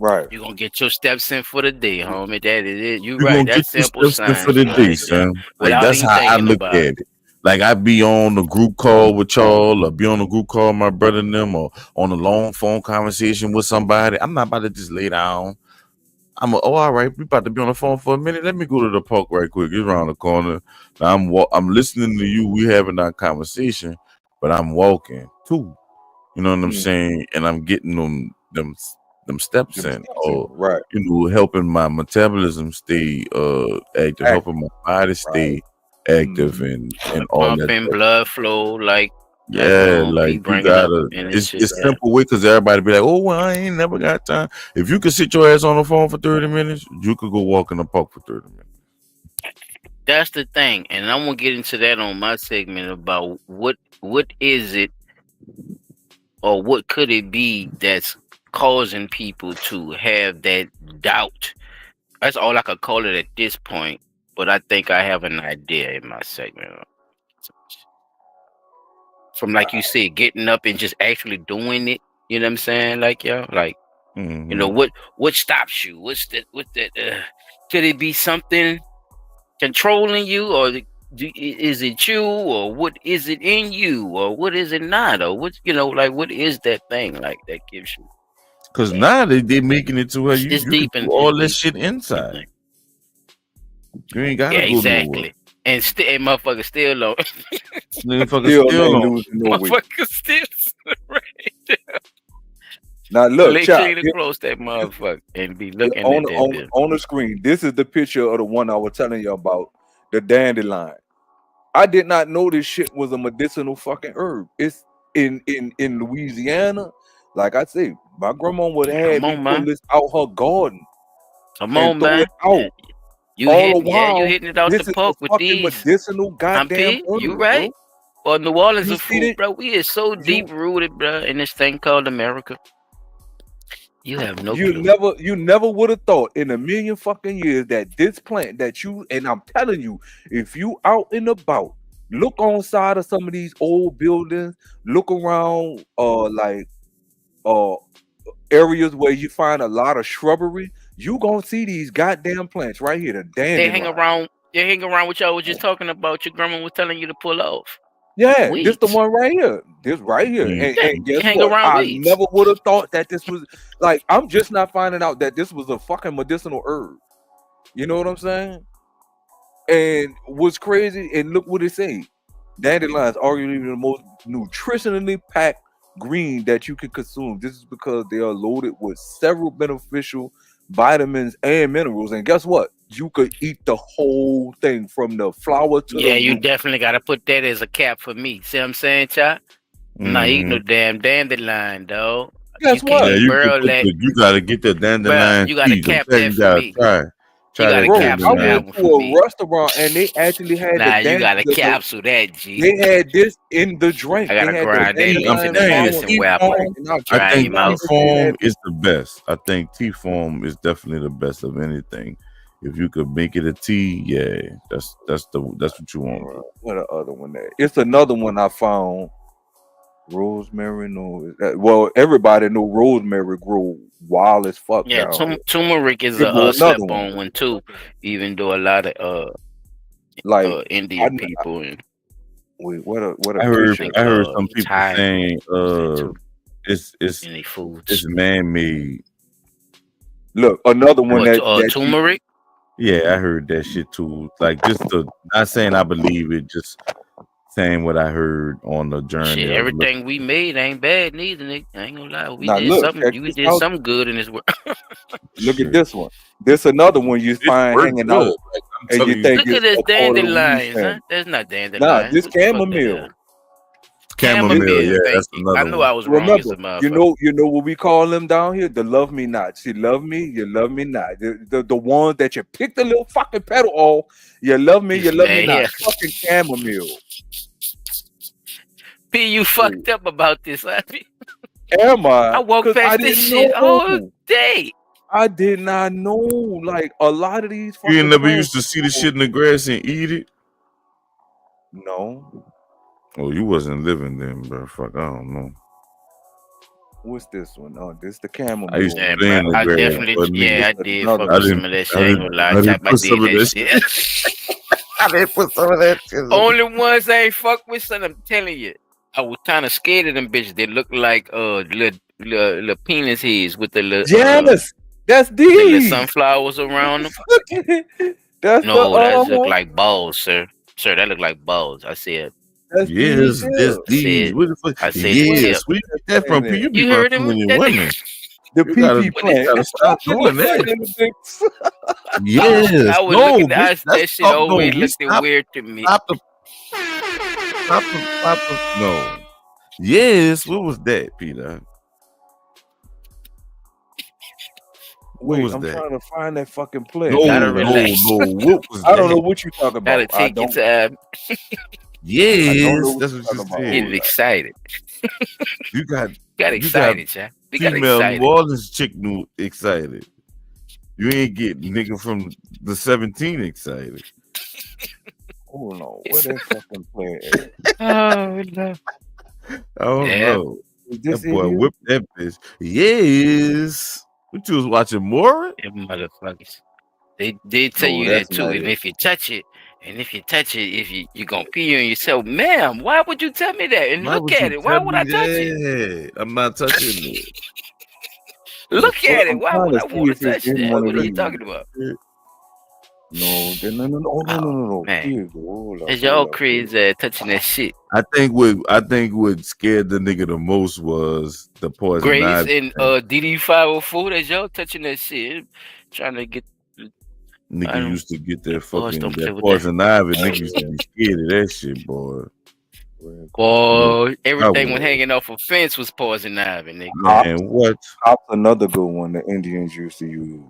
Right. You're gonna get your steps in for the day, homie. That is it. You You're right. gonna get That's your simple steps in for science the right day, there. son. Like Without that's even how I thinking look about at it. it. Like I be on the group call with y'all, or be on the group call with my brother and them, or on a long phone conversation with somebody. I'm not about to just lay down. All right, we about to be on the phone for a minute. Let me go to the park right quick. It's around the corner. Now I'm listening to you. We having our conversation, but I'm walking too. You know what I'm saying? And I'm getting them steps in, or right. helping my metabolism stay active, helping my body stay active, and all that Pumping stuff. blood flow like Yeah, P like you bringing up gotta. and It's shit. simple way because everybody be like, "Oh, well, I ain't never got time." If you could sit your ass on the phone for 30 minutes, you could go walk in the park for 30 minutes. That's the thing, and I'm gonna get into that on my segment about what is it or what could it be that's causing people to have that doubt. That's all I could call it at this point, but I think I have an idea in my segment. From like you said, getting up and just actually doing it. You know what I'm saying? Like you know what stops you? What's that? Could it be something controlling you, or is it you, or what is it in you, or what is it not, or what like what is that thing like that gives you? Because now they making it to where you can deep do all this shit inside. You ain't gotta go nowhere. And motherfucker still low. Motherfucker still ain't on. losing no weight. Motherfucker still right there. Now look, Lay Chop, to close that motherfucker and be looking on, at that on, bitch. on the screen. This is the picture of the one I was telling you about, the dandelion. I did not know this shit was a medicinal fucking herb. It's in Louisiana. Like I say, my grandma would have Come me on, pull man. this out her garden Come and on, throw man. it out. You All the hitting, yeah, you while, hitting it out this the is park a with fucking these. medicinal goddamn P, herb, you right? bro. Well, New Orleans You a see fool, that? bro. We is so deep rooted, bro, in this thing called America. You have no clue. You never would have thought in a million fucking years that this plant that you, and I'm telling you, if you out and about, look on side of some of these old buildings, look around like areas where you find a lot of shrubbery, you gonna see these goddamn plants right here, the They hang dandelion. around. They hang around what y'all was just talking about. Your grandma was telling you to pull off. Yeah, Weeds. this the one right here. This right here. Mm. And guess hang what? around I weeds. never would have thought that this was like I'm just not finding out that this was a fucking medicinal herb. You know what I'm saying? And what's crazy, and look what it say. Dandelions are arguably the most nutritionally packed green that you can consume. This is because they are loaded with several beneficial vitamins and minerals. And guess what? You could eat the whole thing from the flower to Yeah, the you root. definitely gotta put that as a cap for me. See what I'm saying, Chop? I'm not eating no damn dandelion, dog. Guess you what? can't Yeah, you burl could that. you gotta get the Bruh, dandelion you gotta seeds. I'm cap telling that you, for gotta me. try You that gotta Bro, I capsule that dandelion. went one to for a me. restaurant and they actually had Nah, you gotta capsule that, G. they had this in the drink. I They gotta had the grind that I'm into dandelion the saying flower medicine in where I the put drink. And I I dry kid think him you not, out. they said T-foam that is the best. I think T-foam is definitely the best of anything. If you could make it a tea, yeah, that's what you want. what the other one there? It's another one I found. Rosemary, no. Well, everybody know rosemary grow wild as fuck Yeah, down here. turmeric is Here go a another slept one. on one too. Even though a lot of Like Indian people and wait, what a I heard picture. some people Thai saying it's in their foods. it's man-made. Look, another one that turmeric. Yeah, I heard that shit too. Like not saying I believe it, just saying what I heard on the journey. Shit, everything we made ain't bad neither, nigga. I ain't gonna lie. We now did look, something. check You this did out. something good in this world. Look at this one. This another one you find works hanging good. out, Like, I'm and telling you you. think Look at it's this a part of the weed dandelions, huh? family. That's not Nah, dandelions. this What the fuck that chamomile. is? Chamomile, yeah, Thank that's you. another I knew one. I was wrong as a Remember, motherfucker. you know what we call them down here? The love me not. She love me, you love me not. The ones that you pick the little fucking petal off. You love me, you love me Man, not. yeah. Fucking chamomile. P, you fucked up about this. Am I? I walked 'Cause I past this didn't shit all know. day. I did not know. Like a lot of these You ain't fucking never plants. used to see the shit in the grass and eat it? No. Oh, you wasn't living then, bro. Fuck, I don't know. What's this one? Oh, this the chamomile. I used to Yeah, play in bro, the I grass, definitely, but nigga, I did another fuck I with some didn't, of that shit. I I ain't didn't, gonna lie, I didn't Chop. I put some did of that that shit. shit. I didn't put some of that shit. Only ones I ain't fuck with, son. I'm telling you, I was kind of scared of them bitches. They look like little penis heads with the little Yes, that's the little these. sunflowers around them. That's No, that the look like balls, sir. Sir, that look like balls. I said. that's Yes, these. that's Yeah. these. What the fuck? I said the Yes, tip. where you get that from? P? You be You heard him? fucking That women. The You gotta, PP you plant. gotta stop doing that. Yes, I was no, looking bitch, at let's that shit stop. No, always we looked weird to me. stop the. No. Yes, what was that, Peter? What Wait, was I'm that? trying to find that fucking plant. No, Gotta no, relax. no. What was I don't know that? what you talking Gotta about. I take your don't. time. I don't Yes, know what that's you what you talking about. said. Getting excited. You got excited, Chap. We got female excited. New Orleans chick new excited. You ain't getting nigga from the 17 excited. Hold on, where that fucking plant at? Oh no. I don't Yeah. know. Is this That boy it here? whipped that bitch. Yes. What you was watching more? Them motherfuckers. They tell No, you that's that too. not And it. if you touch it, if you gonna pee on yourself, ma'am, why would you tell me that? And Why look would at you it. Why tell would me I touch it? that? I'm not touching it. Look Well, at it. I'm Why trying would to I see want if to it's touch in that? one What of are you these. talking about? No, no. Man. Here you go. Hold up, Is y'all hold up. crazy touching that shit? I think what scared the nigga the most was the poison Grace ivy and thing. DD504, that's y'all touching that shit. Trying to get Nigga used to get that boys don't fucking play that with poison ivy. Nigga used to be scared of that shit, boy. Boy, everything when hanging off a fence was poison ivy, nigga. Man, what? Hop's another good one the Indians used to use.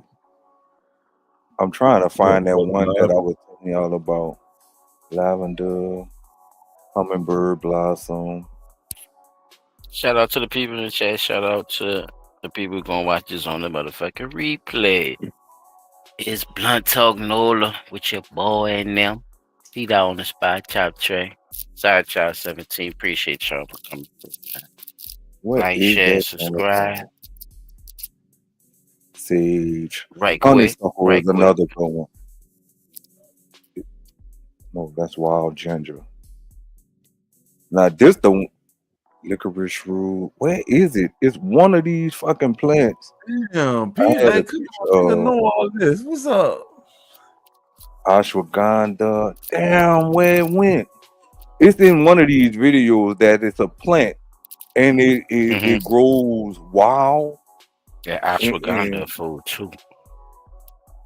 I'm trying to find that one that I was telling y'all about. Lavender, hummingbird blossom. Shout out to the people in the chat. Shout out to the people who gonna watch this on the motherfucking replay. It's Blunt Talk Nola with your boy and them. See that on the spot, Chop Tray. Side Child 17. Appreciate y'all for coming through. Like, share, subscribe. Sage. Right quick. Right quick. Another good one. No, that's wild ginger. Now this the licorice root. Where is it? It's one of these fucking plants. Damn, people like know all this. What's up? Ashwagandha. Damn, where it went. It's in one of these videos that it's a plant and it grows wild. Yeah, ashwagandha food too.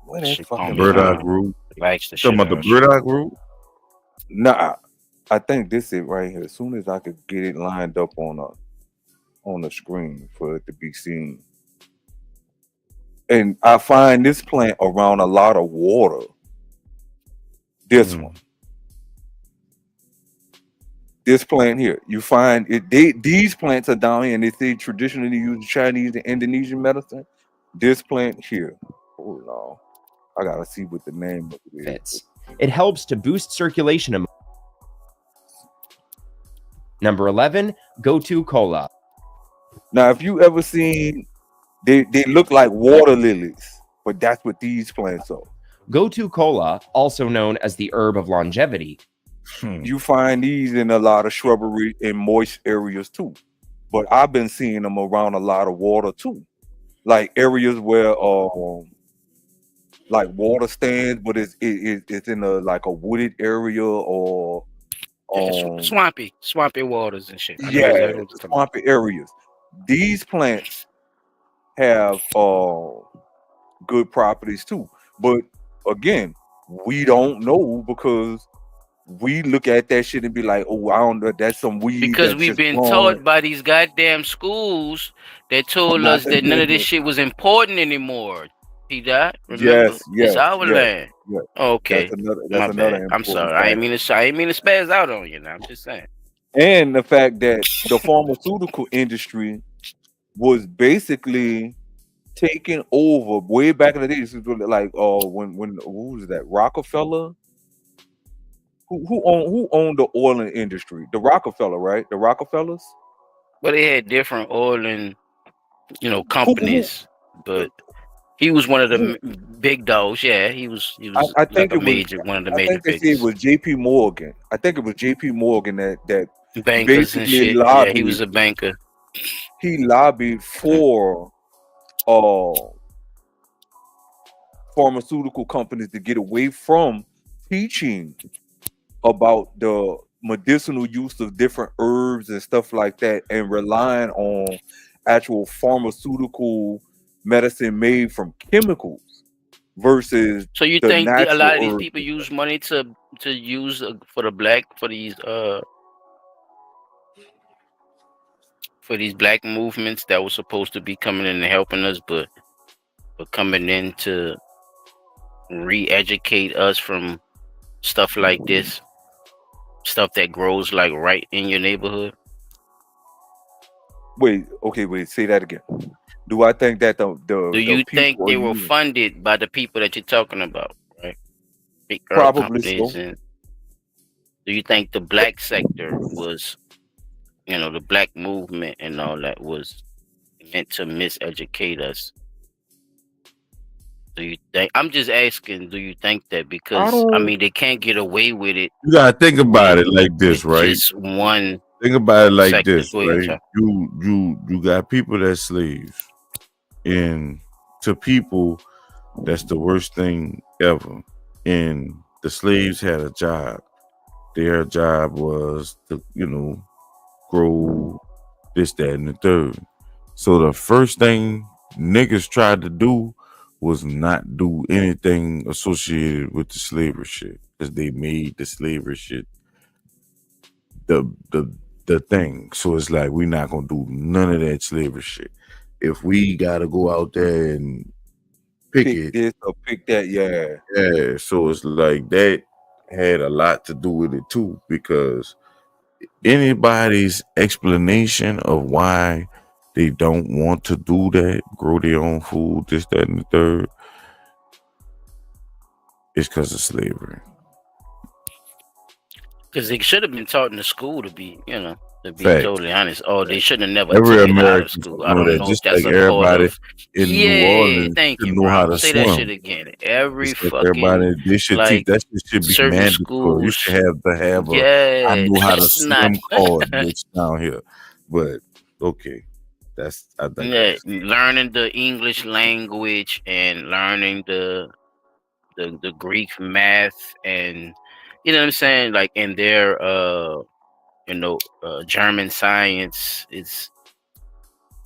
What that fucking burdock root? Likes the shit. Talking about the burdock root? Nah, I think this is right here. As soon as I could get it lined up on the screen for it to be seen. And I find this plant around a lot of water. This one. This plant here. You find it. These plants are down here and they say traditionally used Chinese and Indonesian medicine. This plant here. Oh no. I gotta see what the name of it is. It helps to boost circulation. Number 11, Gotu Kola. Now, if you ever seen, they look like water lilies, but that's what these plants are. Gotu Kola, also known as the herb of longevity. You find these in a lot of shrubbery in moist areas too. But I've been seeing them around a lot of water too. Like areas where like water stands, but it's in a wooded area or swampy waters and shit. Yeah, swampy areas. These plants have good properties too. But again, we don't know because we look at that shit and be like, oh, I don't know, that's some weed. Because we've been taught by these goddamn schools that told us that none of this shit was important anymore. See that? Remember? Yes, it's our land. Yes. Okay. That's another I'm sorry. I ain't mean to spaz out on you now. I'm just saying. And the fact that the pharmaceutical industry was basically taken over way back in the days. Like when who was that? Rockefeller? Who owned the oil industry? The Rockefeller, right? The Rockefellers? Well, they had different oil and companies, but he was one of the big dogs. Yeah, he was. I think one of the major. I think it was J.P. Morgan. I think it was J.P. Morgan that bankers and shit. Lobbied, yeah, he was a banker. He lobbied for pharmaceutical companies to get away from teaching about the medicinal use of different herbs and stuff like that, and relying on actual pharmaceutical medicine made from chemicals versus. So you think a lot of these people use money to use for these black movements that were supposed to be coming in and helping us, but coming in to re-educate us from stuff like this, stuff that grows like right in your neighborhood? Wait, say that again. Do I think that do you think they were funded by the people that you're talking about, right? Probably so. Do you think the black sector was, the black movement and all that was meant to miseducate us? Do you think? I'm just asking. Do you think that because they can't get away with it? You gotta think about it like this, right? Just one. Think about it like this, right? You got people that's slaves, and to people, that's the worst thing ever. And the slaves had a job. Their job was to, grow this, that, and the third. So the first thing niggas tried to do was not do anything associated with the slavery shit, because they made the slavery shit the thing. So it's like we're not gonna do none of that slavery shit. If we gotta go out there and pick it, this or pick that, yeah. So it's like that had a lot to do with it too, because anybody's explanation of why they don't want to do that, grow their own food, this, that, and the third, is because of slavery. Because they should have been taught in the school to be, to be Fact. totally honest. Oh, they shouldn't have never Every took it out of American school. should I know don't that. know if Just that's like a part everybody of. in New Yeah, Orleans thank should you, know how bro. to Say that shit swim. again. Every Just like fucking everybody, they should teach. like That shit should be certain mandatory. You schools. should have a I Yeah, know how to that's not. swim card, bitch, down here. But okay, I Yeah, digress. learning the English language and learning the Greek math and you know what I'm saying, like in their German science,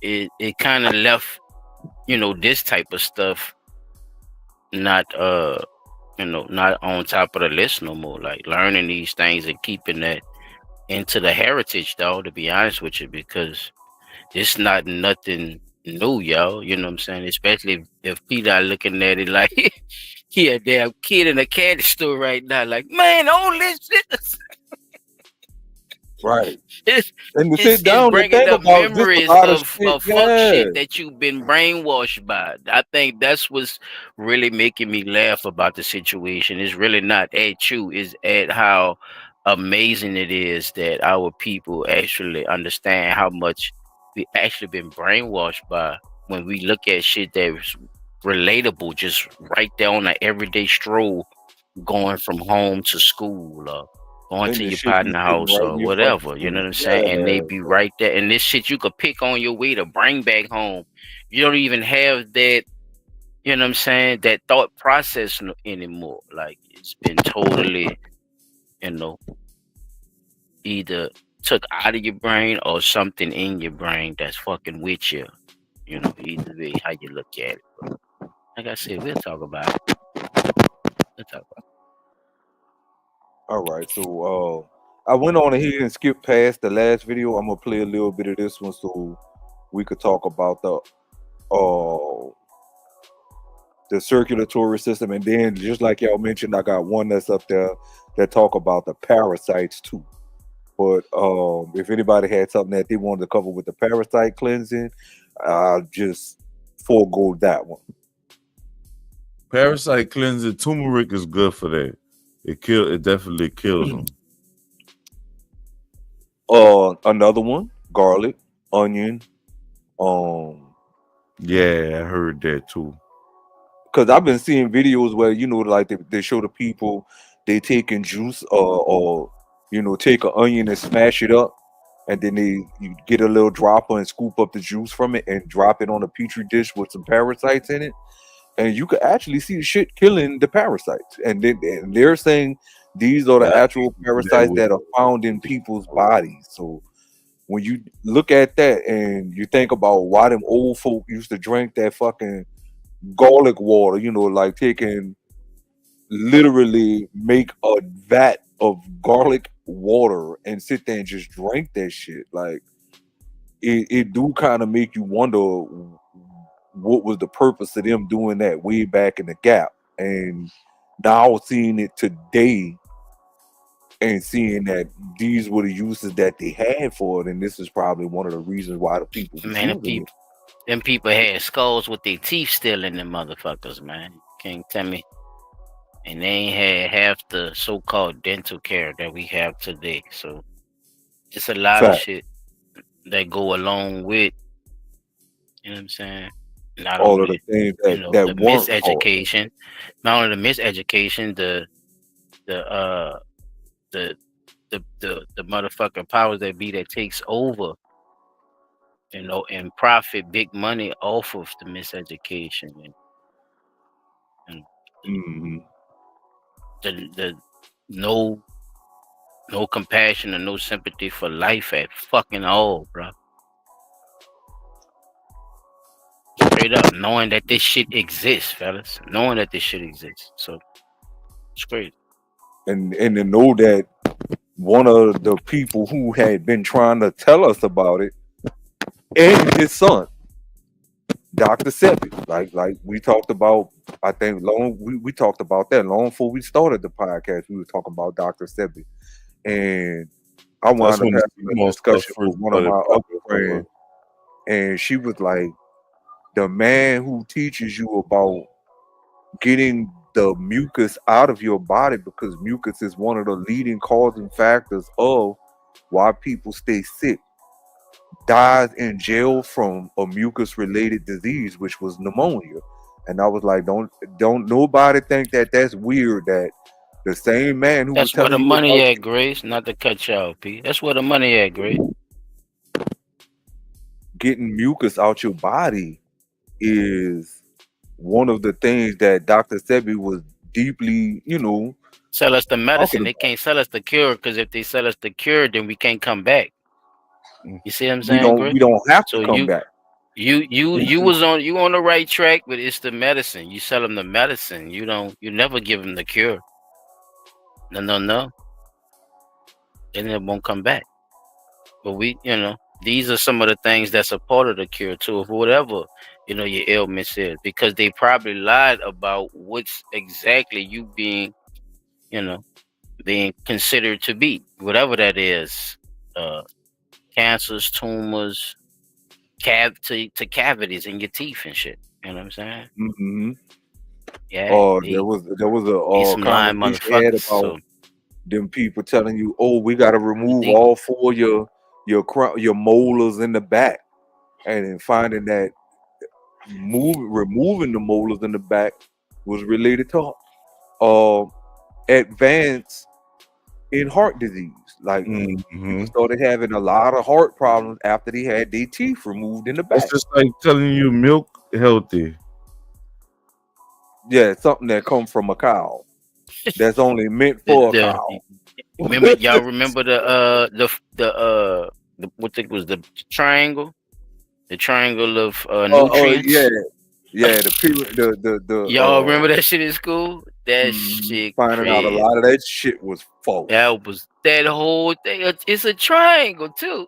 it kind of left this type of stuff not not on top of the list no more. Like learning these things and keeping that into the heritage, though, to be honest with you, because it's not nothing new, yo. You know what I'm saying? Especially if people are looking at it like he a damn kid in a candy store right now. Like, man, all this shit. right. It's, And to it's, sit it's down and bringing think up about just a memories lot of of, shit, of fuck shit that you've been brainwashed by. I think that's what's really making me laugh about the situation. It's really not at you, it's at how amazing it is that our people actually understand how much we actually been brainwashed by when we look at shit that's relatable, just right there on an everyday stroll, going from home to school or going and to the your shit be partner sitting house right or in your front whatever, you know seat. what I'm saying? And they Yeah, be bro. right there. And this shit you could pick on your way to bring back home. You don't even have that, you know what I'm saying, that thought process anymore. Like it's been totally, either took out of your brain or something in your brain that's fucking with you. Either way, how you look at it. But like I said, we'll talk about it. We'll talk about it. All right, so I went on ahead and skipped past the last video. I'm gonna play a little bit of this one so we could talk about the circulatory system, and then just like y'all mentioned, I got one that's up there that talk about the parasites too. But if anybody had something that they wanted to cover with the parasite cleansing, I'll just forego that one. Parasite cleansing, turmeric is good for that. It definitely kills them. Another one, garlic, onion. Yeah, I heard that too. Because I've been seeing videos where like they show the people they taking juice or take an onion and smash it up, and then you get a little dropper and scoop up the juice from it and drop it on a petri dish with some parasites in it, and you could actually see the shit killing the parasites. And they're saying these are the actual parasites that are found in people's bodies. So when you look at that and you think about why them old folk used to drink that fucking garlic water, like taking literally make a vat of garlic water and sit there and just drink that shit. Like it do kind of make you wonder what was the purpose of them doing that way back in the gap, and now seeing it today and seeing that these were the uses that they had for it, and this is probably one of the reasons why the people was Man, using it. them people had skulls with their teeth still in them motherfuckers, man. Can't tell me. And they ain't had half the so-called dental care that we have today. So it's a lot of shit that go along with, you know what I'm saying? Not all only of the things the that weren't miseducation, not only the miseducation, the motherfucking powers that be that takes over, and profit big money off of the miseducation and the no compassion and no sympathy for life at fucking all, bro. Straight up, knowing that this shit exists, fellas. Knowing that this shit exists. So it's crazy. And to know that one of the people who had been trying to tell us about it, and his son, Dr. Sebi. Like we talked about, I think we talked about that long before we started the podcast. We were talking about Dr. Sebi. And I wound up having a discussion with one of my other friends, and she was like, the man who teaches you about getting the mucus out of your body, because mucus is one of the leading causing factors of why people stay sick, died in jail from a mucus related disease, which was pneumonia. And I was like, don't nobody think that that's weird, that the same man who That's was where the telling you money about at, Grace. Not to cut you off, P. That's where the money at, Grace. getting mucus out your body is one of the things that Dr. Sebi was deeply, sell us the medicine. They can't sell us the cure, because if they sell us the cure, then we can't come back. You see what I'm saying, Grace? We don't have to come back. You was on the right track, but it's the medicine. You sell them the medicine. You never give them the cure. No. And it won't come back. But these are some of the things that's a part of the cure too, of whatever, your ailments is, because they probably lied about what's exactly you being considered to be, whatever that is, cancers, tumors, cavities in your teeth and shit. You know what I'm saying? Mm-hmm. Yeah. There was a conversation had about them people telling you, oh, we got to remove all four of your molars in the back, and then finding that removing the molars in the back was related to advance in heart disease. Like people started having a lot of heart problems after they had their teeth removed in the back. It's just like telling you milk healthy. Yeah, something that comes from a cow. That's only meant for a cow. Y'all remember the what it was, the triangle? The triangle of nutrients. Yeah. The y'all remember that shit in school? That shit. Finding out a lot of that shit was false. That whole thing. It's a triangle too.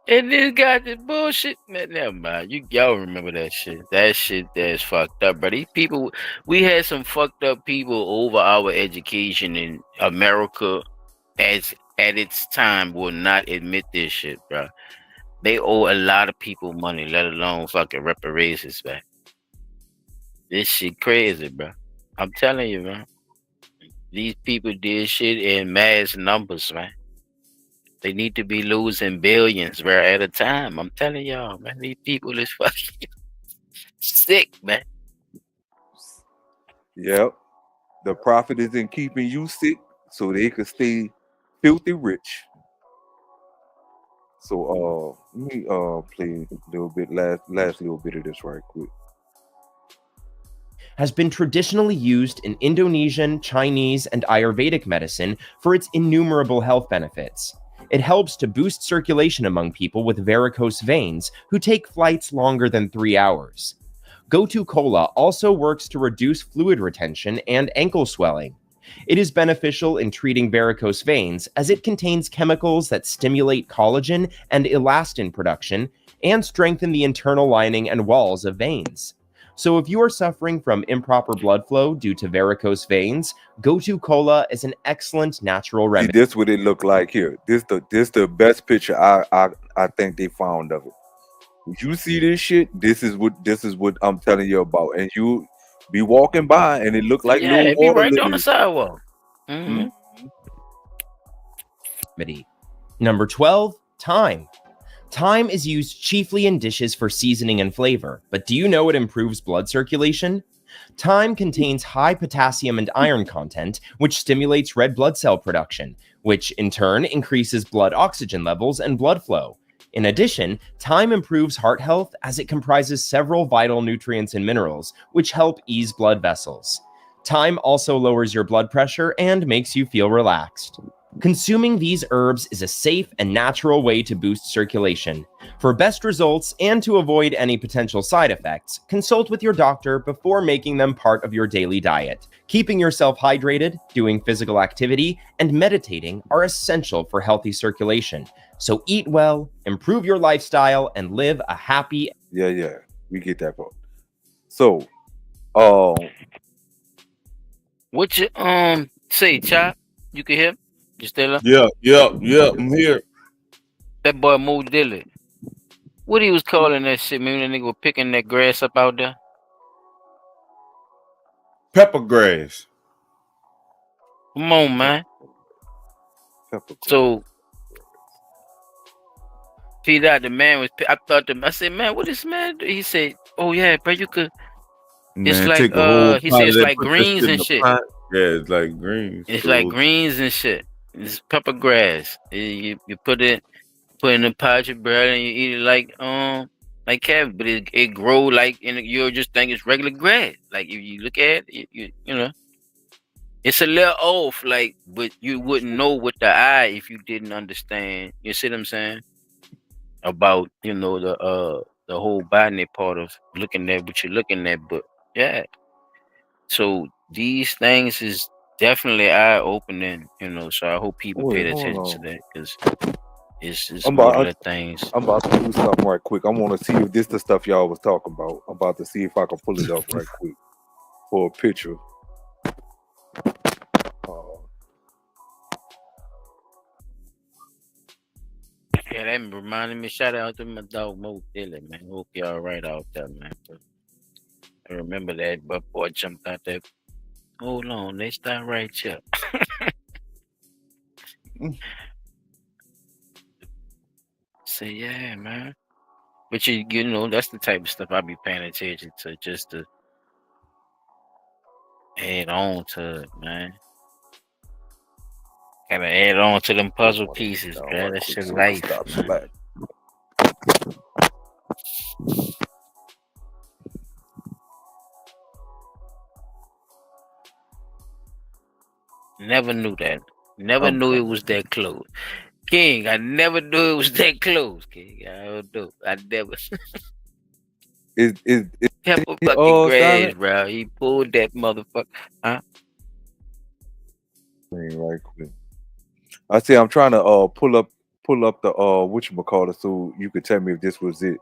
And this got this bullshit. Man, never mind. Y'all remember that shit. That shit that's fucked up, bro. These people, we had some fucked up people over our education in America at its time will not admit this shit, bro. They owe a lot of people money, let alone fucking reparations back. This shit crazy, bro. I'm telling you, man. These people did shit in mass numbers, man. They need to be losing billions, bro, at a time. I'm telling y'all, man. These people is fucking sick, man. Yep. The profit is in keeping you sick so they could stay filthy rich. So let me play a little bit, last little bit of this right quick. Has been traditionally used in Indonesian, Chinese, and Ayurvedic medicine for its innumerable health benefits. It helps to boost circulation among people with varicose veins who take flights longer than 3 hours. Gotu Kola also works to reduce fluid retention and ankle swelling. It is beneficial in treating varicose veins as it contains chemicals that stimulate collagen and elastin production and strengthen the internal lining and walls of veins. So if you are suffering from improper blood flow due to varicose veins, Gotu Kola is an excellent natural remedy. See, this what it look like here. This the best picture I think they found of it. If you see this shit, this is what I'm telling you about. And you be walking by and it look like little it be water right lilies on the sidewalk. Number 12, thyme. Thyme is used chiefly in dishes for seasoning and flavor, but do you know it improves blood circulation? Thyme contains high potassium and iron content, which stimulates red blood cell production, which in turn increases blood oxygen levels and blood flow. In addition, thyme improves heart health as it comprises several vital nutrients and minerals, which help ease blood vessels. Thyme also lowers your blood pressure and makes you feel relaxed. Consuming these herbs is a safe and natural way to boost circulation. For best results and to avoid any potential side effects, consult with your doctor before making them part of your daily diet. Keeping yourself hydrated, doing physical activity, and meditating are essential for healthy circulation. So eat well, improve your lifestyle, and live a happy... Yeah, we get that part. So, what you say, Chop? You can hear? You still up? Yeah, I'm here. That boy Mo Dilly. What he was calling that shit, man? That nigga was picking that grass up out there. Pepper grass. Come on, man. So, see that the man was. I said, man, what this man do? He said, oh yeah, bro, you could. Man, it's like take a whole he said it's like greens and shit. Yeah, it's like greens. It's like greens and shit. It's pepper grass. You put in the pot of bread and you eat it like cabbage, but it grow like you'll just think it's regular grass. Like if you look at it, you know, it's a little off, like, but you wouldn't know with the eye if you didn't understand. You see what I'm saying? About the whole botany part of looking at what you're looking at, but yeah. So these things is definitely eye opening, So I hope people pay attention to that because it's one of the things. I'm about to do something right quick. I want to see if this the stuff y'all was talking about. I'm about to see if I can pull it up right quick for a picture. Yeah, that reminded me. Shout out to my dog Mo Dillon, man. Hope y'all right out there, man. I remember that, but boy jumped out there. Hold on, they start right here. Say yeah, man. But you know, that's the type of stuff I be paying attention to, just to add on to it, man. Gotta add on to them puzzle pieces, man. That's your life. Never knew that. Never knew it was that close. King, I never knew it was that close, King. I don't know. I never. Is Pepper fucking grass, bro. He pulled that motherfucker. Huh? Right quick. I say I'm trying to pull up the whatchamacallit so you could tell me if this was it.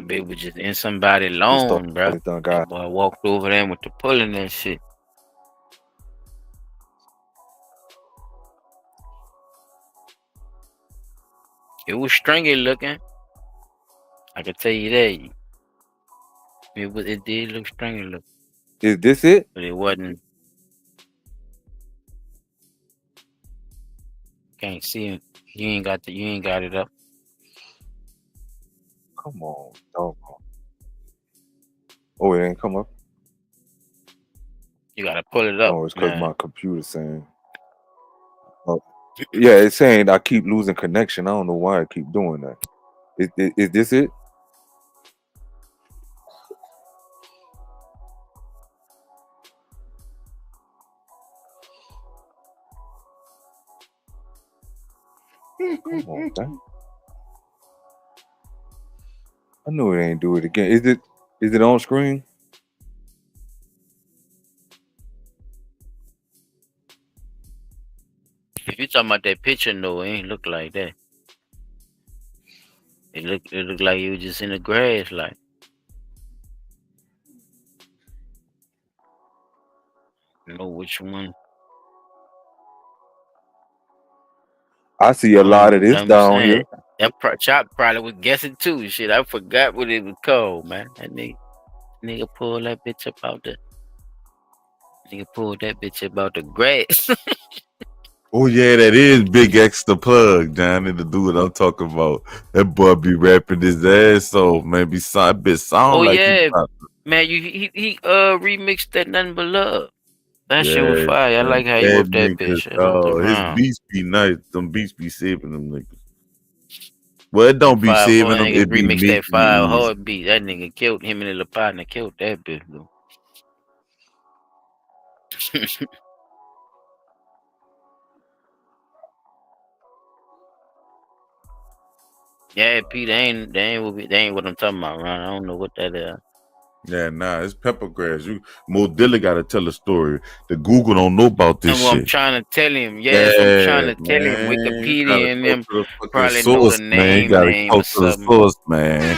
It was just in somebody alone, bro. That boy walked over there with the pulling that shit. It was stringy looking. I can tell you that. It did look stringy looking. Is this it? But it wasn't. Can't see it. You ain't got it up. Come on, dog. Oh, it ain't come up. You gotta pull it up. Oh, it's because my computer's saying. Yeah, it's saying I keep losing connection. I don't know why I keep doing that. Is this it? Come on, man. I knew it ain't do it again. Is it on screen? If you talking about that picture, no, it ain't look like that. It looked like you was just in the grass, like. I know which one. I see a lot of this down here. That Chop probably was guessing too. Shit, I forgot what it was called, man. That nigga pulled that bitch up out the. Nigga pulled that bitch up out the grass. Oh yeah, that is big extra plug down in the dude I'm talking about. That boy be rapping his ass off, man. Be sound like yeah, man. He remixed that Nothing But Love. That shit was fire. I like how you whipped that bitch. His beats be nice. Them beats be saving them niggas. Well, it don't be saving them. It be remixed that fire hard beat. That nigga killed him and the partner killed that bitch, bro. Yeah, Pete, they ain't what I'm talking about, Ron. I don't know what that is. Yeah, nah, it's pepper grass. Mo Dilla got to tell a story. The Google don't know about this And what I'm shit. trying to tell him, that's what I'm trying to tell him. Man, Wikipedia and them to the probably know the source, man. You gotta name go or to the something. source, man.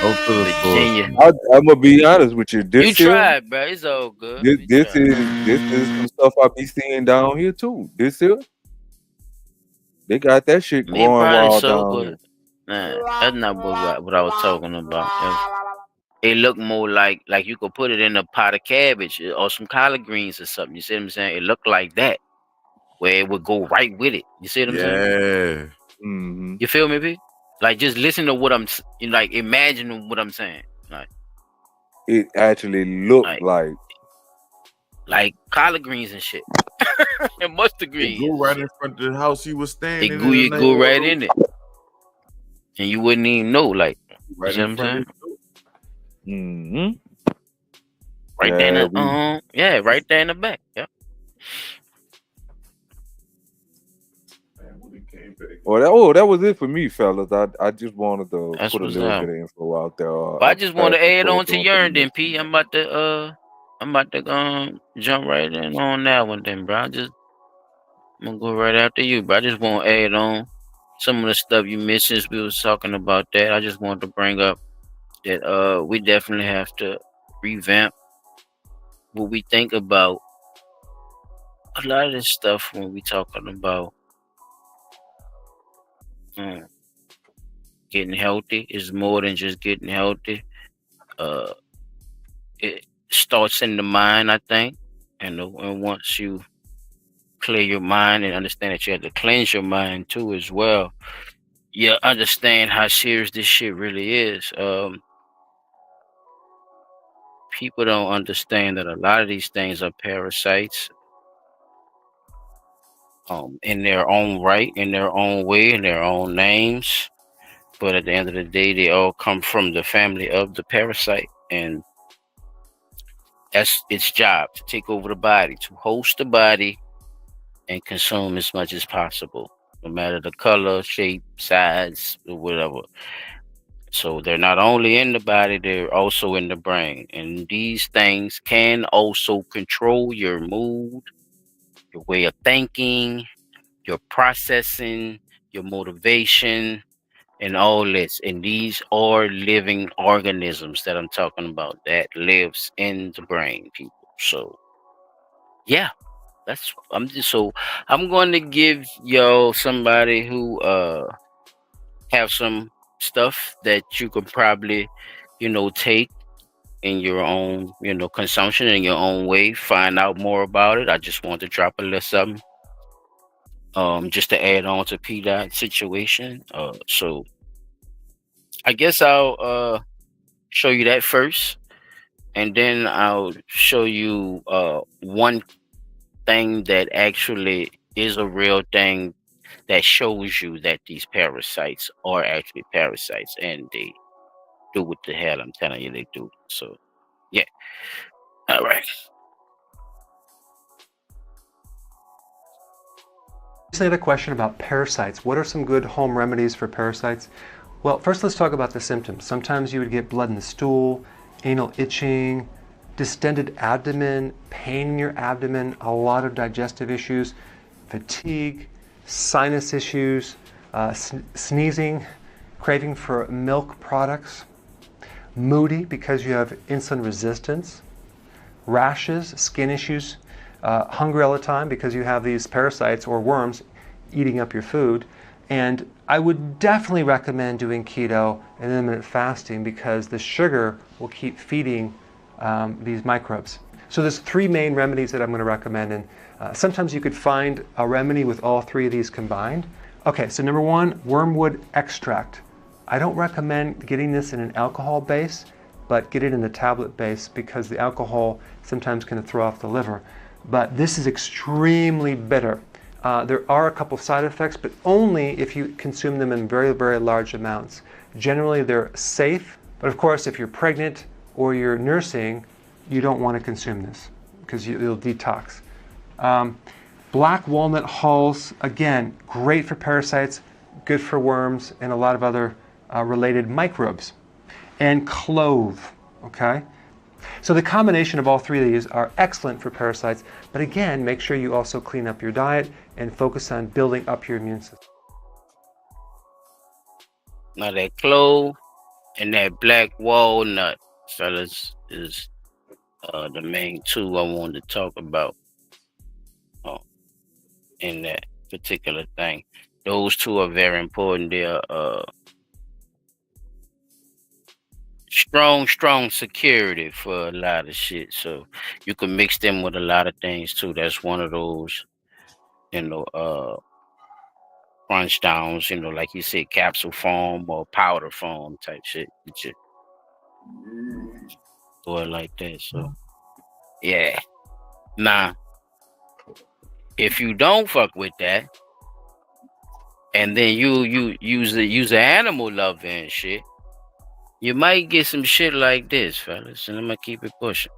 Go to the Virginia. source. I'm gonna be honest with you. You This here, tried, bro. It's all good. this is some stuff I be seeing down here too. This here, they got that shit Me growing probably wild so, down but here. that's not what I was talking about. It looked more like you could put it in a pot of cabbage or some collard greens or something. You see what I'm saying? It looked like that, where it would go right with it. You see what I'm saying? Yeah. Mm-hmm. You feel me, B? Like, just listen to what I'm like. Imagine what I'm saying. Like, it actually looked like collard greens and shit, and mustard greens. They go right in front of the house he was standing in. You go right in it, and you wouldn't even know. Like, right you see what I'm saying? Mm-hmm. Right there in the right there in the back. Yep. That was it for me, fellas. I just wanted to put a little bit of info out there. But I just want to add on to yours, then, P. I'm about to jump right in on that one, then, bro. I'm gonna go right after you, bro. I just want to add on some of the stuff you missed since we was talking about that. I just wanted to bring up that we definitely have to revamp what we think about a lot of this stuff when we talking about getting healthy. Is more than just getting healthy. It starts in the mind, I think, and once you clear your mind and understand that you have to cleanse your mind too as well, you understand how serious this shit really is. People don't understand that a lot of these things are parasites in their own right, in their own way, in their own names. But at the end of the day, they all come from the family of the parasite. And that's its job, to take over the body, to host the body and consume as much as possible, no matter the color, shape, size, or whatever. So they're not only in the body, they're also in the brain. And these things can also control your mood, your way of thinking, your processing, your motivation, and all this. And these are living organisms that I'm talking about that lives in the brain, people. So yeah, I'm going to give y'all somebody who have some stuff that you could probably, take in your own, consumption in your own way, find out more about it. I just want to drop a little something. Just to add on to P-Dot situation. So I guess I'll show you that first, and then I'll show you one thing that actually is a real thing that shows you that these parasites are actually parasites and they do what the hell I'm telling you they do. So yeah. All right. I had a question about parasites. What are some good home remedies for parasites? Well, first let's talk about the symptoms. Sometimes you would get blood in the stool, anal itching, distended abdomen, pain in your abdomen, a lot of digestive issues, fatigue, sinus issues, sneezing, craving for milk products, moody because you have insulin resistance, rashes, skin issues, hungry all the time because you have these parasites or worms eating up your food. And I would definitely recommend doing keto and intermittent fasting because the sugar will keep feeding these microbes. So there's three main remedies that I'm going to recommend, and sometimes you could find a remedy with all three of these combined. Okay, so number one, wormwood extract. I don't recommend getting this in an alcohol base, but get it in the tablet base because the alcohol sometimes can throw off the liver. But this is extremely bitter. There are a couple side effects, but only if you consume them in very, very large amounts. Generally, they're safe, but of course, if you're pregnant or you're nursing, you don't want to consume this. because you'll detox. Black walnut hulls, again, great for parasites, good for worms, and a lot of other related microbes. And clove, okay? So the combination of all three of these are excellent for parasites, but again, make sure you also clean up your diet and focus on building up your immune system. Now that clove and that black walnut, fellas, is the main two I wanted to talk about in that particular thing. Those two are very important. They're strong security for a lot of shit. So you can mix them with a lot of things too. That's one of those, crunch downs, like you said, capsule form or powder form type shit. You just do it like that. So yeah. Now, if you don't fuck with that, and then you use an animal lover and shit, you might get some shit like this, fellas. And I'm gonna keep it pushing.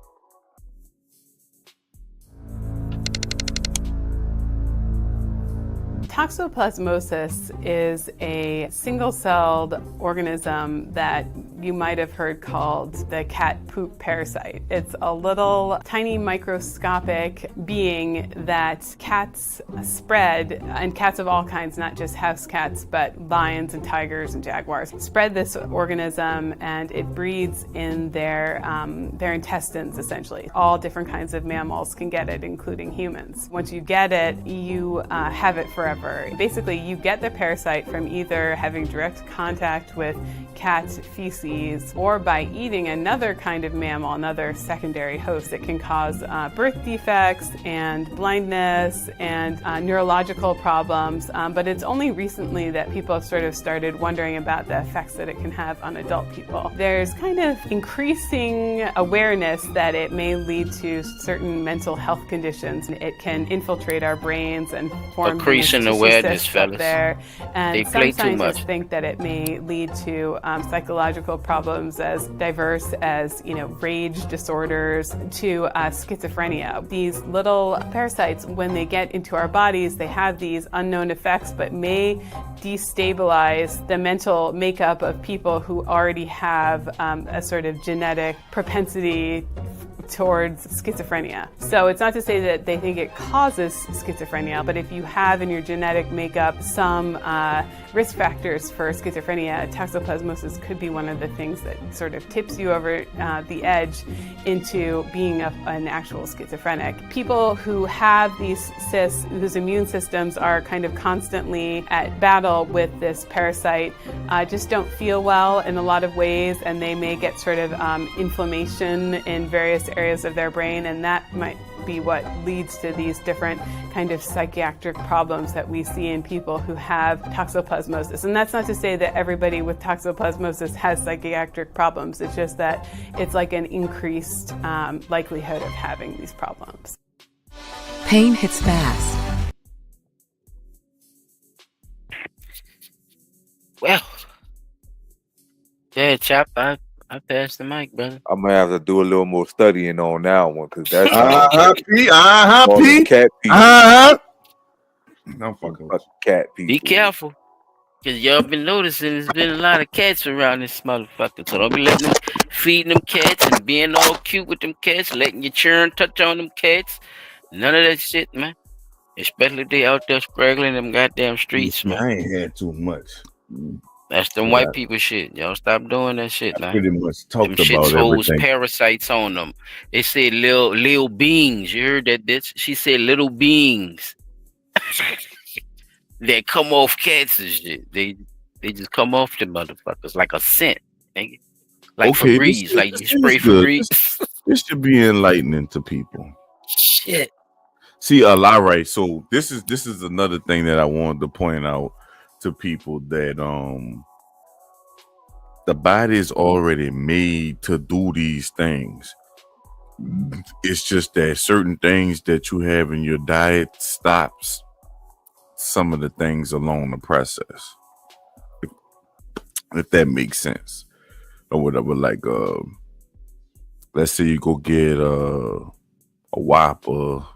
Toxoplasmosis is a single-celled organism that you might have heard called the cat poop parasite. It's a little tiny microscopic being that cats spread, and cats of all kinds, not just house cats, but lions and tigers and jaguars, spread this organism, and it breeds in their intestines, essentially. All different kinds of mammals can get it, including humans. Once you get it, you have it forever. Basically, you get the parasite from either having direct contact with cat feces or by eating another kind of mammal, another secondary host that can cause birth defects and blindness and neurological problems. But it's only recently that people have sort of started wondering about the effects that it can have on adult people. There's kind of increasing awareness that it may lead to certain mental health conditions. It can infiltrate our brains and form increasing awareness, fellas. There. And they some play too scientists much. think that it may lead to psychological problems as diverse as, rage disorders to schizophrenia. These little parasites, when they get into our bodies, they have these unknown effects, but may destabilize the mental makeup of people who already have a sort of genetic propensity towards schizophrenia. So it's not to say that they think it causes schizophrenia, but if you have in your genetic makeup some risk factors for schizophrenia, toxoplasmosis could be one of the things that sort of tips you over the edge into being an actual schizophrenic. People who have these cysts, whose immune systems are kind of constantly at battle with this parasite, just don't feel well in a lot of ways, and they may get sort of inflammation in various areas of their brain, and that might be what leads to these different kind of psychiatric problems that we see in people who have toxoplasmosis. And that's not to say that everybody with toxoplasmosis has psychiatric problems. It's just that it's like an increased likelihood of having these problems. Pain hits fast. Well, yeah, Chop, I passed the mic, brother. I'm gonna have to do a little more studying on that one because that's cat pee. I'm fucking cat pee. Be careful, cause y'all been noticing there's been a lot of cats around this motherfucker. So don't be letting them feeding them cats and being all cute with them cats, letting your churn touch on them cats. None of that shit, man. Especially if they out there straggling them goddamn streets, man. I ain't had too much. That's them white people shit. Y'all stop doing that shit, man. Pretty much talked them about shits holds everything. Parasites on them. They said little beings. You heard that bitch? She said little beings that come off cats and shit. They just come off the motherfuckers like a scent, nigga. Like Febreze, like you spray Febreze. This should be enlightening to people. Shit. See, a lot, right? So this is another thing that I wanted to point out to people, that the body is already made to do these things. It's just that certain things that you have in your diet stops some of the things along the process, if that makes sense, or whatever. Like let's say you go get a Whopper,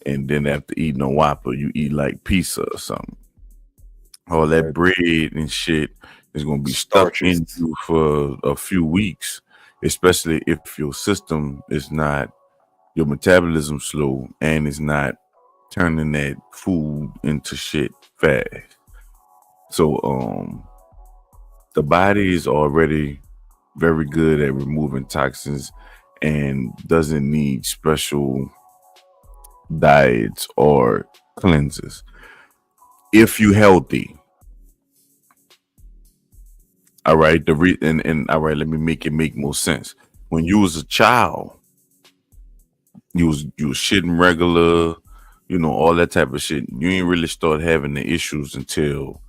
and then after eating a Whopper, you eat like pizza or something. All that bread and shit is going to be stuck in you for a few weeks, especially if your system is not, your metabolism slow and is not turning that food into shit fast. So the body is already very good at removing toxins and doesn't need special diets or cleanses. If you healthy, all right, and all right, let me make it make more sense. When you was a child, you was shitting regular, all that type of shit. You ain't really start having the issues until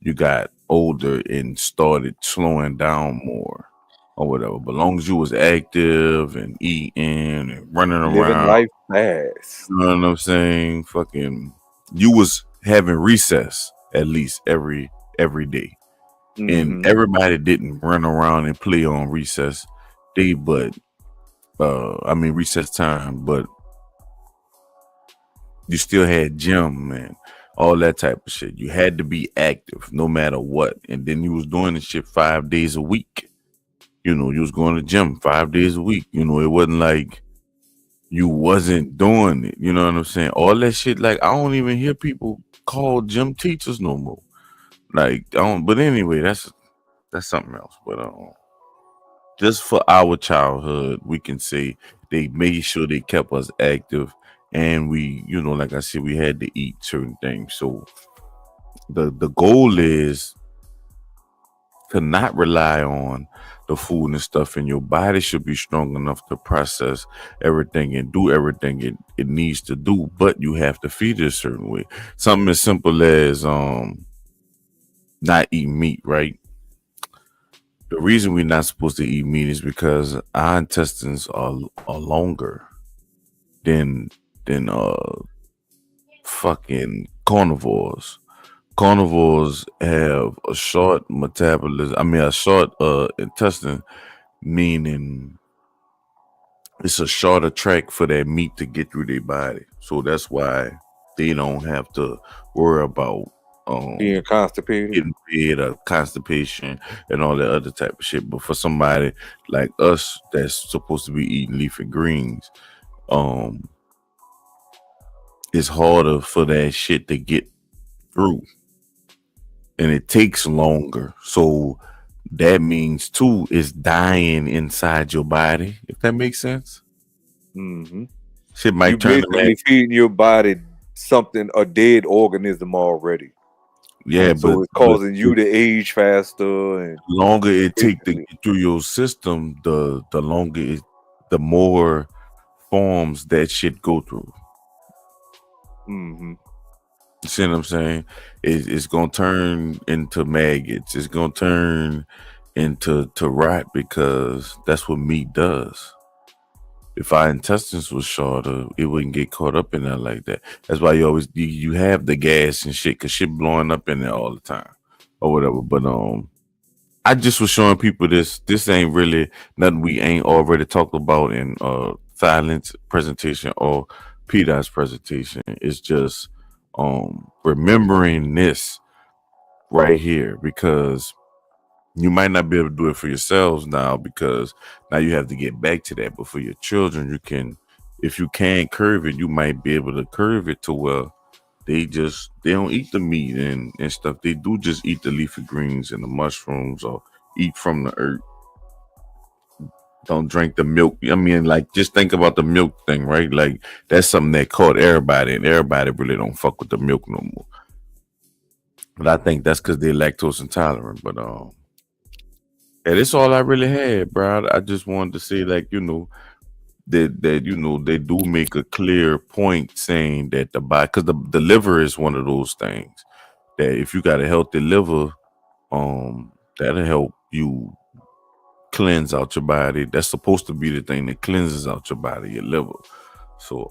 you got older and started slowing down more or whatever. But long as you was active and eating and running living around, life fast. you know what I'm saying? Fucking, you was having recess at least every day. And everybody didn't run around and play on recess day, but recess time, but you still had gym and all that type of shit. You had to be active no matter what. And then you was doing this shit 5 days a week. You was going to gym 5 days a week. It wasn't like you wasn't doing it. You know what I'm saying? All that shit, like, I don't even hear people call gym teachers no more. Like, I don't, but anyway, that's something else. But just for our childhood, we can say they made sure they kept us active, and we, like I said, we had to eat certain things. So the goal is to not rely on the food and stuff, and your body should be strong enough to process everything and do everything it needs to do, but you have to feed it a certain way. Something as simple as not eating meat, right? The reason we're not supposed to eat meat is because our intestines are longer than fucking carnivores. Carnivores have a short metabolism. A short intestine, meaning it's a shorter track for that meat to get through their body. So that's why they don't have to worry about being constipated, getting fed or constipation and all that other type of shit. But for somebody like us that's supposed to be eating leafy greens, it's harder for that shit to get through, and it takes longer. So that means too it's dying inside your body, if that makes sense. Shit might you turn basically feeding your body something, a dead organism already. Yeah, so it's causing you to age faster, and the longer it takes to get through your system, the longer the more forms that shit go through. You see what I'm saying? It's gonna turn into maggots. It's gonna turn into rot, because that's what meat does. If our intestines was shorter, it wouldn't get caught up in there like that. That's why you have the gas and shit, cause shit blowing up in there all the time or whatever. But I just was showing people this ain't really nothing we ain't already talked about in Silence presentation or PDOT's presentation. It's just remembering this right here, because you might not be able to do it for yourselves now, because now you have to get back to that. But for your children, you can, if you can't curve it, you might be able to curve it to where they don't eat the meat and stuff. They do just eat the leafy greens and the mushrooms, or eat from the earth. Don't drink the milk. Like, just think about the milk thing, right? Like, that's something that caught everybody, and everybody really don't fuck with the milk no more. But I think that's because they're lactose intolerant. But yeah, that's all I really had, bro. I just wanted to say, like, that they do make a clear point saying that the body, because the liver is one of those things that if you got a healthy liver, that'll help you cleanse out your body. That's supposed to be the thing that cleanses out your body, your liver. So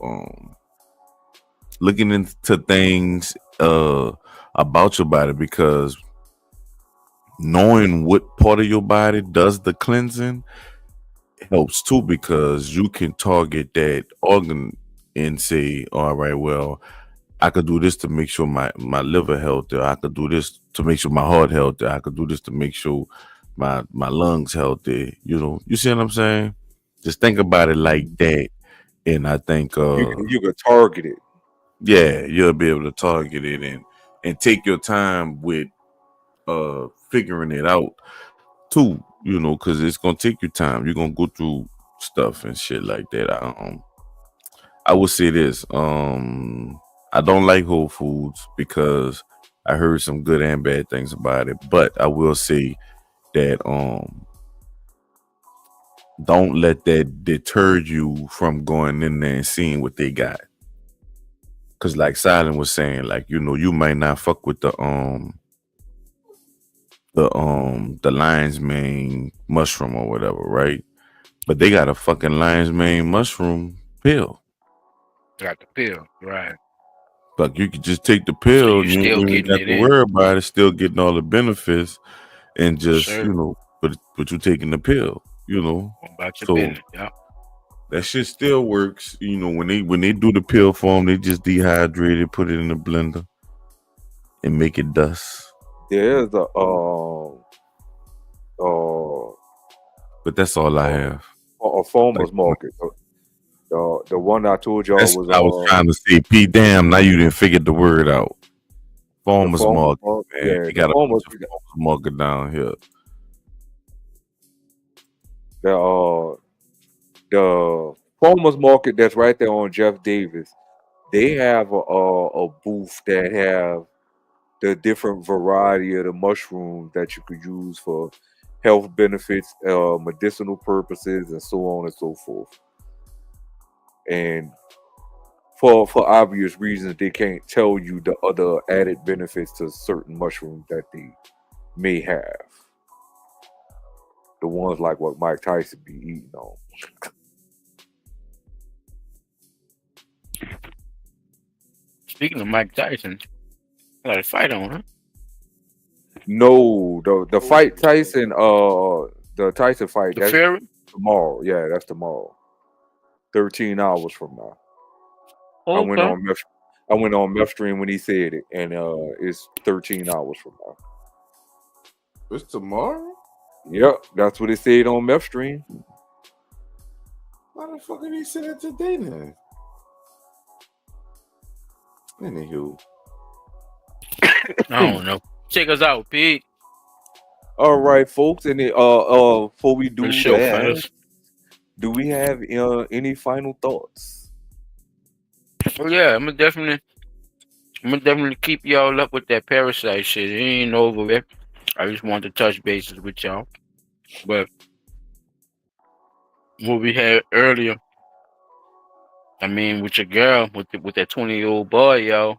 looking into things about your body, because knowing what part of your body does the cleansing helps too, because you can target that organ and say, all right, well, I could do this to make sure my liver healthy. I could do this to make sure my heart healthy. I could do this to make sure my lungs healthy. You see what I'm saying? Just think about it like that, and I think You can target it. yeah, you'll be able to target it and take your time with figuring it out too. Because it's gonna take you time. You're gonna go through stuff and shit like that. I would say this. I don't like Whole Foods because I heard some good and bad things about it. But I will say that don't let that deter you from going in there and seeing what they got. Cause like Silent was saying, like, you might not fuck with the lion's mane mushroom or whatever, right? But they got a fucking lion's mane mushroom pill. Got the pill, right? Like, you could just take the pill, and you ain't got to worry about it. Still getting all the benefits, and just but you taking the pill, About your So business, yeah. that shit still works. When they do the pill form, they just dehydrate it, put it in the blender, and make it dust. There's a but that's all I have. A farmer's market. The one I told y'all That's was. what I was trying to say. P. Damn, now you didn't figure the word out. Farmer's market, man. Yeah, You got a farmer's market down here. The farmer's market that's right there on Jeff Davis. They have a booth that have the different variety of the mushrooms that you could use for health benefits, medicinal purposes, and so on and so forth. And for obvious reasons, they can't tell you the other added benefits to certain mushrooms that they may have. The ones like what Mike Tyson be eating on. Speaking of Mike Tyson, got a fight on, huh? No, the fight Tyson, the Tyson fight, that's Fury? tomorrow. Yeah, that's tomorrow. 13 hours from now. Okay. I went on Meth Stream when he said it, and it's 13 hours from now. It's tomorrow? Yep, that's what it said on Meth Stream. Why the fuck did he say that today then? Anywho. I don't know. Check us out, Pete. All right, folks, and before we do show, that, fellas. do we have any final thoughts? Well, yeah, I'm gonna definitely keep y'all up with that parasite shit. It ain't over yet. I just want to touch bases with y'all. But what we had earlier, I mean, with your girl, with that 20-year-old boy, y'all,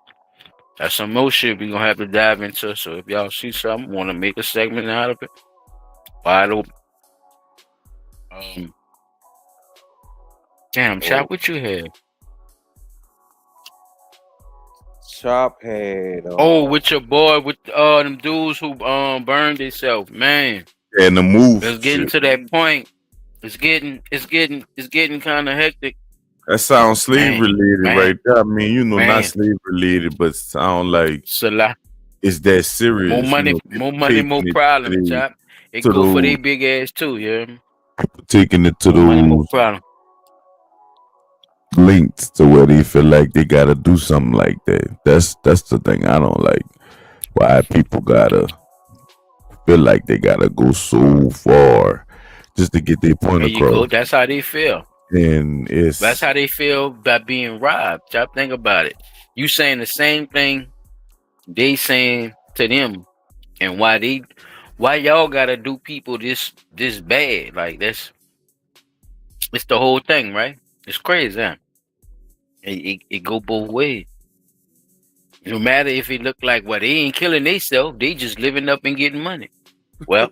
that's some more shit we gonna have to dive into. So if y'all see something, want to make a segment out of it, wide open. Damn, Chop, what you had? Chop had. With your boy, with them dudes who burned themselves, man. And the move. It's getting to that point. It's getting kind of hectic. That sounds slave related right there. I mean, not slave related, but sound like it's that serious. More money, more problems, Chop. It go for they big ass too, yeah. Taking it to those links to where they feel like they gotta do something like that. That's the thing I don't like. Why people gotta feel like they gotta go so far just to get their point across. Go. That's how they feel. And that's how they feel by being robbed. Chop, think about it. You saying the same thing they saying to them, and why y'all gotta do people this bad? Like it's the whole thing, right? It's crazy, huh? It go both ways. No matter if it look like they ain't killing themselves, they just living up and getting money. Well,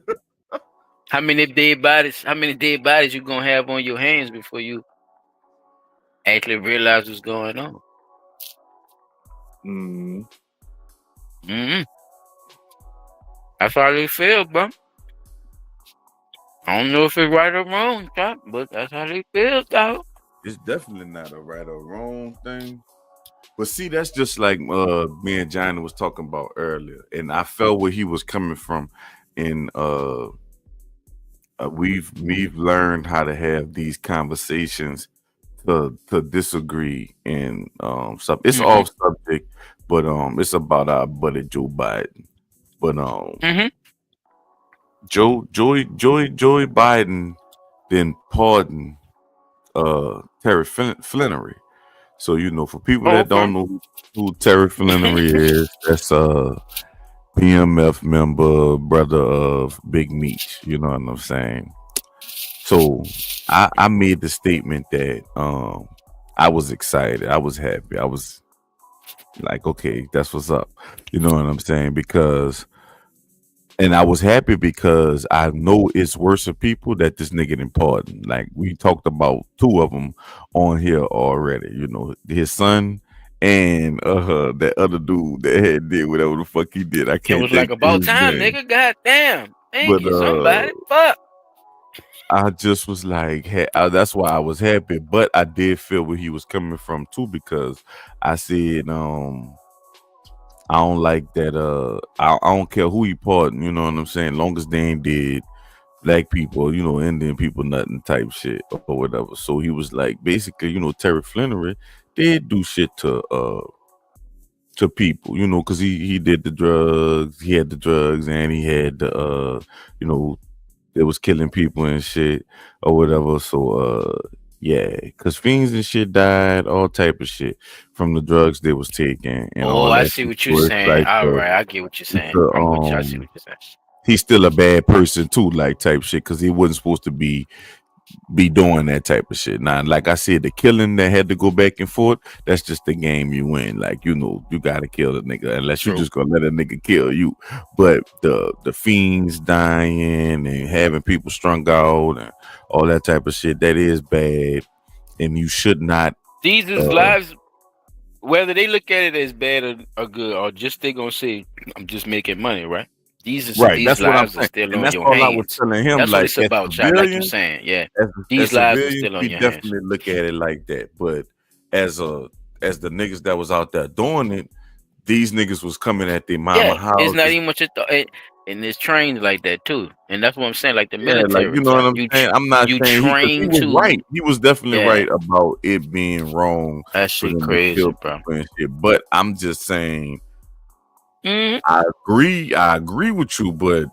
how many dead bodies you gonna have on your hands before you actually realize what's going on? That's how they feel, bro. I don't know if it's right or wrong, but that's how they feel, though. It's definitely not a right or wrong thing. But see, that's just like me and Johnny was talking about earlier, and I felt where he was coming from. And we've learned how to have these conversations to disagree and stuff. It's off subject, but it's about our buddy Joe Biden. But Joey Biden then pardon Terry Flannery. So for people that don't know who Terry Flannery is, that's PMF member, brother of Big Meech. You know what I'm saying? So I made the statement that I was excited, I was happy, I was like, okay, that's what's up. You know what I'm saying? And I was happy because I know it's worse for people that this nigga important. Like we talked about 2 of them on here already. His son and that other dude that had did whatever the fuck he did. I can't. It was like about time, nigga. Goddamn. Thank you, somebody. Fuck. I just was like, that's why I was happy, but I did feel where he was coming from too, because I said, I don't like that. I don't care who he pardoned. You know what I'm saying? Long as they ain't did black people, Indian people, nothing type shit or whatever. So he was like, basically, Terry Flannery did do shit to people, because he did the drugs. He had the drugs and he had the it was killing people and shit or whatever. So yeah, because fiends and shit died, all type of shit from the drugs they was taking. And all I that see what shit. you're So saying. like, All right, I get what you're saying. I see what you're saying. He's still a bad person too, like type shit, because he wasn't supposed to be doing that type of shit. Now, like I said, the killing that had to go back and forth, that's just the game you win. Like, you gotta kill the nigga unless you just gonna let a nigga kill you. But the fiends dying and having people strung out and all that type of shit, that is bad. And you should not. These is lives, whether they look at it as bad or good, or just they gonna say, I'm just making money, right? These that's lives what I'm are still and on that's your all hands. I was telling him. That's like, what it's about, child. Like you're saying, yeah. These lives are still on we your definitely hands. look at it like that. But as the niggas that was out there doing it, these niggas was coming at their mama house. It's not even much and it's trained like that too. And that's what I'm saying, like the military. Like, you know what I'm saying? I'm not saying he was right. He was definitely right about it being wrong. That shit crazy, bro. But I'm just saying, I agree with you, but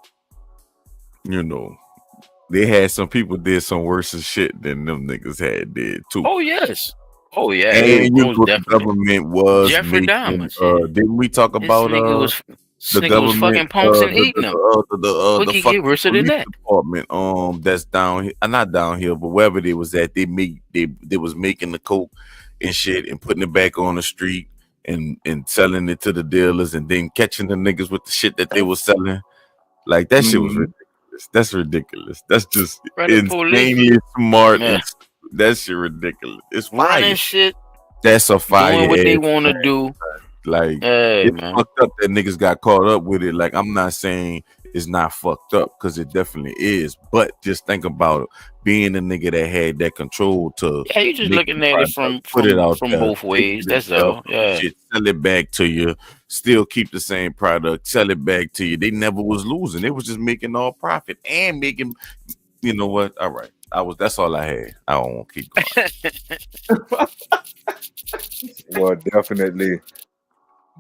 they had some people did some worse shit than them niggas did too. Oh yes. Oh yeah. And the government was Jeffrey making, Dahmer. didn't we talk about the government fucking punks and eating them. the fucking police department that's down here, not down here, but wherever they was at, they was making the coke and shit and putting it back on the street and selling it to the dealers and then catching the niggas with the shit that they was selling. Like that shit was ridiculous. That's ridiculous. That's just insanely smart. And that shit ridiculous. It's right. Shit. That's a fire. Doing what they want to do. Like, it's fucked up that niggas got caught up with it. Like, I'm not saying it's not fucked up, because it definitely is. But just think about it. Being a nigga that had that control to you just looking at it from both ways. That's all. Yeah. Shit, sell it back to you. Still keep the same product. Sell it back to you. They never was losing. They was just making all profit and making. You know what? All right. That's all I had. I don't want to keep going. Well,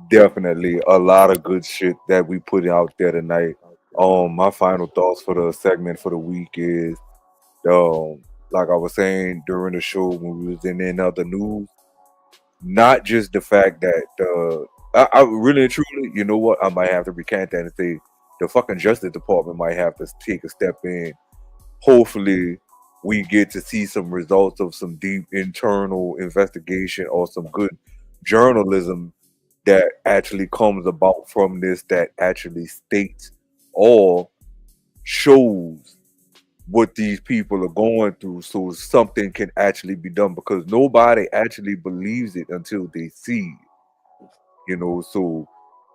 definitely a lot of good shit that we put out there tonight. My final thoughts for the segment for the week is, like I was saying during the show when we was in other news, not just the fact that I really and truly, you know what, I might have to recant that and say the fucking Justice Department might have to take a step in. Hopefully we get to see some results of some deep internal investigation or some good journalism that actually comes about from this, that actually states or shows what these people are going through, so something can actually be done, because nobody actually believes it until they see it. So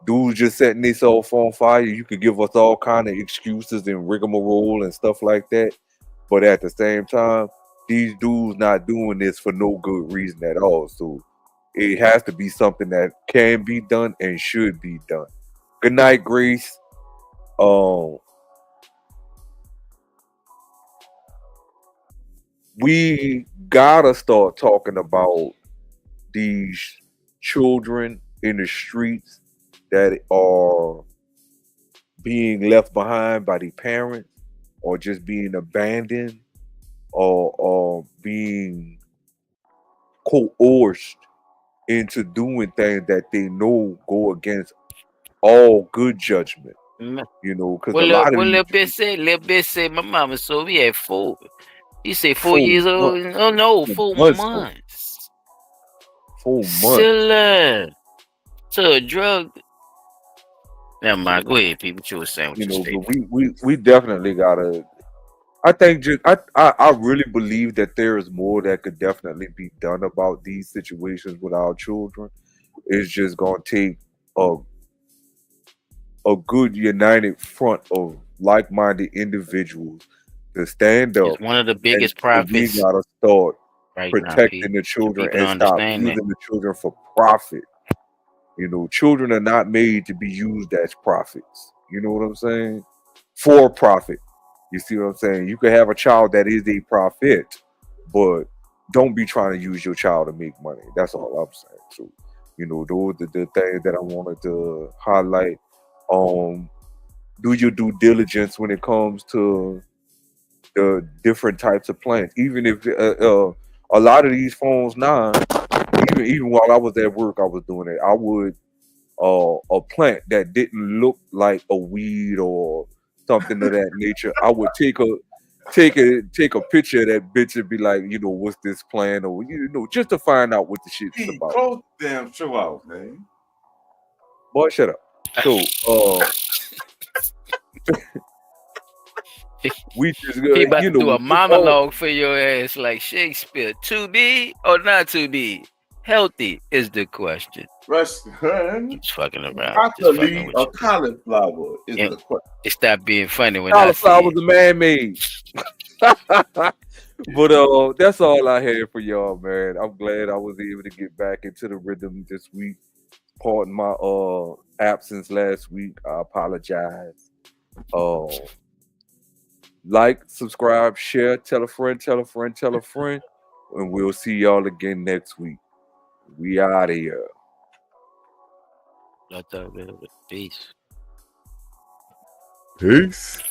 dudes just setting themselves on fire, you could give us all kind of excuses and rigmarole and stuff like that, But at the same time, these dudes not doing this for no good reason at all. So it has to be something that can be done and should be done. Good night, Grace. We gotta start talking about these children in the streets that are being left behind by their parents or just being abandoned or being coerced into doing things that they know go against all good judgment. You know, because a lot of Little these bit said my mama so we had 4. He said 4 4 years old. months, Oh no, 4 4 months, old, months. 4 months. Similar to a drug. Never mind. Go ahead, people. What you were saying? You know, but we definitely gotta. I think I really believe that there is more that could definitely be done about these situations with our children. It's just gonna take a good united front of like-minded individuals to stand up. It's one of the And biggest we profits gotta start right now, protecting the children people and stop understand that. using the children for profit. You know, children are not made to be used as profits. You know what I'm saying? For profit. You see what I'm saying? You can have a child that is a profit, but don't be trying to use your child to make money. That's all I'm saying. So, you know, those are the things that I wanted to highlight. Do your due diligence when it comes to the different types of plants. Even if a lot of these phones now, even while I was at work, I was doing it. I would a plant that didn't look like a weed or something of that nature. I would take a picture of that bitch and be like, you know, what's this plant, or you know, just to find out what the shit's about. Close the damn show out, man. Boy, shut up. So we just He about you to do know a monologue for your ass like Shakespeare. To be or not to be? Healthy is the question. Just fucking around. broccoli or cauliflower is the question. It stopped being funny when cauliflower I was a man-made. But that's all I had for y'all, man. I'm glad I was able to get back into the rhythm this week. Pardon my absence last week. I apologize. Like, subscribe, share, tell a friend, tell a friend, tell a friend, and we'll see y'all again next week. We out of here. Peace. Peace.